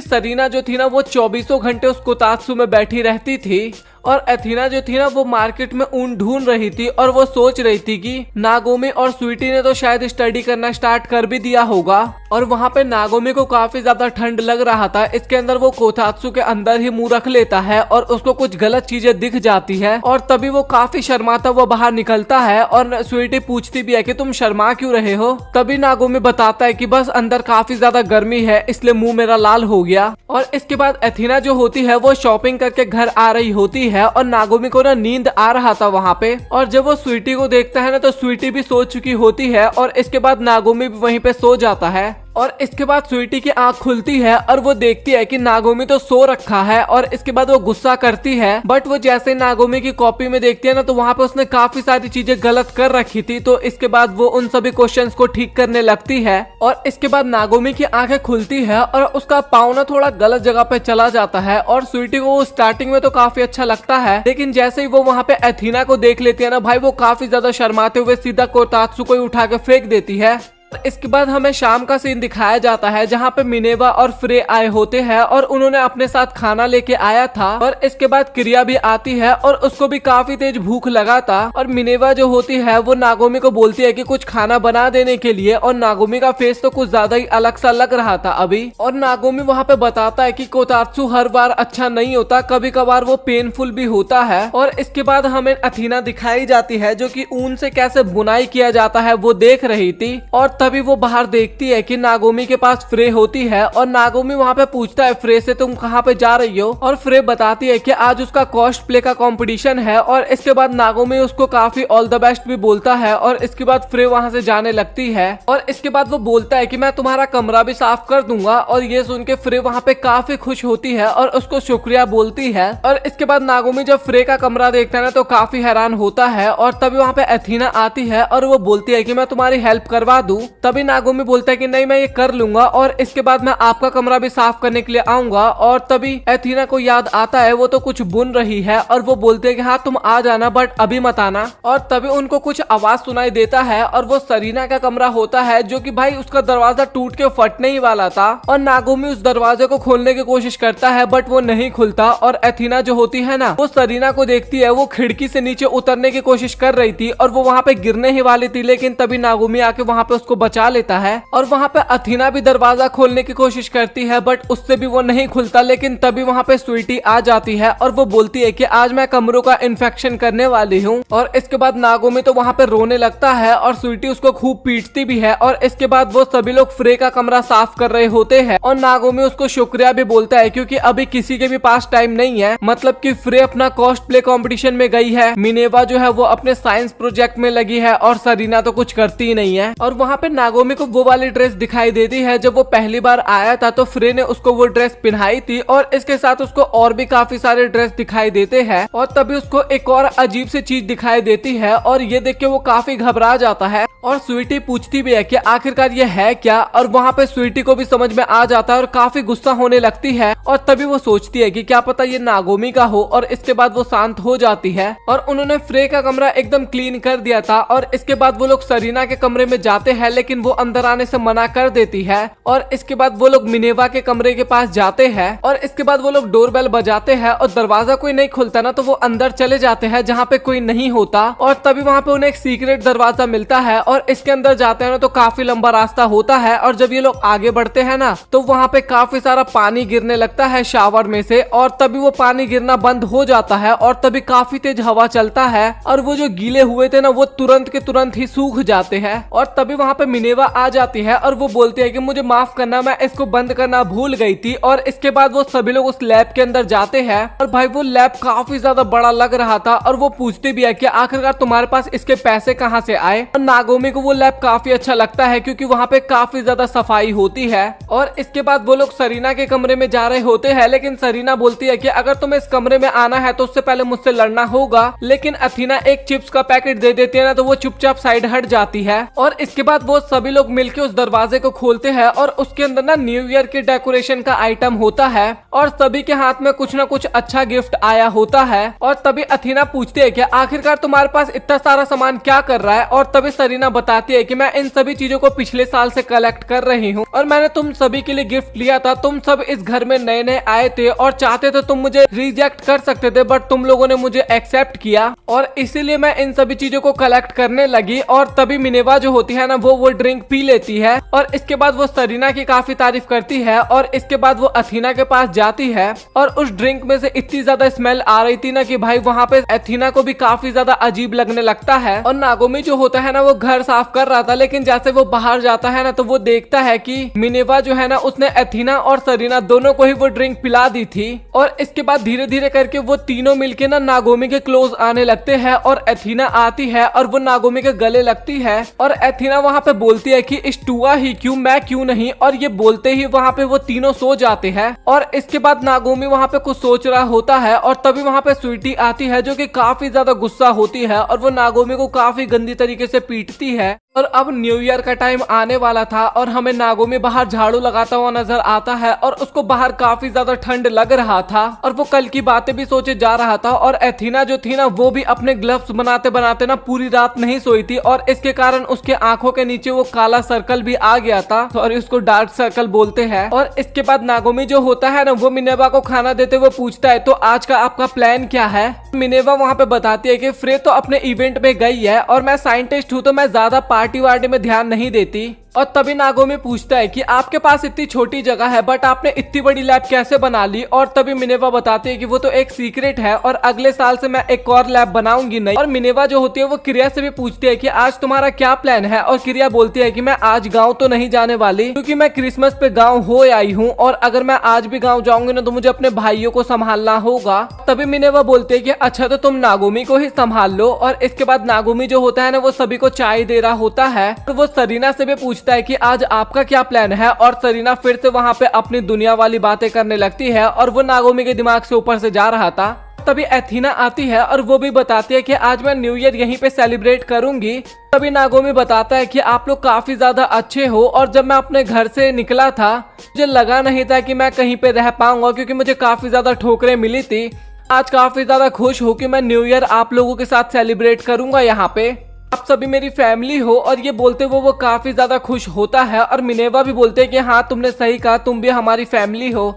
सरीना जो थी ना वो 24 घंटे उस कोटात्सु में बैठी रहती थी। और एथीना जो थी ना वो मार्केट में ऊन ढूंढ रही थी और वो सोच रही थी कि नागोमी और स्वीटी ने तो शायद स्टडी करना स्टार्ट कर भी दिया होगा। और वहाँ पे नागोमी को काफी ज्यादा ठंड लग रहा था। इसके अंदर वो कोथात्सु के अंदर ही मुंह रख लेता है और उसको कुछ गलत चीजें दिख जाती है और तभी वो काफी शर्माता हुआ बाहर निकलता है और स्वीटी पूछती भी है कि तुम शर्मा क्यों रहे हो। तभी नागोमी बताता है कि बस अंदर काफी ज्यादा गर्मी है इसलिए मुंह मेरा लाल हो गया। और इसके बाद एथीना जो होती है वो शॉपिंग करके घर आ रही होती है और नागोमी को ना नींद आ रहा था वहाँ पे। और जब वो स्वीटी को देखता है ना तो स्वीटी भी सो चुकी होती है और इसके बाद नागोमी भी वहीं पे सो जाता है। और इसके बाद स्वीटी की आंख खुलती है और वो देखती है कि नागोमी तो सो रखा है और इसके बाद वो गुस्सा करती है। बट वो जैसे नागोमी की कॉपी में देखती है ना तो वहाँ पे उसने काफी सारी चीजें गलत कर रखी थी। तो इसके बाद वो उन सभी क्वेश्चंस को ठीक करने लगती है और इसके बाद नागोमी की आंखें खुलती है और उसका पाँव ना थोड़ा गलत जगह पे चला जाता है। और स्वीटी को स्टार्टिंग में तो काफी अच्छा लगता है लेकिन जैसे ही वो वहाँ पे एथीना को देख लेती है ना भाई वो काफी ज्यादा शर्माते हुए सीधा कोतात्सु को ही उठा के फेंक देती है। इसके बाद हमें शाम का सीन दिखाया जाता है जहाँ पे मिनेवा और फ्रे आए होते हैं और उन्होंने अपने साथ खाना लेके आया था। और इसके बाद क्रिया भी आती है और उसको भी काफी तेज भूख लगा था। और मिनेवा जो होती है वो नागोमी को बोलती है कि कुछ खाना बना देने के लिए और नागोमी का फेस तो कुछ ज्यादा ही अलग सा लग रहा था अभी। और नागोमी वहाँ पे बताता है कि कोतात्सु हर बार अच्छा नहीं होता, कभी कभार वो पेनफुल भी होता है। और इसके बाद हमें एथीना दिखाई जाती है जो कि ऊन से कैसे बुनाई किया जाता है वो देख रही थी। और तभी वो बाहर देखती है कि नागोमी के पास फ्रे होती है और नागोमी वहाँ पे पूछता है फ्रे से तुम कहाँ पे जा रही हो। और फ्रे बताती है कि आज उसका कॉस्ट प्ले का कंपटीशन है। और इसके बाद नागोमी उसको काफी ऑल द बेस्ट भी बोलता है और इसके बाद फ्रे वहाँ से जाने लगती है। और इसके बाद वो बोलता है कि मैं तुम्हारा कमरा भी साफ कर दूंगा। और ये सुन के फ्रे वहाँ पे काफी खुश होती है और उसको शुक्रिया बोलती है। और इसके बाद नागोमी जब फ्रे का कमरा देखता है ना तो काफी हैरान होता है। और तभी वहाँ पे एथीना आती है और वो बोलती है कि मैं तुम्हारी हेल्प करवा दूं। तभी नागोमी बोलता है कि नहीं मैं ये कर लूंगा और इसके बाद मैं आपका कमरा भी साफ करने के लिए आऊंगा। और तभी एथीना को याद आता है वो तो कुछ बुन रही है और वो बोलते है कि हाँ तुम आ जाना बट अभी मत आना। और तभी उनको कुछ आवाज सुनाई देता है और वो सरीना का कमरा होता है जो कि भाई उसका दरवाजा टूट के फटने ही वाला था। और नागोमी उस दरवाजे को खोलने की कोशिश करता है बट वो नहीं खुलता। और एथीना जो होती है ना वो सरीना को देखती है, वो खिड़की से नीचे उतरने की कोशिश कर रही थी और वो वहाँ पे गिरने ही वाली थी लेकिन तभी नागोमी आके वहाँ पे उसको बचा लेता है। और वहाँ पे एथीना भी दरवाजा खोलने की कोशिश करती है बट उससे भी वो नहीं खुलता। लेकिन तभी वहाँ पे स्वीटी आ जाती है और वो बोलती है कि आज मैं कमरों का इन्फेक्शन करने वाली हूँ। और इसके बाद नागोमी तो वहाँ पे रोने लगता है और स्वीटी उसको खूब पीटती भी है। और इसके बाद वो सभी लोग फ्रे का कमरा साफ कर रहे होते हैं और नागोमी उसको शुक्रिया भी बोलता है क्योंकि अभी किसी के भी पास टाइम नहीं है। मतलब कि फ्रे अपना कॉस्ट प्ले कॉम्पिटिशन में गई है, मिनेवा जो है वो अपने साइंस प्रोजेक्ट में लगी है और सरीना तो कुछ करती ही नहीं है। और वहाँ पे नागोमी को वो वाली ड्रेस दिखाई देती है जब वो पहली बार आया था तो फ्रे ने उसको वो ड्रेस पहनाई थी और इसके साथ उसको और भी काफी सारे ड्रेस दिखाई देते हैं। और तभी उसको एक और अजीब सी चीज दिखाई देती है और ये देख के वो काफी घबरा जाता है। और स्वीटी पूछती भी है कि आखिरकार ये है क्या। और वहाँ पे स्वीटी को भी समझ में आ जाता है और काफी गुस्सा होने लगती है। और तभी वो सोचती है कि क्या पता ये नागोमी का हो। और इसके बाद वो शांत हो जाती है। और उन्होंने फ्रे का कमरा एकदम क्लीन कर दिया था। और इसके बाद वो लोग सरीना के कमरे में जाते हैं लेकिन वो अंदर आने से मना कर देती है। और इसके बाद वो लोग मिनेवा के कमरे के पास जाते हैं और इसके बाद वो लोग डोरबेल बजाते हैं और दरवाजा कोई नहीं खुलता ना तो वो अंदर चले जाते हैं जहाँ पे कोई नहीं होता। और तभी वहाँ पे उन्हें एक सीक्रेट दरवाजा मिलता है और इसके अंदर जाते हैं ना तो काफी लंबा रास्ता होता है। और जब ये लोग आगे बढ़ते हैं ना तो वहाँ पे काफी सारा पानी गिरने लगता है शावर में से। और तभी वो पानी गिरना बंद हो जाता है और तभी काफी तेज हवा चलता है और वो जो गीले हुए थे ना वो तुरंत के तुरंत ही सूख जाते हैं। और तभी वहाँ पे मिनेवा आ जाती है और वो बोलती है कि मुझे माफ करना, मैं इसको बंद करना भूल गई थी। और इसके बाद वो सभी लोग उस लैब के अंदर जाते हैं और भाई वो लैब काफी ज्यादा बड़ा लग रहा था। और वो पूछती भी है कि आखिरकार तुम्हारे पास इसके पैसे कहाँ से आए। और नागोमी को वो लैब काफी अच्छा लगता है क्योंकि वहाँ पे काफी ज्यादा सफाई होती है। और इसके बाद वो लोग सरीना के कमरे में जा रहे होते हैं लेकिन सरीना बोलती है कि अगर तुम्हें इस कमरे में आना है तो उससे पहले मुझसे लड़ना होगा। लेकिन एथीना एक चिप्स का पैकेट दे देती है ना तो वो चुपचाप साइड हट जाती है। और इसके बाद वो सभी लोग मिलके उस दरवाजे को खोलते हैं और उसके अंदर ना न्यू ईयर के डेकोरेशन का आइटम होता है और सभी के हाथ में कुछ ना कुछ अच्छा गिफ्ट आया होता है। और तभी अथीना पूछती है कि आखिरकार तुम्हारे पास इतना सारा सामान क्या कर रहा है। और तभी सरीना बताती है कि मैं इन सभी चीजों को पिछले साल से कलेक्ट कर रही हूँ और मैंने तुम सभी के लिए गिफ्ट लिया था। तुम सब इस घर में नए नए आए थे और चाहते थे तुम मुझे रिजेक्ट कर सकते थे, बट तुम लोगों ने मुझे एक्सेप्ट किया और इसीलिए मैं इन सभी चीजों को कलेक्ट करने लगी। और तभी मिनेवा जो होती है ना वो ड्रिंक पी लेती है और इसके बाद वो सरीना की काफी तारीफ करती है और इसके बाद वो अथीना के पास जाती है और उस ड्रिंक में से इतनी ज्यादा स्मेल आ रही थी ना कि भाई वहाँ पे अथीना को भी काफी ज्यादा अजीब लगने लगता है। और नागोमी जो होता है ना वो घर साफ कर रहा था, लेकिन जैसे वो बाहर जाता है ना तो वो देखता है कि मिनेवा जो है ना उसने अथीना और सरीना दोनों को ही वो ड्रिंक पिला दी थी। और इसके बाद धीरे धीरे करके वो तीनों मिलके ना नागोमी के क्लोज आने लगते हैं और अथीना आती है और वो नागोमी के गले लगती है और अथीना वहाँ पे बोलती है कि स्टुआ ही क्यों, मैं क्यों नहीं। और ये बोलते ही वहाँ पे वो तीनों सो जाते हैं। और इसके बाद नागोमी वहाँ पे कुछ सोच रहा होता है और तभी वहाँ पे स्वीटी आती है जो कि काफी ज्यादा गुस्सा होती है और वो नागोमी को काफी गंदी तरीके से पीटती है। और अब न्यू ईयर का टाइम आने वाला था और हमें नागोमी बाहर झाड़ू लगाता हुआ नजर आता है और उसको बाहर काफी ज्यादा ठंड लग रहा था और वो कल की बातें भी सोचे जा रहा था। और अथीना जो थी ना वो भी अपने ग्लव्स बनाते बनाते ना पूरी रात नहीं सोई थी और इसके कारण उसके आंखों के नीचे वो काला सर्कल भी आ गया था और उसको डार्क सर्कल बोलते हैं। और इसके बाद नागोमी जो होता है ना वो मिनेवा को खाना देते हुए पूछता है तो आज का आपका प्लान क्या है। मिनेवा वहाँ पे बताती है कि फ्रे तो अपने इवेंट में गई है और मैं साइंटिस्ट हूँ तो मैं ज्यादा पार्टी वार्टी में ध्यान नहीं देती। और तभी नागोमी पूछता है कि आपके पास इतनी छोटी जगह है बट आपने इतनी बड़ी लैब कैसे बना ली। और तभी मिनेवा बताती है कि वो तो एक सीक्रेट है और अगले साल से मैं एक और लैब बनाऊंगी नहीं। और मिनेवा जो होती है वो क्रिया से भी पूछती है कि आज तुम्हारा क्या प्लान है। और क्रिया बोलती है कि मैं आज गाँव तो नहीं जाने वाली क्योंकि मैं क्रिसमस पे गाँव हो आई हूँ और अगर मैं आज भी गाँव जाऊंगी ना तो मुझे अपने भाइयों को संभालना होगा। तभी मिनेवा बोलते है कि अच्छा तो तुम नागोमी को ही संभाल लो। और इसके बाद नागोमी जो होता है ना वो सभी को चाय दे रहा होता है तो वो सरीना से भी पूछता है कि आज आपका क्या प्लान है। और सरीना फिर से वहाँ पे अपनी दुनिया वाली बातें करने लगती है और वो नागोमी के दिमाग से ऊपर से जा रहा था। तभी अथीना आती है और वो भी बताती है कि आज मैं न्यू ईयर यहीं पे सेलिब्रेट करूंगी। तभी नागोमी बताता है कि आप लोग काफी ज्यादा अच्छे हो और जब मैं अपने घर से निकला था मुझे लगा नहीं था कि मैं कहीं पे रह पाऊंगा क्योंकि मुझे काफी ज्यादा ठोकरें मिली थी। आज काफी ज्यादा खुश हो कि मैं न्यू ईयर आप लोगों के साथ सेलिब्रेट करूंगा यहाँ पे, आप सभी मेरी फैमिली हो। और ये बोलते वो काफी ज्यादा खुश होता है और मिनेवा भी बोलते हैं कि हाँ तुमने सही कहा, तुम भी हमारी फैमिली हो।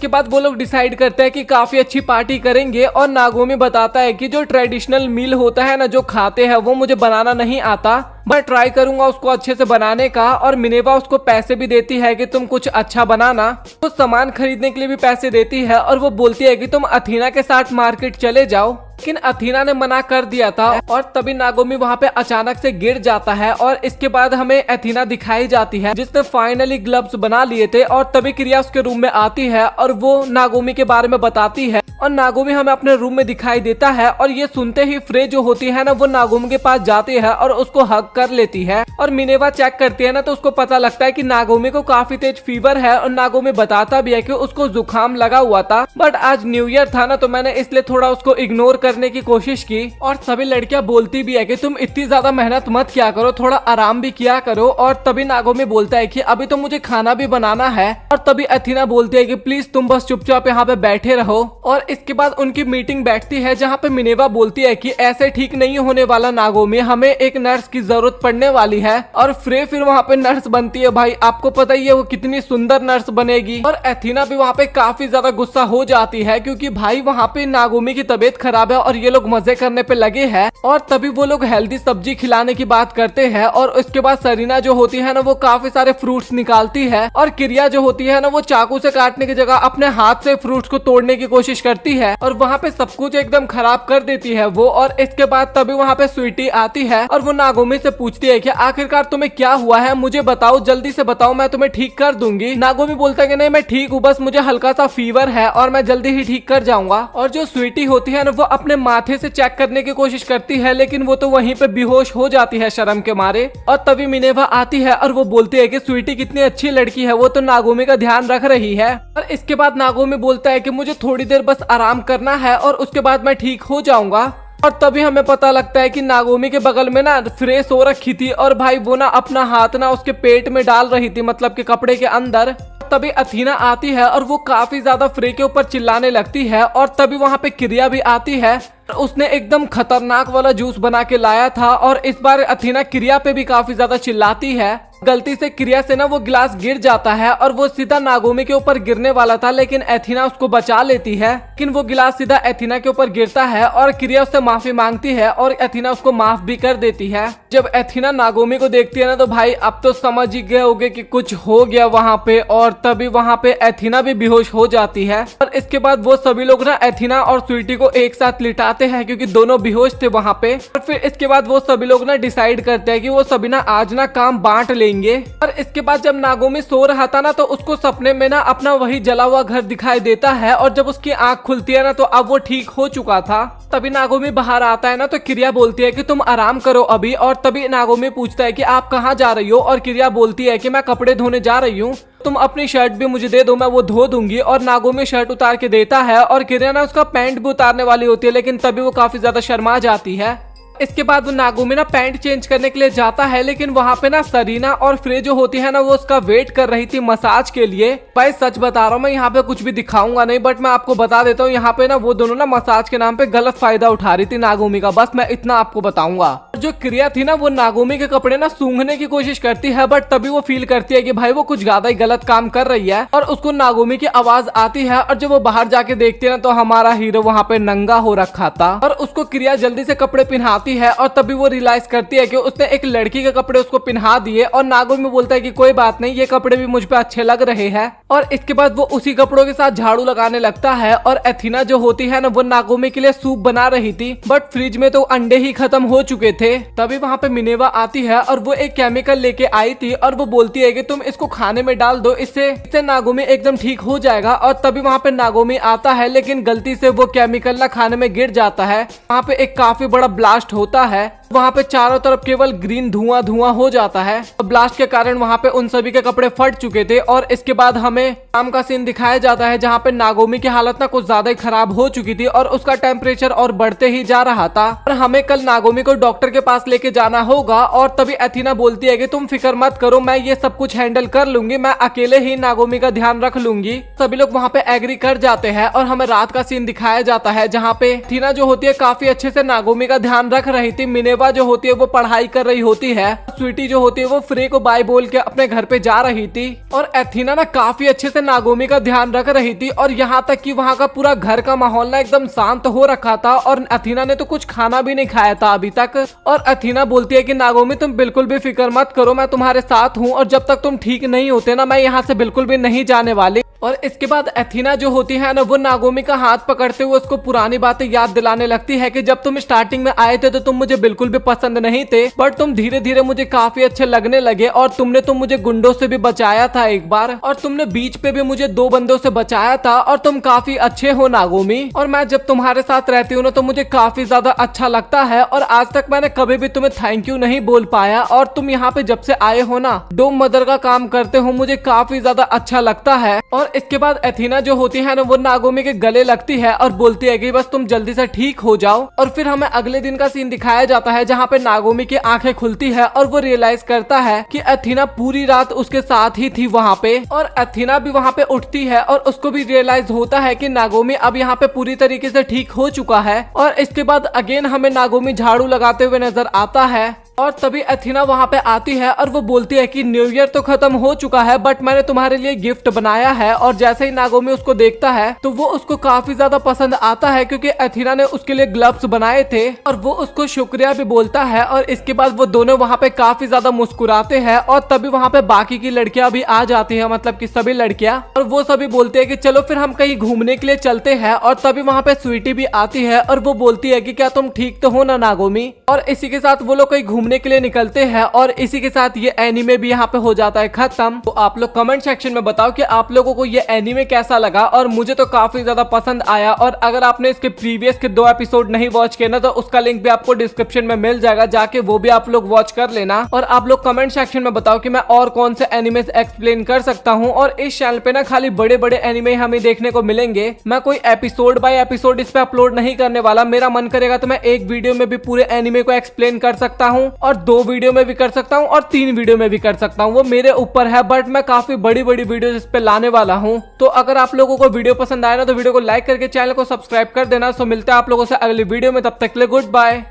के बाद वो लोग डिसाइड करते हैं कि काफी अच्छी पार्टी करेंगे। और नागोमी बताता है कि जो ट्रेडिशनल मील होता है ना जो खाते हैं वो मुझे बनाना नहीं आता, मैं ट्राई करूंगा उसको अच्छे से बनाने का। और मिनेवा उसको पैसे भी देती है कि तुम कुछ अच्छा बनाना, तो सामान खरीदने के लिए भी पैसे देती है। और वो बोलती है कि तुम अथीना के साथ मार्केट चले जाओ, लेकिन अथीना ने मना कर दिया था। और तभी नागोमी वहाँ पे अचानक से गिर जाता है और इसके बाद हमें अथीना दिखाई जाती है जिसने फाइनली ग्लव्स बना लिए थे। और तभी क्रिया उसके रूम में आती है और वो नागोमी के बारे में बताती है और नागोमी हमें अपने रूम में दिखाई देता है। और ये सुनते ही फ्रे जो होती है ना वो नागोमी के पास जाती है और उसको हग कर लेती है। और मिनेवा चेक करती है ना तो उसको पता लगता है कि नागोमी को काफी तेज फीवर है। और नागोमी बताता भी है कि उसको जुकाम लगा हुआ था बट आज न्यू ईयर था ना तो मैंने इसलिए थोड़ा उसको इग्नोर करने की कोशिश की। और सभी लड़कियां बोलती भी है कि तुम इतनी ज्यादा मेहनत मत किया करो, थोड़ा आराम भी किया करो। और तभी नागोमी बोलता है कि अभी तो मुझे खाना भी बनाना है। और तभी अथीना बोलती है कि प्लीज तुम बस चुपचाप यहाँ पे बैठे रहो। और इसके बाद उनकी मीटिंग बैठती है जहाँ पे मिनेवा बोलती है कि ऐसे ठीक नहीं होने वाला नागोमी, हमें एक नर्स की जरूरत पड़ने वाली है। और फ्रे फिर वहाँ पे नर्स बनती है। भाई आपको पता ही है वो कितनी सुंदर नर्स बनेगी। और अथीना भी वहाँ पे काफी ज्यादा गुस्सा हो जाती है क्योंकि भाई वहाँ पे नागोमी की तबीयत खराब है और ये लोग मजे करने पे लगे हैं। और तभी वो लोग हेल्दी सब्जी खिलाने की बात करते हैं। और उसके बाद सरीना जो होती है ना वो काफी सारे फ्रूट्स निकालती है और क्रिया जो होती है ना वो चाकू से काटने की जगह अपने हाथ से फ्रूट्स को तोड़ने की कोशिश करती है और वहाँ पे सब कुछ एकदम खराब कर देती है वो। और इसके बाद तभी वहाँ पे स्वीटी आती है और वो नागोमी से पूछती है कि आखिरकार तुम्हें क्या हुआ है, मुझे बताओ, जल्दी से बताओ, मैं तुम्हें ठीक कर दूंगी। नागोमी बोलता है कि नहीं मैं ठीक हूँ, बस मुझे हल्का सा फीवर है और मैं जल्दी ही ठीक कर जाऊंगा। और जो स्वीटी होती है ना वो अपने माथे से चेक करने की कोशिश करती है लेकिन वो तो वहीं पे बेहोश हो जाती है शर्म के मारे। और तभी मिनेवा आती है और वो बोलती है कि स्वीटी कितनी अच्छी लड़की है, वो तो नागोमी का ध्यान रख रही है। और इसके बाद नागोमी बोलता है कि मुझे थोड़ी देर बस आराम करना है और उसके बाद मैं ठीक हो जाऊंगा। और तभी हमें पता लगता है कि नागोमी के बगल में ना फ्रेश हो रखी थी और भाई वो ना अपना हाथ ना उसके पेट में डाल रही थी, मतलब कि कपड़े के अंदर। तभी अथीना आती है और वो काफी ज्यादा फ्रे के ऊपर चिल्लाने लगती है और तभी वहां पे क्रिया भी आती है। उसने एकदम खतरनाक वाला जूस बना के लाया था और इस बार अथीना क्रिया पे भी काफी ज्यादा चिल्लाती है। गलती से क्रिया से ना वो गिलास गिर जाता है और वो सीधा नागोमी के ऊपर गिरने वाला था, लेकिन एथीना उसको बचा लेती है। लेकिन वो गिलास सीधा एथीना के ऊपर गिरता है और क्रिया उससे माफी मांगती है और एथीना उसको माफ भी कर देती है। जब एथीना नागोमी को देखती है ना तो भाई अब तो समझ ही गए होगे कि कुछ हो गया वहां पे, और तभी वहां पे एथीना भी बेहोश हो जाती है। और इसके बाद वो सभी लोग ना एथीना और स्वीटी को एक साथ लिटाते हैं क्योंकि दोनों बेहोश थे वहां पे। और फिर इसके बाद वो सभी लोग ना डिसाइड करते हैं कि वो सभी ना आज ना काम बांट लेंगे। और इसके बाद जब नागोमी सो रहा था ना तो उसको सपने में ना अपना वही जला हुआ घर दिखाई देता है और जब उसकी आंख खुलती है ना तो अब वो ठीक हो चुका था। तभी नागोमी बाहर आता है ना तो क्रिया बोलती है कि तुम आराम करो अभी, और तभी नागोमी पूछता है कि आप कहाँ जा रही हो, और क्रिया बोलती है कि मैं कपड़े धोने जा रही हूँ, तुम अपनी शर्ट भी मुझे दे दो, मैं वो धो दूंगी। और नागोमी शर्ट उतार के देता है और क्रिया ना उसका पैंट भी उतारने वाली होती है, लेकिन तभी वो काफी ज्यादा शर्मा जाती है। इसके बाद वो नागोमी ना पैंट चेंज करने के लिए जाता है, लेकिन वहाँ पे ना सरीना और फ्रे जो होती है ना वो उसका वेट कर रही थी मसाज के लिए। भाई सच बता रहा हूँ, मैं यहाँ पे कुछ भी दिखाऊंगा नहीं, बट मैं आपको बता देता हूँ यहाँ पे ना वो दोनों ना मसाज के नाम पे गलत फायदा उठा रही थी नागोमी का, बस मैं इतना आपको बताऊंगा। जो क्रिया थी ना वो नागोमी के कपड़े ना सूंघने की कोशिश करती है, बट तभी वो फील करती है कि भाई वो कुछ ज्यादा ही गलत काम कर रही है और उसको नागोमी की आवाज आती है। और जब वो बाहर जाके देखती है ना तो हमारा हीरो वहाँ पे नंगा हो रखा था और उसको क्रिया जल्दी से कपड़े पहनाती है। और तभी वो रियलाइज करती है कि उसने एक लड़की के कपड़े उसको पहना दिए और नागोमी बोलता है कि कोई बात नहीं, ये कपड़े भी मुझ पे अच्छे लग रहे हैं। और इसके बाद वो उसी कपड़ों के साथ झाड़ू लगाने लगता है और एथीना जो होती है ना वो नागोमी के लिए सूप बना रही थी, बट फ्रिज में तो अंडे ही खत्म हो चुके थे। तभी वहाँ पे मिनेवा आती है और वो एक केमिकल लेके आई थी और वो बोलती है कि तुम इसको खाने में डाल दो, इससे नागोमी एकदम ठीक हो जाएगा। और तभी वहाँ पे नागोमी आता है, लेकिन गलती से वो केमिकल ना खाने में गिर जाता है। वहाँ पे एक काफी बड़ा ब्लास्ट होता है, वहाँ पे चारों तरफ केवल ग्रीन धुआं धुआं हो जाता है। ब्लास्ट के कारण वहाँ पे उन सभी के कपड़े फट चुके थे। और इसके बाद हमें शाम का सीन दिखाया जाता है जहाँ पे नागोमी की हालत ना कुछ ज्यादा ही खराब हो चुकी थी और उसका टेम्परेचर और बढ़ते ही जा रहा था और हमें कल नागोमी को डॉक्टर के पास लेके जाना होगा। और तभी एथीना बोलती है कि तुम फिक्र मत करो, मैं ये सब कुछ हैंडल कर लूंगी, मैं अकेले ही नागोमी का ध्यान रख लूंगी। सभी लोग वहाँ पे एग्री कर जाते हैं और हमें रात का सीन दिखाया जाता है जहाँ पे एथीना जो होती है काफी अच्छे से नागोमी का ध्यान रख रही थी। मिनेवा जो होती है वो पढ़ाई कर रही होती है, स्वीटी जो होती है वो फ्रे को बाय बोल के अपने घर पे जा रही थी और एथीना ना काफी अच्छे से नागोमी का ध्यान रख रही थी। और यहाँ तक कि वहाँ का पूरा घर का माहौल ना एकदम शांत हो रखा था और एथीना ने तो कुछ खाना भी नहीं खाया था अभी तक। और एथीना बोलती है कि नागोमी तुम बिल्कुल भी फिक्र मत करो, मैं तुम्हारे साथ हूँ और जब तक तुम ठीक नहीं होते ना मैं यहाँ से बिल्कुल भी नहीं जाने वाली। और इसके बाद एथीना जो होती है ना वो नागोमी का हाथ पकड़ते हुए उसको पुरानी बातें याद दिलाने लगती है कि जब तुम स्टार्टिंग में आए थे तो तुम मुझे बिल्कुल भी पसंद नहीं थे, बट तुम धीरे धीरे मुझे काफी अच्छे लगने लगे और तुमने तो मुझे गुंडों से भी बचाया था एक बार, और तुमने बीच पे भी मुझे 2 बंदों से बचाया था और तुम काफी अच्छे हो नागोमी। और मैं जब तुम्हारे साथ रहती हूँ ना तो मुझे काफी ज्यादा अच्छा लगता है और आज तक मैंने कभी भी तुम्हें थैंक यू नहीं बोल पाया। और तुम यहाँ पे जब से आए हो ना डोम मदर का काम करते हो, मुझे काफी ज्यादा अच्छा लगता है। और इसके बाद एथीना जो होती है ना वो नागोमी के गले लगती है और बोलती है कि बस तुम जल्दी से ठीक हो जाओ। और फिर हमें अगले दिन का सीन दिखाया जाता है जहाँ पे नागोमी की आंखें खुलती है और वो रियलाइज करता है कि एथीना पूरी रात उसके साथ ही थी वहाँ पे। और एथीना भी वहाँ पे उठती है और उसको भी रियलाइज होता है कि नागोमी अब यहाँ पे पूरी तरीके से ठीक हो चुका है। और इसके बाद अगेन हमें नागोमी झाड़ू लगाते हुए नजर आता है और तभी एथीना वहाँ पे आती है और वो बोलती है कि न्यू ईयर तो खत्म हो चुका है बट मैंने तुम्हारे लिए गिफ्ट बनाया है। और जैसे ही नागोमी उसको देखता है तो वो उसको काफी ज्यादा पसंद आता है क्योंकि एथीना ने उसके लिए ग्लव्स बनाए थे और वो उसको शुक्रिया भी बोलता है। और इसके बाद वो दोनों वहाँ पे काफी ज्यादा मुस्कुराते हैं और तभी वहाँ पे बाकी की लड़कियां भी आ जाती है, मतलब की सभी लड़कियां, और वो सभी बोलते हैं कि चलो फिर हम कहीं घूमने के लिए चलते हैं। और तभी वहाँ पे स्वीटी भी आती है और वो बोलती है कि क्या तुम ठीक तो हो ना नागोमी। और इसी के साथ वो लोग कहीं घूमने घूमने के लिए निकलते हैं और इसी के साथ ये एनीमे भी यहाँ पे हो जाता है खत्म। तो आप लोग कमेंट सेक्शन में बताओ कि आप लोगों को ये एनीमे कैसा लगा, और मुझे तो काफी ज्यादा पसंद आया। और अगर आपने इसके प्रीवियस के 2 एपिसोड नहीं वॉच किए ना, तो उसका लिंक भी आपको डिस्क्रिप्शन में मिल जाएगा, जाके वो भी आप लोग वॉच कर लेना। और आप लोग कमेंट सेक्शन में बताओ कि मैं और कौन से एनिमे एक्सप्लेन कर सकता हूँ। और इस चैनल पे ना खाली बड़े बड़े एनिमे हमें देखने को मिलेंगे, मैं कोई एपिसोड बाय एपिसोड इस पे अपलोड नहीं करने वाला। मेरा मन करेगा तो मैं एक वीडियो में भी पूरे एनिमे को एक्सप्लेन कर सकता हूँ, और 2 वीडियो में भी कर सकता हूँ, और 3 वीडियो में भी कर सकता हूँ, वो मेरे ऊपर है। बट मैं काफी बड़ी बड़ी वीडियो इस पे लाने वाला हूँ। तो अगर आप लोगों को वीडियो पसंद आया ना, तो वीडियो को लाइक करके चैनल को सब्सक्राइब कर देना। सो मिलते हैं आप लोगों से अगली वीडियो में, तब तक के लिए गुड बाय।